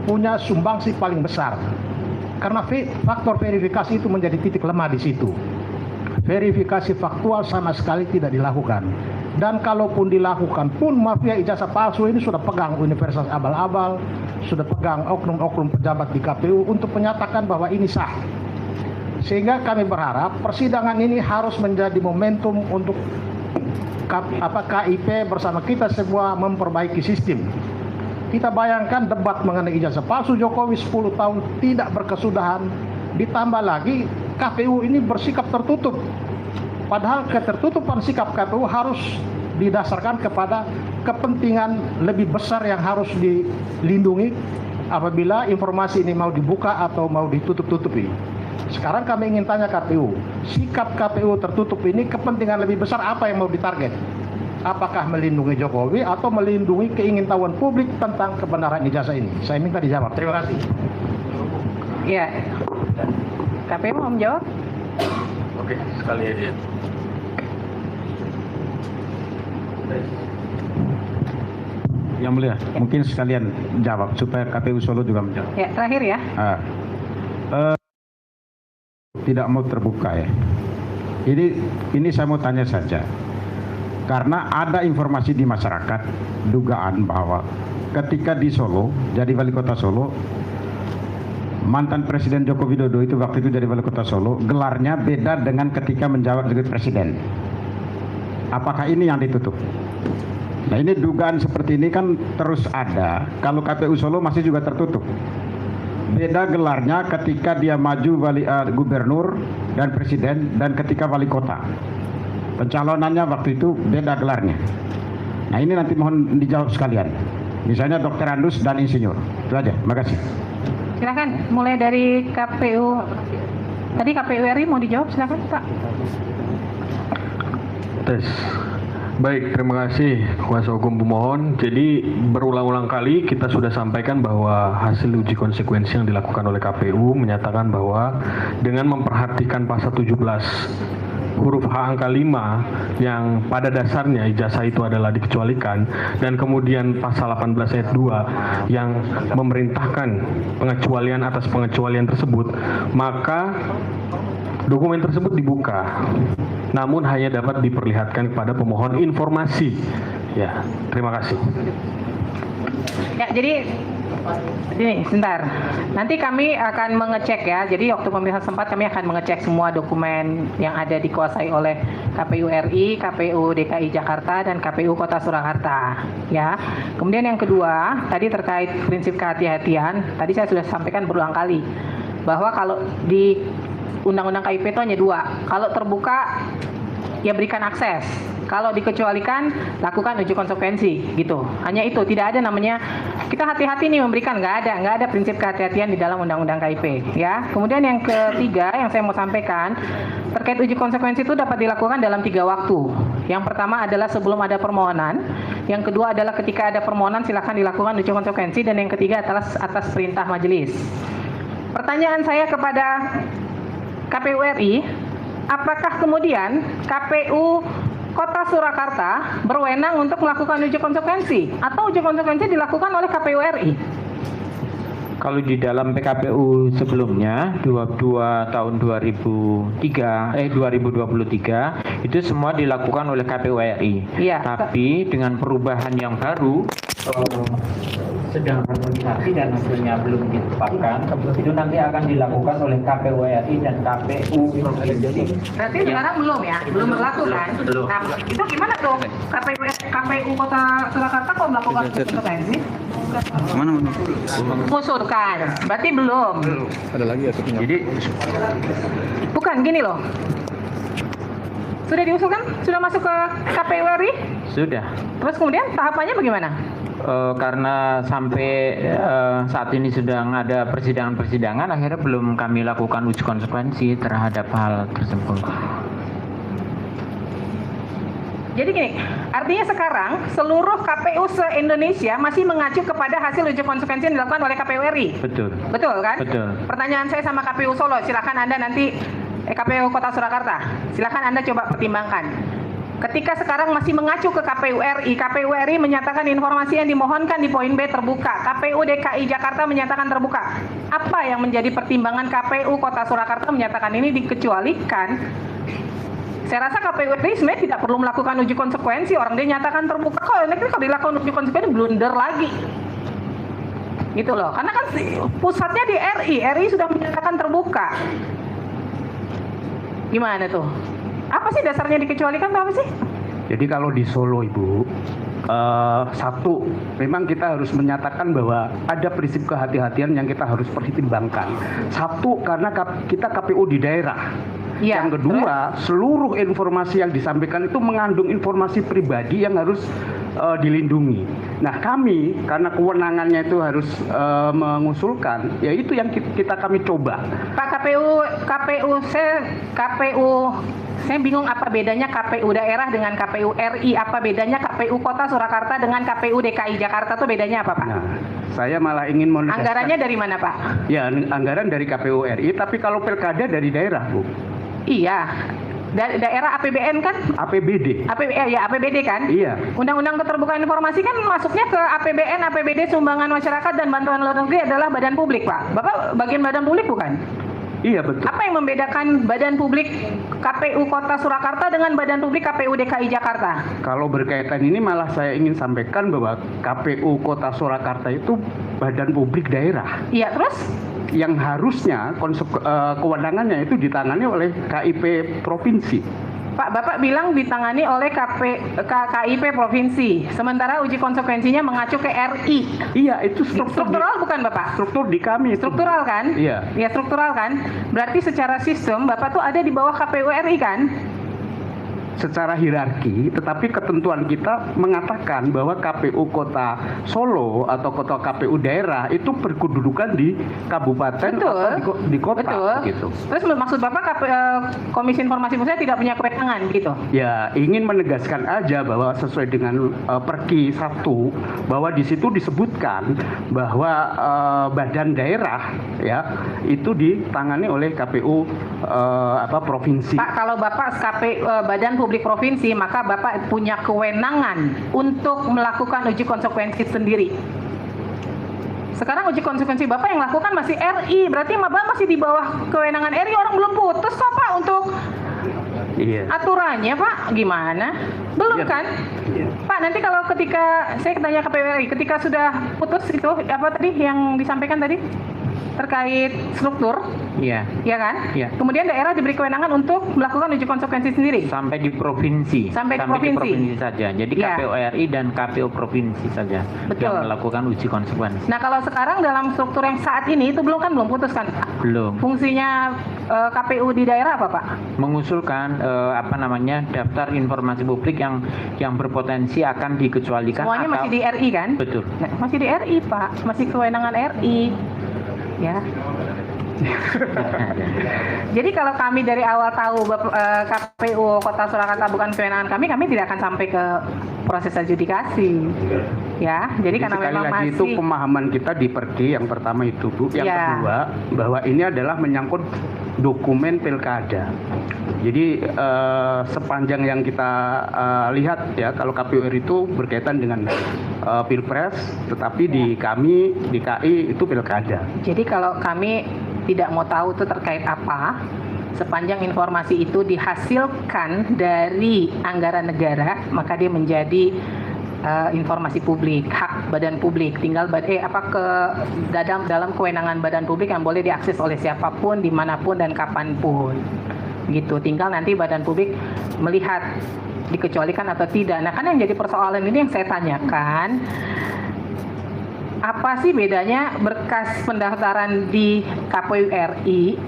Speaker 10: punya sumbangsi paling besar karena faktor verifikasi itu menjadi titik lemah di situ. Verifikasi faktual sama sekali tidak dilakukan, dan kalaupun dilakukan pun mafia ijazah palsu ini sudah pegang universitas abal-abal, sudah pegang oknum-oknum pejabat di KPU untuk menyatakan bahwa ini sah. Sehingga kami berharap persidangan ini harus menjadi momentum untuk KIP bersama kita semua memperbaiki sistem. Kita bayangkan debat mengenai ijazah palsu Jokowi 10 tahun tidak berkesudahan, ditambah lagi KPU ini bersikap tertutup. Padahal ketertutupan sikap KPU harus didasarkan kepada kepentingan lebih besar yang harus dilindungi apabila informasi ini mau dibuka atau mau ditutup-tutupi. Sekarang kami ingin tanya KPU, sikap KPU tertutup ini kepentingan lebih besar apa yang mau ditarget? Apakah melindungi Jokowi atau melindungi keingintahuan publik tentang kebenaran ijazah ini? Saya minta dijawab. Terima kasih.
Speaker 1: Ya, KPU mau menjawab?
Speaker 5: Oke, sekali aja.
Speaker 11: Yang mulia, mungkin sekalian jawab supaya KPU Solo juga menjawab.
Speaker 1: Ya, terakhir ya.
Speaker 11: Tidak mau terbuka ya. Ini saya mau tanya saja. Karena ada informasi di masyarakat, dugaan bahwa ketika di Solo, jadi wali kota Solo, mantan Presiden Joko Widodo itu waktu itu jadi wali kota Solo, gelarnya beda dengan ketika menjabat sebagai presiden. Apakah ini yang ditutup? Nah, ini dugaan seperti ini kan terus ada. Kalau KPU Solo masih juga tertutup. Beda gelarnya ketika dia maju gubernur dan presiden dan ketika wali kota. Pencalonannya waktu itu beda gelarnya. Nah, ini nanti mohon dijawab sekalian. Misalnya Dr. Andus dan Insinyur. Itu aja. Makasih.
Speaker 1: Silakan mulai dari KPU. Tadi KPU RI mau dijawab, silakan Pak.
Speaker 5: Tes. Baik, terima kasih kuasa hukum pemohon. Jadi berulang-ulang kali kita sudah sampaikan bahwa hasil uji konsekuensi yang dilakukan oleh KPU menyatakan bahwa dengan memperhatikan pasal 17 huruf H angka 5 yang pada dasarnya ijazah itu adalah dikecualikan, dan kemudian pasal 18 ayat 2 yang memerintahkan pengecualian atas pengecualian tersebut, maka Dokumen tersebut dibuka, namun hanya dapat diperlihatkan kepada pemohon informasi. Ya, terima kasih.
Speaker 1: Ya, jadi ini sebentar. Nanti kami akan mengecek ya. Jadi waktu pemilihan sempat kami akan mengecek semua dokumen yang ada dikuasai oleh KPU RI, KPU DKI Jakarta, dan KPU Kota Surakarta. Ya. Kemudian yang kedua, tadi terkait prinsip kehati-hatian. Tadi saya sudah sampaikan berulang kali bahwa kalau di Undang-Undang KIP itu hanya 2. Kalau terbuka, ya berikan akses. Kalau dikecualikan, lakukan uji konsekuensi, gitu. Hanya itu, tidak ada namanya kita hati-hati nih memberikan, nggak ada prinsip kehati-hatian di dalam Undang-Undang KIP, ya. Kemudian yang ketiga yang saya mau sampaikan terkait uji konsekuensi itu dapat dilakukan dalam 3 waktu. Yang pertama adalah sebelum ada permohonan, yang kedua adalah ketika ada permohonan silakan dilakukan uji konsekuensi, dan yang ketiga adalah atas perintah majelis. Pertanyaan saya kepada KPU RI, apakah kemudian KPU Kota Surakarta berwenang untuk melakukan uji konsekuensi atau uji konsekuensi dilakukan oleh KPU RI?
Speaker 4: Kalau di dalam PKPU sebelumnya 22 tahun 2023 itu semua dilakukan oleh KPU RI.
Speaker 1: Iya.
Speaker 4: Tapi dengan perubahan yang baru sedang harmonisasi dan hasilnya belum ditetapkan, itu nanti akan dilakukan oleh KPU RI dan KPU provinsi.
Speaker 1: Berarti sekarang belum ya, belum berlaku kan? Nah, itu gimana tuh? KPU Kota Surakarta kok melakukan konsekuensi?
Speaker 12: Mana?
Speaker 1: Mengusulkan, berarti belum.
Speaker 12: Ada lagi ya?
Speaker 4: Jadi
Speaker 1: bukan gini loh. Sudah diusulkan? Sudah masuk ke KPU RI?
Speaker 4: sudah.
Speaker 1: Terus kemudian tahapannya bagaimana?
Speaker 4: Karena sampai saat ini sedang ada persidangan-persidangan, akhirnya belum kami lakukan uji konsekuensi terhadap hal tersebut.
Speaker 1: Jadi gini, artinya sekarang seluruh KPU se-Indonesia masih mengacu kepada hasil uji konsekuensi yang dilakukan oleh KPU RI.
Speaker 4: Betul.
Speaker 1: Betul kan?
Speaker 4: Betul.
Speaker 1: Pertanyaan saya sama KPU Solo, silakan Anda nanti KPU Kota Surakarta, silakan Anda coba pertimbangkan. Ketika sekarang masih mengacu ke KPU RI menyatakan informasi yang dimohonkan di poin B terbuka. KPU DKI Jakarta menyatakan terbuka. Apa yang menjadi pertimbangan KPU Kota Surakarta menyatakan ini dikecualikan? Saya rasa KPU RI sebenarnya tidak perlu melakukan uji konsekuensi. Orang dia nyatakan terbuka. Kalau dilakukan uji konsekuensi blunder lagi. Gitu loh. Karena kan pusatnya di RI sudah menyatakan terbuka. Gimana tuh? Apa sih dasarnya dikecualikan apa sih?
Speaker 8: Jadi kalau di Solo Ibu, satu, memang kita harus menyatakan bahwa ada prinsip kehati-hatian yang kita harus pertimbangkan. Satu, karena kita KPU di daerah.
Speaker 1: Ya,
Speaker 8: yang kedua, seluruh informasi yang disampaikan itu mengandung informasi pribadi yang harus dilindungi. Nah kami, karena kewenangannya itu harus mengusulkan, ya itu yang kami coba.
Speaker 1: Pak saya bingung apa bedanya KPU daerah dengan KPU RI, apa bedanya KPU Kota Surakarta dengan KPU DKI Jakarta itu bedanya apa Pak?
Speaker 8: Nah, saya malah ingin menegaskan.
Speaker 1: Anggarannya dari mana Pak?
Speaker 8: Ya, anggaran dari KPU RI, tapi kalau pilkada dari daerah Bu.
Speaker 1: Iya, daerah APBN kan?
Speaker 8: APBD.
Speaker 1: APBD kan?
Speaker 8: Iya.
Speaker 1: Undang-Undang Keterbukaan Informasi kan masuknya ke APBN, APBD, sumbangan masyarakat dan bantuan luar negeri adalah badan publik Pak. Bapak bagian badan publik bukan?
Speaker 8: Iya betul.
Speaker 1: Apa yang membedakan badan publik KPU Kota Surakarta dengan badan publik KPU DKI Jakarta?
Speaker 8: Kalau berkaitan ini malah saya ingin sampaikan bahwa KPU Kota Surakarta itu badan publik daerah.
Speaker 1: Iya, terus?
Speaker 8: Yang harusnya kewenangannya itu ditangani oleh KIP provinsi.
Speaker 1: Pak, Bapak bilang ditangani oleh KIP provinsi, sementara uji konsekuensinya mengacu ke RI.
Speaker 8: Iya, itu
Speaker 1: struktural bukan Bapak?
Speaker 8: Struktur di kami.
Speaker 1: Struktural kan?
Speaker 8: Iya.
Speaker 1: Ya struktural kan? Berarti secara sistem Bapak tuh ada di bawah KPU RI kan?
Speaker 8: Secara hierarki, tetapi ketentuan kita mengatakan bahwa KPU Kota Solo atau KPU daerah itu berkedudukan di kabupaten atau di kota.
Speaker 1: Betul.
Speaker 8: Gitu.
Speaker 1: Terus maksud Bapak Komisi Informasi Pusat tidak punya kewenangan gitu?
Speaker 8: Ya, ingin menegaskan aja bahwa sesuai dengan Perki 1 bahwa di situ disebutkan bahwa badan daerah ya itu ditangani oleh KPU provinsi.
Speaker 1: Pak, kalau Bapak badan publik provinsi, maka Bapak punya kewenangan untuk melakukan uji konsekuensi sendiri. Sekarang uji konsekuensi Bapak yang lakukan masih RI, berarti Bapak masih di bawah kewenangan RI, orang belum putus kok Pak untuk aturannya Pak, gimana? Belum kan? Pak, nanti kalau ketika saya tanya KPU RI, ketika sudah putus itu apa tadi yang disampaikan tadi terkait struktur, ya kan? Kemudian daerah diberi kewenangan untuk melakukan uji konsekuensi sendiri.
Speaker 4: Sampai di provinsi.
Speaker 1: Sampai di provinsi
Speaker 4: saja. Jadi KPU RI dan KPU provinsi saja yang melakukan uji konsekuensi.
Speaker 1: Nah, kalau sekarang dalam struktur yang saat ini itu belum putus kan?
Speaker 4: Belum.
Speaker 1: Fungsinya KPU di daerah apa Pak?
Speaker 4: Mengusulkan daftar informasi publik yang berpotensi akan dikecualikan.
Speaker 1: Semuanya masih di RI kan?
Speaker 4: Betul.
Speaker 1: Nah, masih di RI Pak, masih kewenangan RI. Ya. Jadi kalau kami dari awal tahu KPU Kota Surakarta bukan kewenangan kami tidak akan sampai ke proses adjudikasi. Ya, jadi karena
Speaker 8: sekali
Speaker 1: memang
Speaker 8: lagi
Speaker 1: masih
Speaker 8: itu pemahaman kita di Perdi yang pertama itu Bu, yang kedua bahwa ini adalah menyangkut dokumen pilkada. Jadi sepanjang yang kita lihat ya, kalau KPU RI itu berkaitan dengan pilpres, tetapi di kami di KI itu pilkada.
Speaker 1: Jadi kalau kami tidak mau tahu itu terkait apa, sepanjang informasi itu dihasilkan dari anggaran negara, maka dia menjadi informasi publik, hak badan publik. Tinggal dalam kewenangan badan publik yang boleh diakses oleh siapapun, dimanapun dan kapanpun. Gitu. Tinggal nanti badan publik melihat dikecualikan atau tidak. Nah, kan yang jadi persoalan ini yang saya tanyakan, apa sih bedanya berkas pendaftaran di KPU RI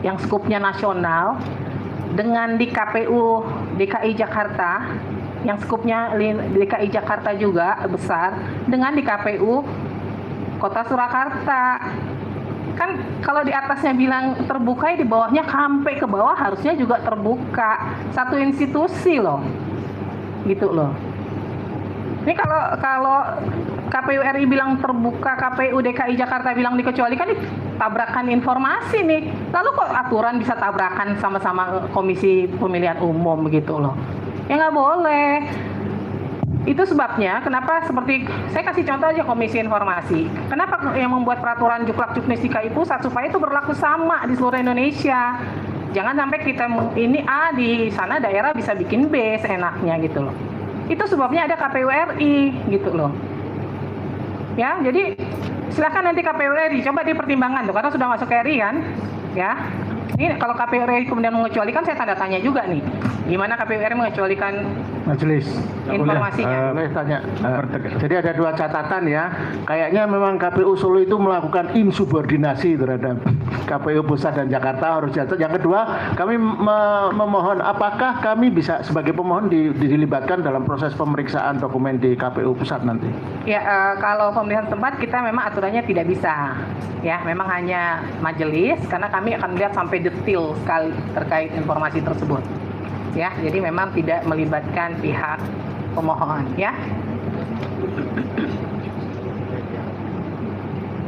Speaker 1: yang skupnya nasional dengan di KPU DKI Jakarta yang skupnya DKI Jakarta juga besar dengan di KPU Kota Surakarta? Kan kalau di atasnya bilang terbuka, ya di bawahnya sampai ke bawah harusnya juga terbuka, satu institusi loh, gitu loh. Ini kalau KPU RI bilang terbuka, KPU DKI Jakarta bilang dikecualikan, ini tabrakan informasi nih. Lalu kok aturan bisa tabrakan sama-sama Komisi Pemilihan Umum gitu loh? Ya nggak boleh. Itu sebabnya kenapa, seperti saya kasih contoh aja Komisi Informasi. Kenapa yang membuat peraturan Juklak-Juknis DKI Pusat supaya itu berlaku sama di seluruh Indonesia. Jangan sampai kita ini A, di sana daerah bisa bikin B seenaknya gitu loh. Itu sebabnya ada KPU RI gitu loh. Ya, jadi silakan nanti KPU RI coba dipertimbangkan tuh, karena sudah masuk ke RI kan. Ya. Ini kalau KPU RI kemudian mengecualikan, saya tanda tanya juga nih. Gimana KPU RI mengecualikan
Speaker 10: majelis
Speaker 1: informasinya?
Speaker 10: Boleh tanya. Jadi ada dua catatan ya. Kayaknya memang KPU Solo itu melakukan insubordinasi terhadap KPU Pusat dan Jakarta, harus jatuh. Yang kedua, kami memohon apakah kami bisa sebagai pemohon dilibatkan dalam proses pemeriksaan dokumen di KPU Pusat nanti?
Speaker 1: Ya, kalau pemilihan tempat kita memang aturannya tidak bisa. Ya, memang hanya majelis, karena kami akan melihat sampai detail sekali terkait informasi tersebut. Ya, jadi memang tidak melibatkan pihak pemohon, ya.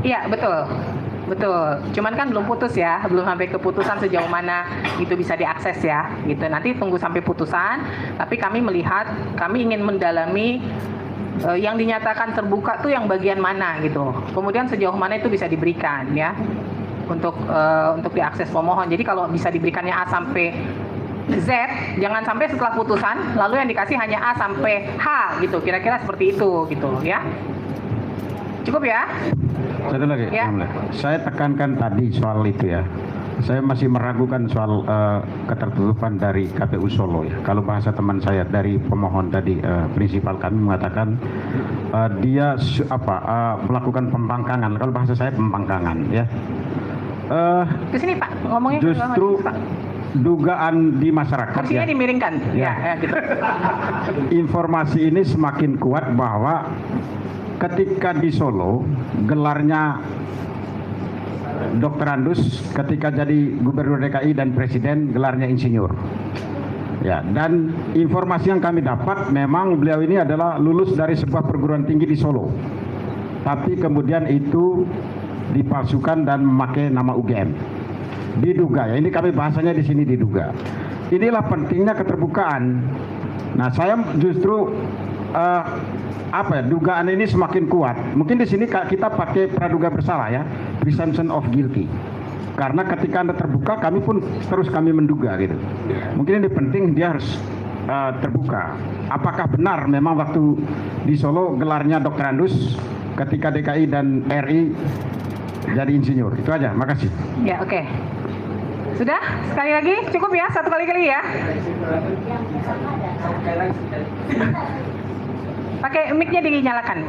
Speaker 1: Iya, betul. Cuman kan belum putus ya, belum sampai keputusan sejauh mana itu bisa diakses ya, gitu. Nanti tunggu sampai putusan. Tapi kami melihat, kami ingin mendalami yang dinyatakan terbuka tuh yang bagian mana gitu. Kemudian sejauh mana itu bisa diberikan ya untuk diakses pemohon. Jadi kalau bisa diberikannya A sampai Z, jangan sampai setelah putusan lalu yang dikasih hanya A sampai H gitu. Kira-kira seperti itu gitu ya. Cukup ya?
Speaker 11: Satu lagi, ya. Saya tekankan tadi soal itu ya. Saya masih meragukan soal ketertutupan dari KPU Solo ya. Kalau bahasa teman saya dari pemohon tadi, prinsipal kami mengatakan dia melakukan pembangkangan. Kalau bahasa saya pembangkangan ya.
Speaker 1: Kesini Pak, ngomongnya
Speaker 11: justru Pak. Dugaan di masyarakat
Speaker 1: kursinya dimiringkan ya gitu.
Speaker 11: Informasi ini semakin kuat bahwa ketika di Solo gelarnya Dr. Andus, ketika jadi Gubernur DKI dan Presiden gelarnya insinyur. Ya, dan informasi yang kami dapat memang beliau ini adalah lulus dari sebuah perguruan tinggi di Solo. Tapi kemudian itu dipalsukan dan memakai nama UGM. Diduga ya, ini kami bahasanya di sini diduga. Inilah pentingnya keterbukaan. Nah, saya justru dugaan ini semakin kuat. Mungkin di sini kita pakai praduga bersalah ya, presumption of guilty. Karena ketika Anda terbuka, kami menduga gitu. Mungkin ini penting, dia harus terbuka. Apakah benar memang waktu di Solo gelarnya Dr. Andus ketika DKI dan RI jadi insinyur? Itu aja, makasih.
Speaker 1: Ya, oke. Sudah? Sekali lagi? Cukup ya? Satu kali ya? Pakai mic-nya dinyalakan.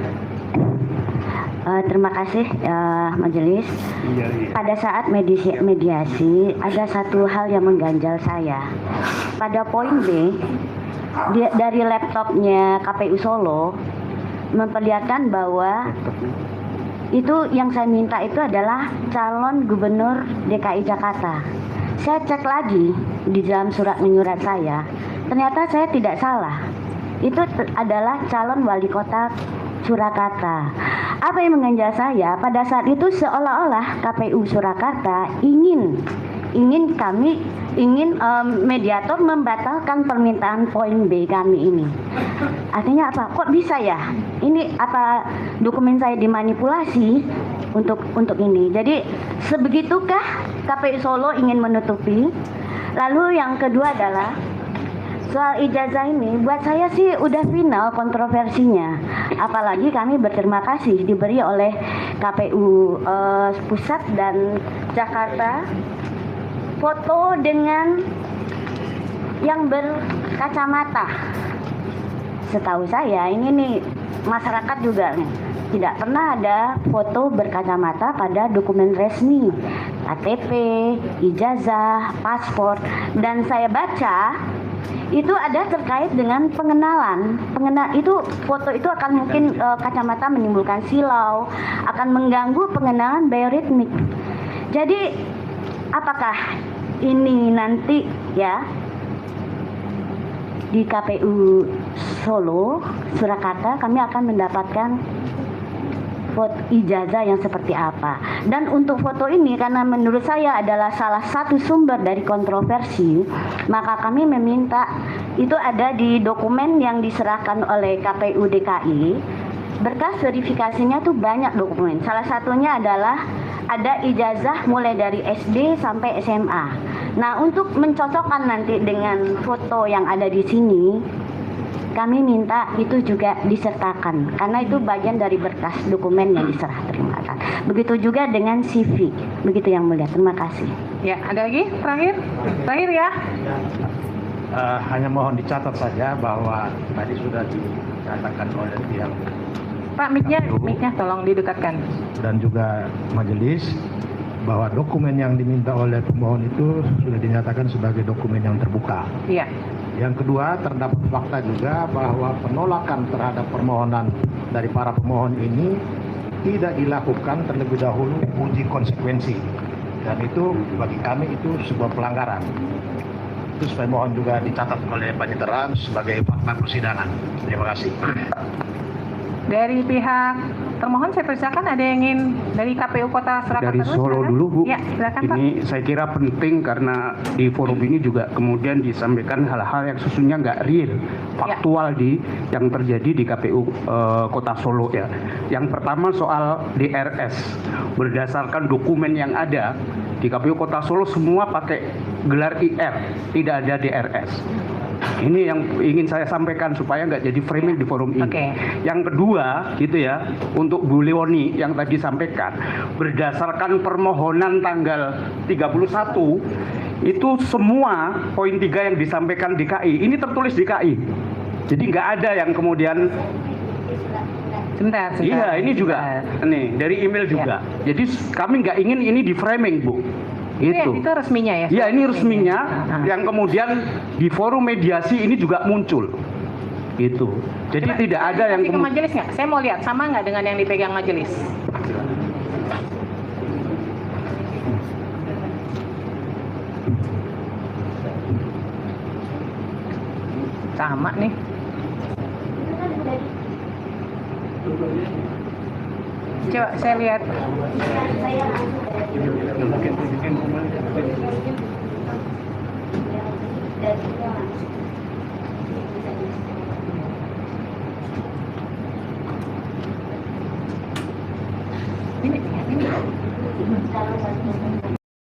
Speaker 9: Terima kasih majelis. Pada saat mediasi ada satu hal yang mengganjal saya. Pada poin B dari laptopnya KPU Solo memperlihatkan bahwa itu yang saya minta itu adalah calon gubernur DKI Jakarta. Saya cek lagi di dalam surat menyurat saya, ternyata saya tidak salah. Itu adalah calon wali kota Surakarta. Apa yang mengganjal saya pada saat itu seolah-olah KPU Surakarta ingin mediator membatalkan permintaan poin B kami ini. Artinya apa? Kok bisa ya? Ini apa dokumen saya dimanipulasi untuk ini? Jadi sebegitukah KPU Solo ingin menutupi? Lalu yang kedua adalah soal ijazah ini buat saya sih udah final kontroversinya. Apalagi kami berterima kasih diberi oleh KPU Pusat dan Jakarta foto dengan yang berkacamata. Setahu saya ini nih masyarakat juga nih, tidak pernah ada foto berkacamata pada dokumen resmi, KTP, ijazah, paspor, dan saya baca itu ada terkait dengan pengenalan. Itu foto itu akan mungkin kacamata menimbulkan silau, akan mengganggu pengenalan bioritmik. Jadi apakah ini nanti ya di KPU Solo, Surakarta kami akan mendapatkan foto ijazah yang seperti apa. Dan untuk foto ini karena menurut saya adalah salah satu sumber dari kontroversi, maka kami meminta itu ada di dokumen yang diserahkan oleh KPU DKI. Berkas verifikasinya tuh banyak dokumen. Salah satunya adalah ada ijazah mulai dari SD sampai SMA. Nah, untuk mencocokkan nanti dengan foto yang ada di sini, kami minta itu juga disertakan karena itu bagian dari berkas dokumen yang diserah terimakan. Begitu juga dengan CV. Begitu yang mulia. Terima kasih.
Speaker 1: Ya, ada lagi? Terakhir ya.
Speaker 10: Hanya mohon dicatat saja bahwa tadi sudah dikatakan oleh pihak
Speaker 1: Pak, mic-nya tolong didekatkan.
Speaker 10: Dan juga majelis bahwa dokumen yang diminta oleh pemohon itu sudah dinyatakan sebagai dokumen yang terbuka.
Speaker 1: Iya.
Speaker 10: Yang kedua, terdapat fakta juga bahwa penolakan terhadap permohonan dari para pemohon ini tidak dilakukan terlebih dahulu uji konsekuensi. Dan itu bagi kami itu sebuah pelanggaran. Itu supaya mohon juga dicatat oleh panitera sebagai fakta persidangan. Terima kasih.
Speaker 1: Dari pihak termohon saya persilakan, ada yang ingin dari KPU Kota Surakarta.
Speaker 8: Dari Solo dulu Bu.
Speaker 1: Ya, silakan Pak.
Speaker 8: Ini saya kira penting karena di forum ini juga kemudian disampaikan hal-hal yang sesungguhnya nggak real, faktual yang terjadi di KPU Kota Solo ya. Yang pertama soal DRS, berdasarkan dokumen yang ada di KPU Kota Solo semua pakai gelar IR, tidak ada DRS. Ini yang ingin saya sampaikan supaya nggak jadi framing di forum ini. Yang kedua, gitu ya, untuk Bu Leoni yang tadi sampaikan, berdasarkan permohonan tanggal 31, itu semua poin 3 yang disampaikan DKI, ini tertulis DKI. Jadi nggak ada yang kemudian
Speaker 1: Sebentar.
Speaker 8: Iya, ini juga nih dari email juga. Jadi kami nggak ingin ini di framing, Bu. Itu
Speaker 1: resminya ya?
Speaker 8: Iya, ini resminya yang kemudian di forum mediasi ini juga muncul. Gitu. Jadi tidak ada yang
Speaker 1: ke majelis nggak? Saya mau lihat sama nggak dengan yang dipegang majelis. Sama nih. Coba saya lihat. Ini.